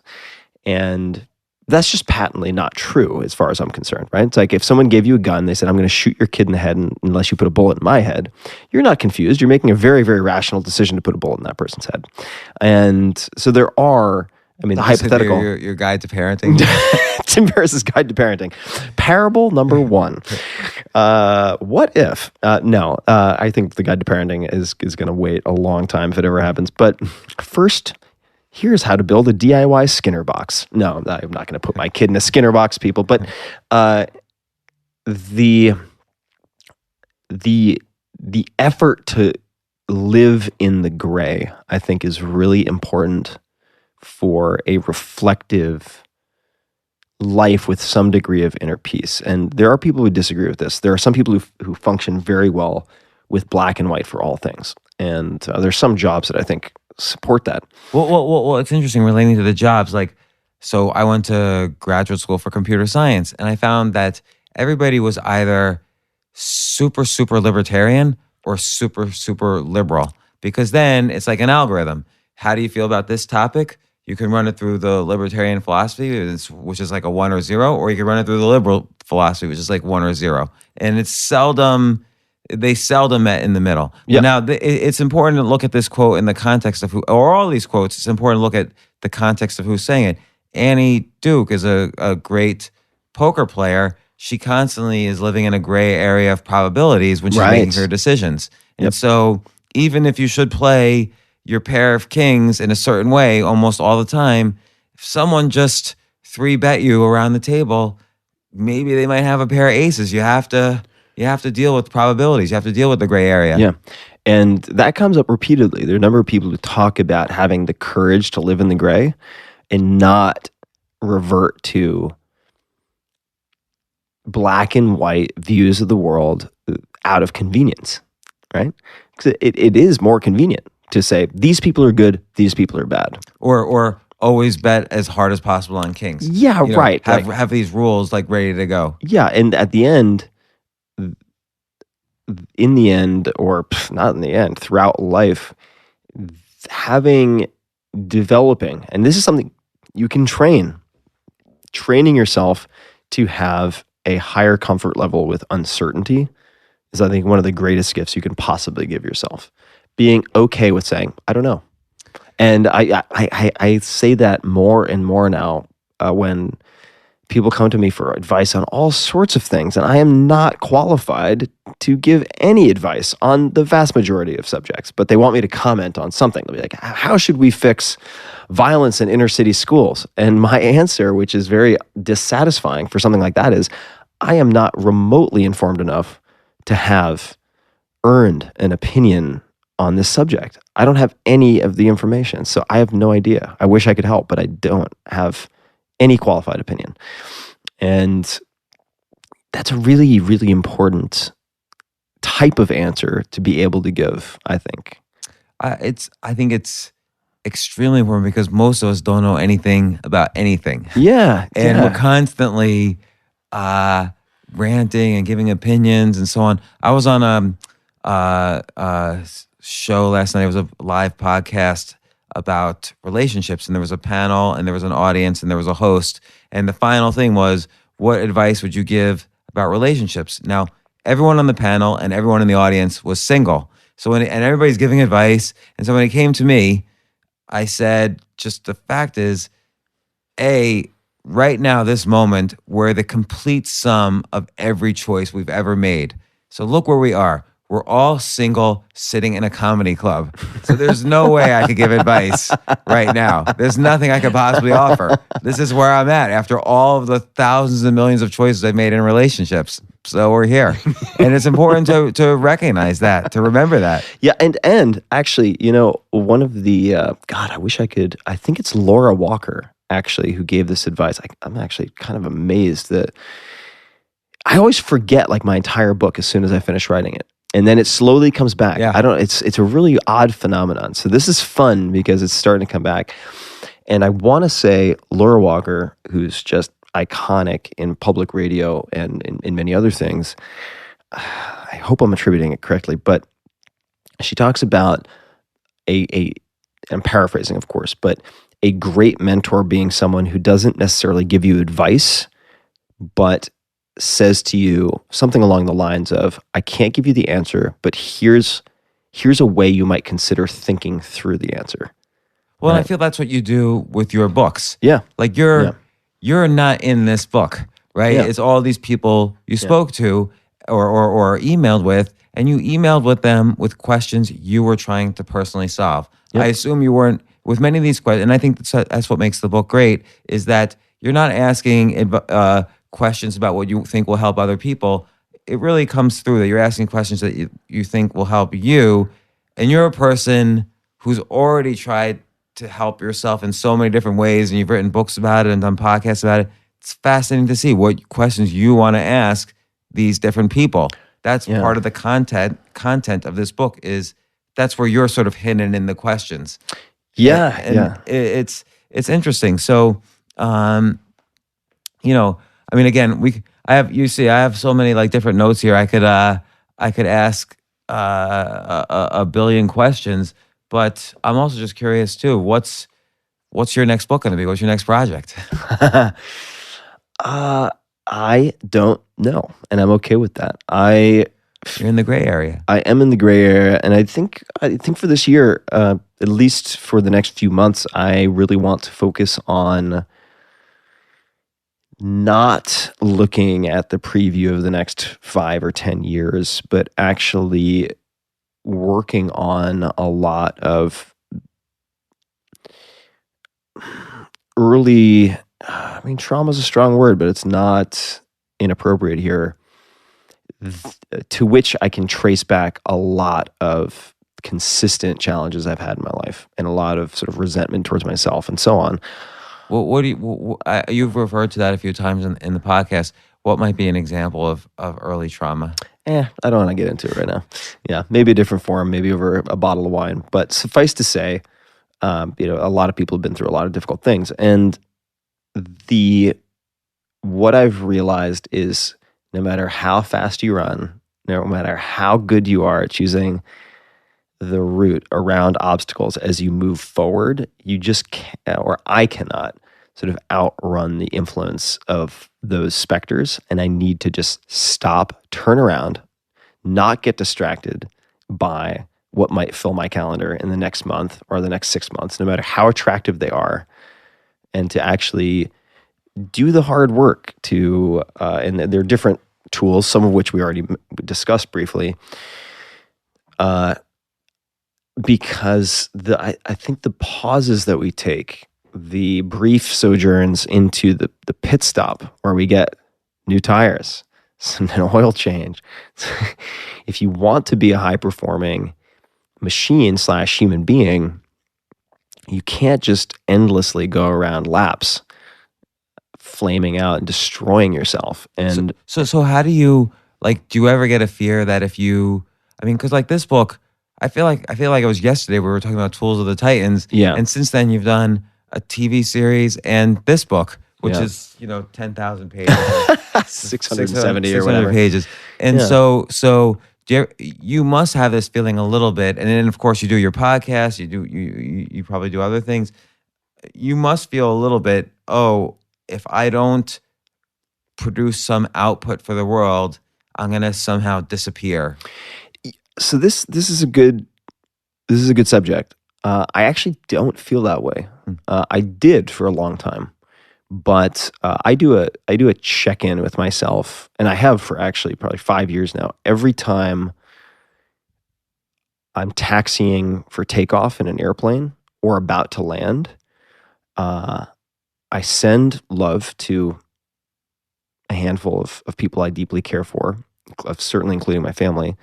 And that's just patently not true as far as I'm concerned, right? It's like if someone gave you a gun, they said, I'm going to shoot your kid in the head unless you put a bullet in my head. You're not confused. You're making a very, very rational decision to put a bullet in that person's head. And so there are, the hypothetical. Your guide to parenting? Tim Ferriss's Guide to Parenting. Parable number 1. What if? No, I think the Guide to Parenting is going to wait a long time if it ever happens. But first, here's how to build a DIY Skinner box. No, I'm not going to put my kid in a Skinner box, people. But the effort to live in the gray, I think, is really important for a reflective life with some degree of inner peace. And there are people who disagree with this. There are some people who function very well with black and white for all things. And there's some jobs that I think support that. Well, it's interesting relating to the jobs. So I went to graduate school for computer science, and I found that everybody was either super, super libertarian or super, super liberal. Because then it's like an algorithm. How do you feel about this topic? You can run it through the libertarian philosophy, which is like a 1 or 0, or you can run it through the liberal philosophy, which is like 1 or 0. And they seldom met in the middle. Yeah. Now, it's important to look at this quote in the context of or all these quotes, it's important to look at the context of who's saying it. Annie Duke is a great poker player. She constantly is living in a gray area of probabilities when she's making her decisions. And so even if you should play your pair of kings in a certain way almost all the time, if someone just 3-bet you around the table, maybe they might have a pair of aces. You have to deal with probabilities. You have to deal with the gray area. Yeah. And that comes up repeatedly. There are a number of people who talk about having the courage to live in the gray and not revert to black and white views of the world out of convenience, right? Because it is more convenient to say, these people are good, these people are bad. Or always bet as hard as possible on kings. Yeah, right. Have these rules ready to go. Yeah, and at the end, in the end, or not in the end, throughout life, developing, and this is something you can training yourself to have a higher comfort level with uncertainty is, I think, one of the greatest gifts you can possibly give yourself. Being okay with saying, I don't know. And I say that more and more now when people come to me for advice on all sorts of things, and I am not qualified to give any advice on the vast majority of subjects, but they want me to comment on something. They'll be like, how should we fix violence in inner city schools? And my answer, which is very dissatisfying for something like that, is I am not remotely informed enough to have earned an opinion on this subject. I don't have any of the information, so I have no idea. I wish I could help, but I don't have any qualified opinion. And that's a really, really important type of answer to be able to give, I think. I think it's extremely important because most of us don't know anything about anything. Yeah. And we're constantly ranting and giving opinions and so on. I was on a show last night. It was a live podcast about relationships, and there was a panel and there was an audience and there was a host, and the final thing was, what advice would you give about relationships? Now, everyone on the panel and everyone in the audience was single. So and everybody's giving advice. And so when it came to me, I said, just the fact is, right now, this moment, we're the complete sum of every choice we've ever made. So look where we are. We're all single sitting in a comedy club. So there's no way I could give advice right now. There's nothing I could possibly offer. This is where I'm at after all of the thousands and millions of choices I've made in relationships. So we're here. And it's important to recognize that, to remember that. Yeah, and actually, one of the, God, I think it's Laura Walker, actually, who gave this advice. I'm actually kind of amazed that I always forget like my entire book as soon as I finish writing it. And then it slowly comes back. Yeah. It's a really odd phenomenon. So this is fun because it's starting to come back. And I want to say Laura Walker, who's just iconic in public radio and in many other things. I hope I'm attributing it correctly, but she talks about I'm paraphrasing, of course, but a great mentor being someone who doesn't necessarily give you advice, but says to you something along the lines of, I can't give you the answer, but here's a way you might consider thinking through the answer. Well, Right. I feel that's what you do with your books. Yeah. Like you're not in this book, right? Yeah. It's all these people you spoke to or emailed with, and you emailed with them with questions you were trying to personally solve. Yep. I assume you weren't with many of these questions, and I think that's what makes the book great, is that you're not asking questions about what you think will help other people. It really comes through that you're asking questions that you think will help you, and you're a person who's already tried to help yourself in so many different ways, and you've written books about it and done podcasts about it. It's fascinating to see what questions you want to ask these different people. That's part of the content of this book, is that's where you're sort of hidden in the questions. Yeah. And it's interesting. So, I mean, again, I have so many like different notes here. I could ask a billion questions, but I'm also just curious too. What's your next book going to be? What's your next project? I don't know, and I'm okay with that. You're in the gray area. I am in the gray area, and I think for this year, at least for the next few months, I really want to focus on not looking at the preview of the next 5 or 10 years, but actually working on a lot of early, trauma is a strong word, but it's not inappropriate here, to which I can trace back a lot of consistent challenges I've had in my life and a lot of sort of resentment towards myself and so on. Well, what do you've referred to that a few times in the podcast. What might be an example of early trauma? I don't want to get into it right now. Yeah, maybe a different forum, maybe over a bottle of wine. But suffice to say, a lot of people have been through a lot of difficult things. And what I've realized is no matter how fast you run, no matter how good you are at choosing the route around obstacles as you move forward, you just can't, or I cannot sort of outrun the influence of those specters. And I need to just stop, turn around, not get distracted by what might fill my calendar in the next month or the next 6 months, no matter how attractive they are, and to actually do the hard work to, and there are different tools, some of which we already discussed briefly, because I think the pauses that we take, the brief sojourns into the pit stop where we get new tires, an oil change. If you want to be a high-performing machine / human being, you can't just endlessly go around laps flaming out and destroying yourself. And so how do you, do you ever get a fear that because like this book, I feel like it was yesterday we were talking about Tools of the Titans. Yeah. And since then you've done a TV series and this book, which Yeah. is, 10,000 pages. 670 or whatever. pages. And Yeah. so you must have this feeling a little bit. And then of course you do your podcast, you probably do other things. You must feel a little bit, if I don't produce some output for the world, I'm going to somehow disappear. So this is a good subject. I actually don't feel that way. I did for a long time, but I do a check-in with myself, and I have for actually probably 5 years now. Every time I'm taxiing for takeoff in an airplane or about to land, I send love to a handful of people I deeply care for, certainly including my family.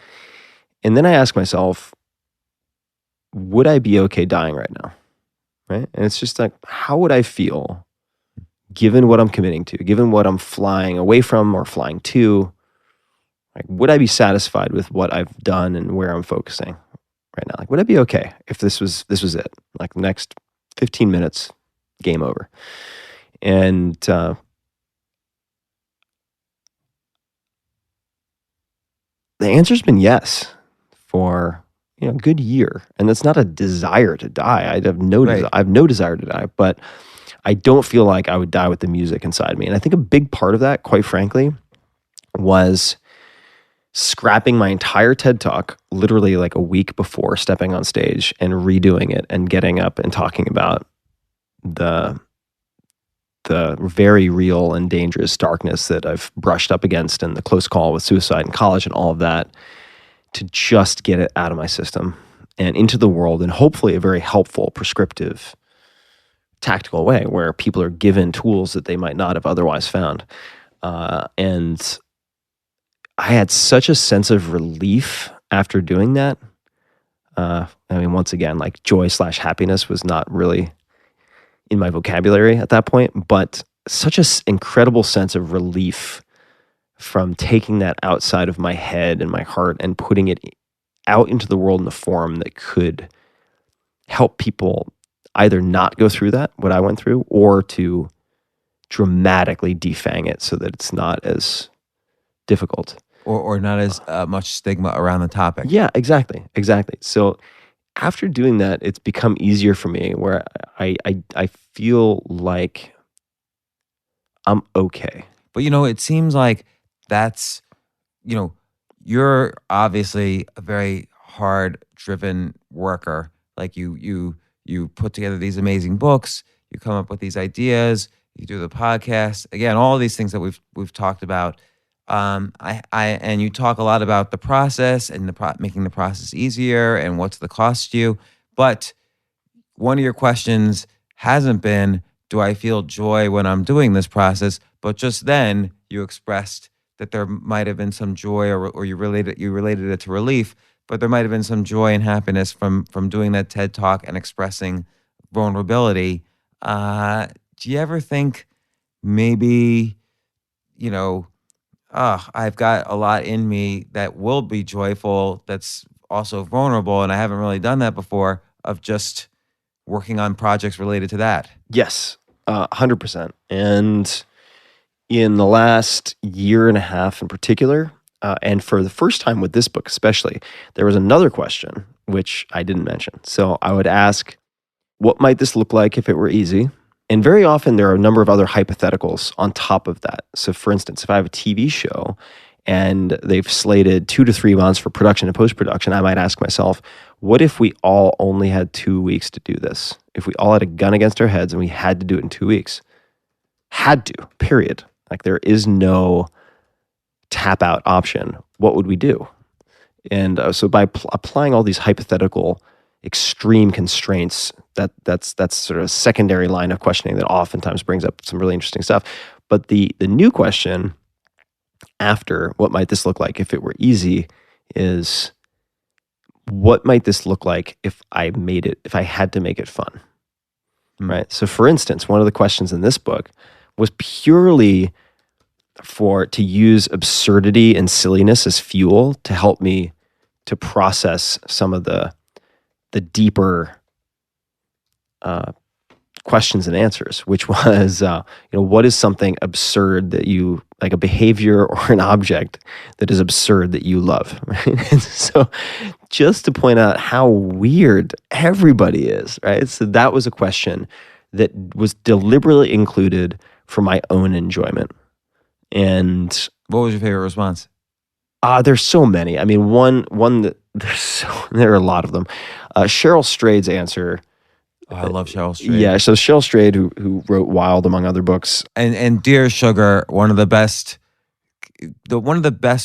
And then I ask myself, would I be okay dying right now? Right? And it's just like, how would I feel given what I'm committing to, given what I'm flying away from or flying to? Like, would I be satisfied with what I've done and where I'm focusing right now? Like, would I be okay if this was it? Like, the next 15 minutes, game over. And the answer's been yes for a good year, and that's not a desire to die. I have no desire to die, but I don't feel like I would die with the music inside me. And I think a big part of that, quite frankly, was scrapping my entire TED Talk literally like a week before stepping on stage and redoing it and getting up and talking about the very real and dangerous darkness that I've brushed up against and the close call with suicide in college and all of that, to just get it out of my system and into the world, and hopefully a very helpful, prescriptive, tactical way where people are given tools that they might not have otherwise found. And I had such a sense of relief after doing that. I mean, once again, like joy/happiness was not really in my vocabulary at that point, but such an incredible sense of relief from taking that outside of my head and my heart and putting it out into the world in a form that could help people either not go through that, what I went through, or to dramatically defang it so that it's not as difficult. Or not as much stigma around the topic. Yeah, exactly. So after doing that, it's become easier for me where I feel like I'm okay. But it seems like that's, you're obviously a very hard-driven worker. Like you put together these amazing books, you come up with these ideas, you do the podcast. Again, all these things that we've talked about. And you talk a lot about the process and making the process easier and what's the cost to you. But one of your questions hasn't been, do I feel joy when I'm doing this process? But just then you expressed that there might have been some joy, or you related it to relief, but there might have been some joy and happiness from doing that TED Talk and expressing vulnerability. Do you ever think maybe, I've got a lot in me that will be joyful, that's also vulnerable, and I haven't really done that before, of just working on projects related to that? Yes, 100%. And in the last year and a half in particular, and for the first time with this book especially, there was another question which I didn't mention. So I would ask, what might this look like if it were easy? And very often there are a number of other hypotheticals on top of that. So for instance, if I have a TV show and they've slated 2 to 3 months for production and post-production, I might ask myself, what if we all only had 2 weeks to do this? If we all had a gun against our heads and we had to do it in 2 weeks? Had to, period. Like, there is no tap out option. What would we do? And so by applying all these hypothetical extreme constraints, that's sort of a secondary line of questioning that oftentimes brings up some really interesting stuff. But the new question after what might this look like if it were easy is, what might this look like if I had to make it fun? Right? So for instance, one of the questions in this book was purely to use absurdity and silliness as fuel to help me to process some of the deeper questions and answers, which was, what is something absurd that you, like a behavior or an object that is absurd that you love, right? And so just to point out how weird everybody is, right? So that was a question that was deliberately included for my own enjoyment. And What was your favorite response? there's so many. I mean, one that there are a lot of them. Cheryl Strayed's answer. Oh, I love Cheryl Strayed. Yeah, so Cheryl Strayed, who wrote Wild among other books. And Dear Sugar, one of the best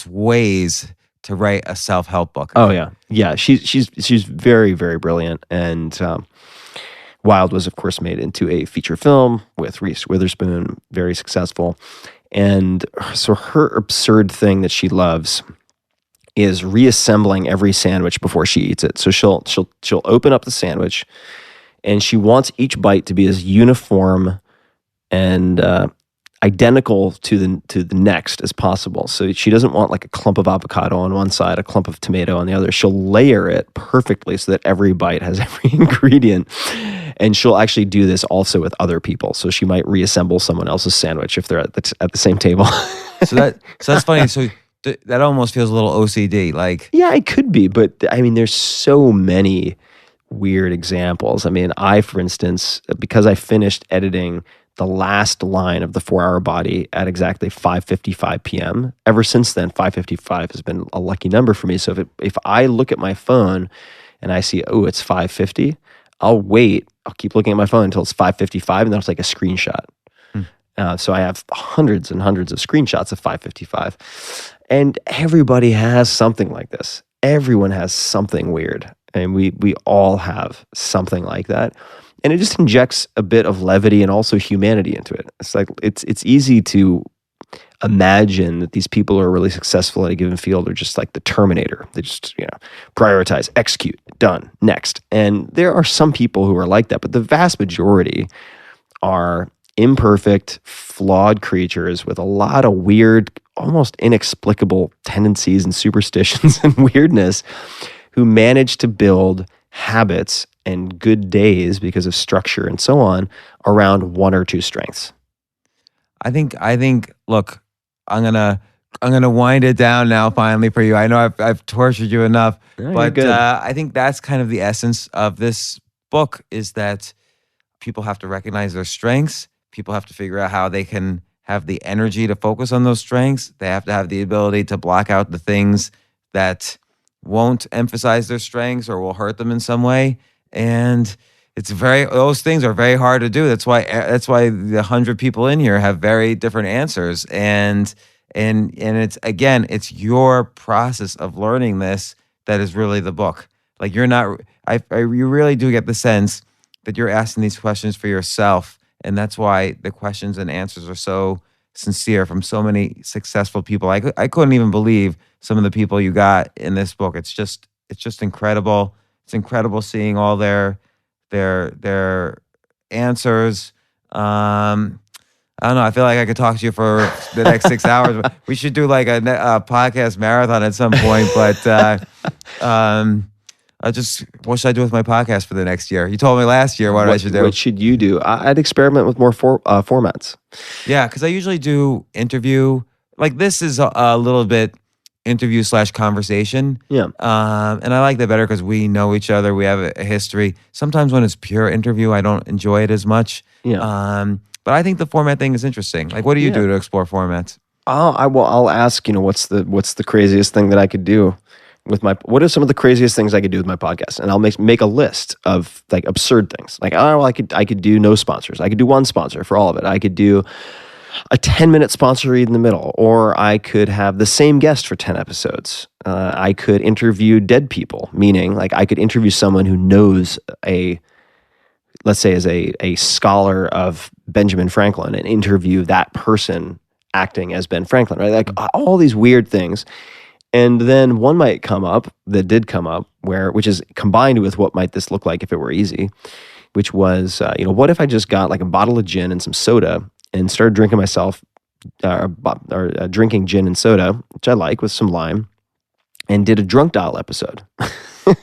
ways to write a self-help book. Oh yeah. She's very, very brilliant. And Wild was, of course, made into a feature film with Reese Witherspoon, very successful. And so her absurd thing that she loves is reassembling every sandwich before she eats it. So she'll open up the sandwich, and she wants each bite to be as uniform and identical to the next as possible. So she doesn't want like a clump of avocado on one side, a clump of tomato on the other. She'll layer it perfectly so that every bite has every ingredient. And she'll actually do this also with other people. So she might reassemble someone else's sandwich if they're at the same table. So that's funny. So that almost feels a little OCD. Like, yeah, it could be, but I mean, there's so many weird examples. I mean, for instance, because I finished editing the last line of the 4-Hour Body at exactly 5:55 p.m. Ever since then, 5:55 has been a lucky number for me. So if I look at my phone and I see, oh, it's 5:50, I'll wait. I'll keep looking at my phone until it's 5:55, and then I'll take a screenshot. So I have hundreds and hundreds of screenshots of 5:55, and everybody has something like this. Everyone has something weird, and we all have something like that. And it just injects a bit of levity and also humanity into it. It's like it's easy to imagine that these people who are really successful in a given field are just like the Terminator. They just prioritize, execute, done, next. And there are some people who are like that, but the vast majority are imperfect, flawed creatures with a lot of weird, almost inexplicable tendencies and superstitions and weirdness, who manage to build habits and good days because of structure and so on around one or two strengths. I think. Look, I'm gonna wind it down now. Finally, for you. I know I've tortured you enough, No, but you're good. I think that's kind of the essence of this book: is that people have to recognize their strengths. People have to figure out how they can have the energy to focus on those strengths. They have to have the ability to block out the things that won't emphasize their strengths or will hurt them in some way. And those things are very hard to do. That's why the 100 people in here have very different answers. And it's your process of learning this that is really the book. Like you really do get the sense that you're asking these questions for yourself. And that's why the questions and answers are so sincere from so many successful people. I couldn't even believe some of the people you got in this book. It's just incredible. It's incredible seeing all their answers. I don't know. I feel like I could talk to you for the next 6 hours. We should do like a podcast marathon at some point. But what should I do with my podcast for the next year? You told me last year what I should do. What should you do? I'd experiment with more formats. Yeah, because I usually do interview. Like this is a little bit interview/conversation. Yeah. And I like that better because we know each other. We have a history. Sometimes when it's pure interview, I don't enjoy it as much. Yeah. But I think the format thing is interesting. Like, what do you do to explore formats? I'll ask, what's the craziest thing that I could do with what are some of the craziest things I could do with my podcast? And I'll make a list of like absurd things. Like, I could do no sponsors. I could do one sponsor for all of it. I could do a 10-minute sponsor read in the middle, or I could have the same guest for 10 episodes. I could interview dead people, meaning like I could interview someone who knows let's say is a scholar of Benjamin Franklin, and interview that person acting as Ben Franklin, right? Like all these weird things. And then one might come up that did come up which is combined with what might this look like if it were easy, which was, what if I just got like a bottle of gin and some soda and started drinking drinking gin and soda, which I like, with some lime, and did a drunk dial episode. Oh,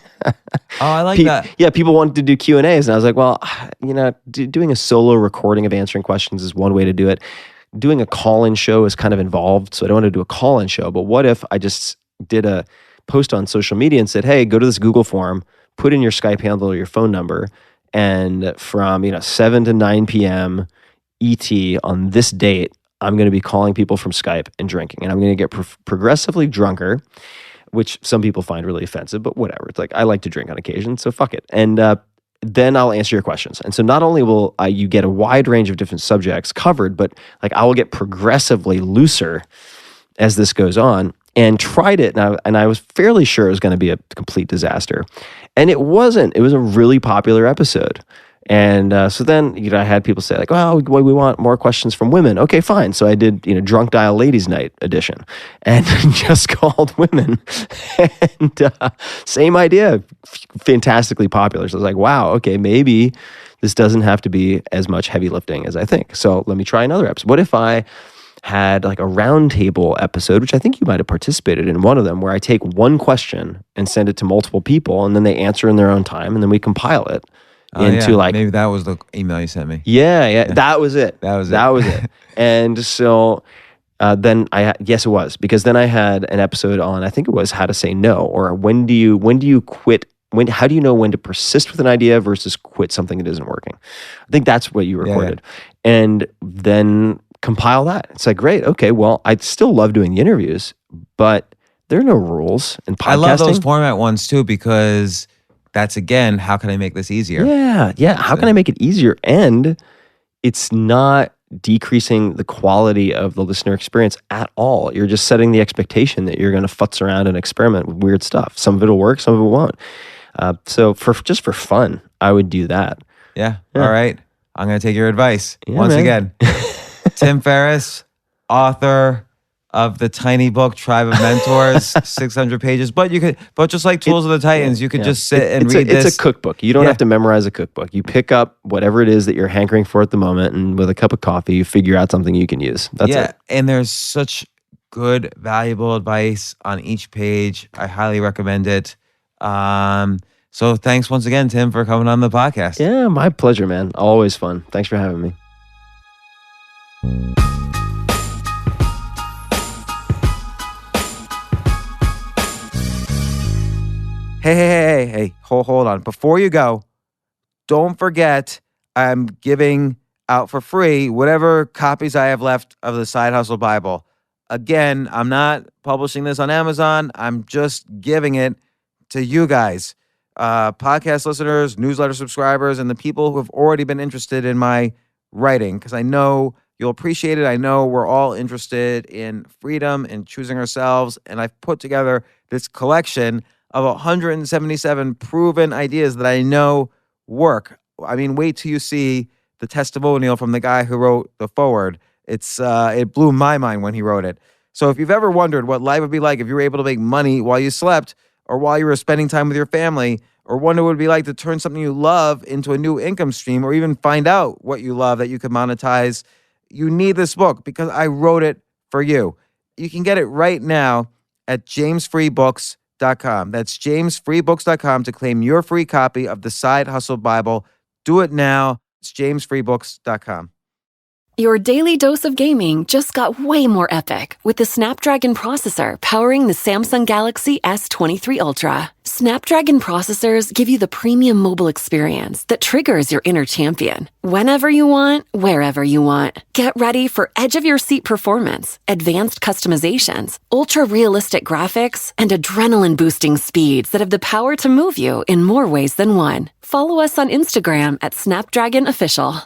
I like that. Yeah, people wanted to do Q&As, and I was like, well, doing a solo recording of answering questions is one way to do it. Doing a call-in show is kind of involved, so I don't want to do a call-in show. But what if I just did a post on social media and said, hey, go to this Google form, put in your Skype handle or your phone number, and from 7 to 9 p.m. ET on this date, I'm going to be calling people from Skype and drinking, and I'm going to get progressively drunker, which some people find really offensive, but whatever. It's like, I like to drink on occasion, so fuck it. And then I'll answer your questions. And so not only will you get a wide range of different subjects covered, but like I will get progressively looser as this goes on. And tried it, and I was fairly sure it was going to be a complete disaster. And it wasn't. It was a really popular episode. And so then, I had people say like, well, we want more questions from women. Okay, fine. So I did, Drunk Dial Ladies Night edition and just called women. And same idea, fantastically popular. So I was like, wow, okay, maybe this doesn't have to be as much heavy lifting as I think. So let me try another episode. What if I had like a roundtable episode, which I think you might have participated in one of them, where I take one question and send it to multiple people, and then they answer in their own time, and then we compile it into like, maybe that was the email you sent me. Yeah, that was it. That was it. And so then yes, it was, because then I had an episode on, I think it was how to say no, or when do you quit? How do you know when to persist with an idea versus quit something that isn't working? I think that's what you recorded. Yeah. And then compile that. It's like, great. Okay. Well, I still love doing the interviews, but there are no rules in podcasting. I love those format ones too, because that's, again, how can I make this easier? Yeah. How can I make it easier? And it's not decreasing the quality of the listener experience at all. You're just setting the expectation that you're going to futz around and experiment with weird stuff. Some of it'll work, some of it won't. So for fun, I would do that. Yeah. All right. I'm going to take your advice once again. Tim Ferriss, author of the tiny book Tribe of Mentors, 600 pages. But just like Tools of the Titans, you could just sit and read this. It's a cookbook. You don't have to memorize a cookbook. You pick up whatever it is that you're hankering for at the moment, and with a cup of coffee, you figure out something you can use. That's it. And there's such good, valuable advice on each page. I highly recommend it. So thanks once again, Tim, for coming on the podcast. Yeah, my pleasure, man. Always fun. Thanks for having me. Hey, hold on. Before you go, don't forget I'm giving out for free whatever copies I have left of the Side Hustle Bible. Again, I'm not publishing this on Amazon. I'm just giving it to you guys, podcast listeners, newsletter subscribers, and the people who have already been interested in my writing, because I know you'll appreciate it. I know we're all interested in freedom and choosing ourselves, and I've put together this collection of 177 proven ideas that I know work. I mean, wait till you see the testimonial from the guy who wrote the foreword. It blew my mind when he wrote it. So if you've ever wondered what life would be like if you were able to make money while you slept, or while you were spending time with your family, or wonder what it would be like to turn something you love into a new income stream, or even find out what you love that you could monetize, you need this book, because I wrote it for you. You can get it right now at jamesfreebooks.com. That's jamesfreebooks.com to claim your free copy of the Side Hustle Bible. Do it now. It's jamesfreebooks.com. Your daily dose of gaming just got way more epic with the Snapdragon processor powering the Samsung Galaxy S23 Ultra. Snapdragon processors give you the premium mobile experience that triggers your inner champion. Whenever you want, wherever you want. Get ready for edge-of-your-seat performance, advanced customizations, ultra-realistic graphics, and adrenaline-boosting speeds that have the power to move you in more ways than one. Follow us on Instagram at Snapdragon Official.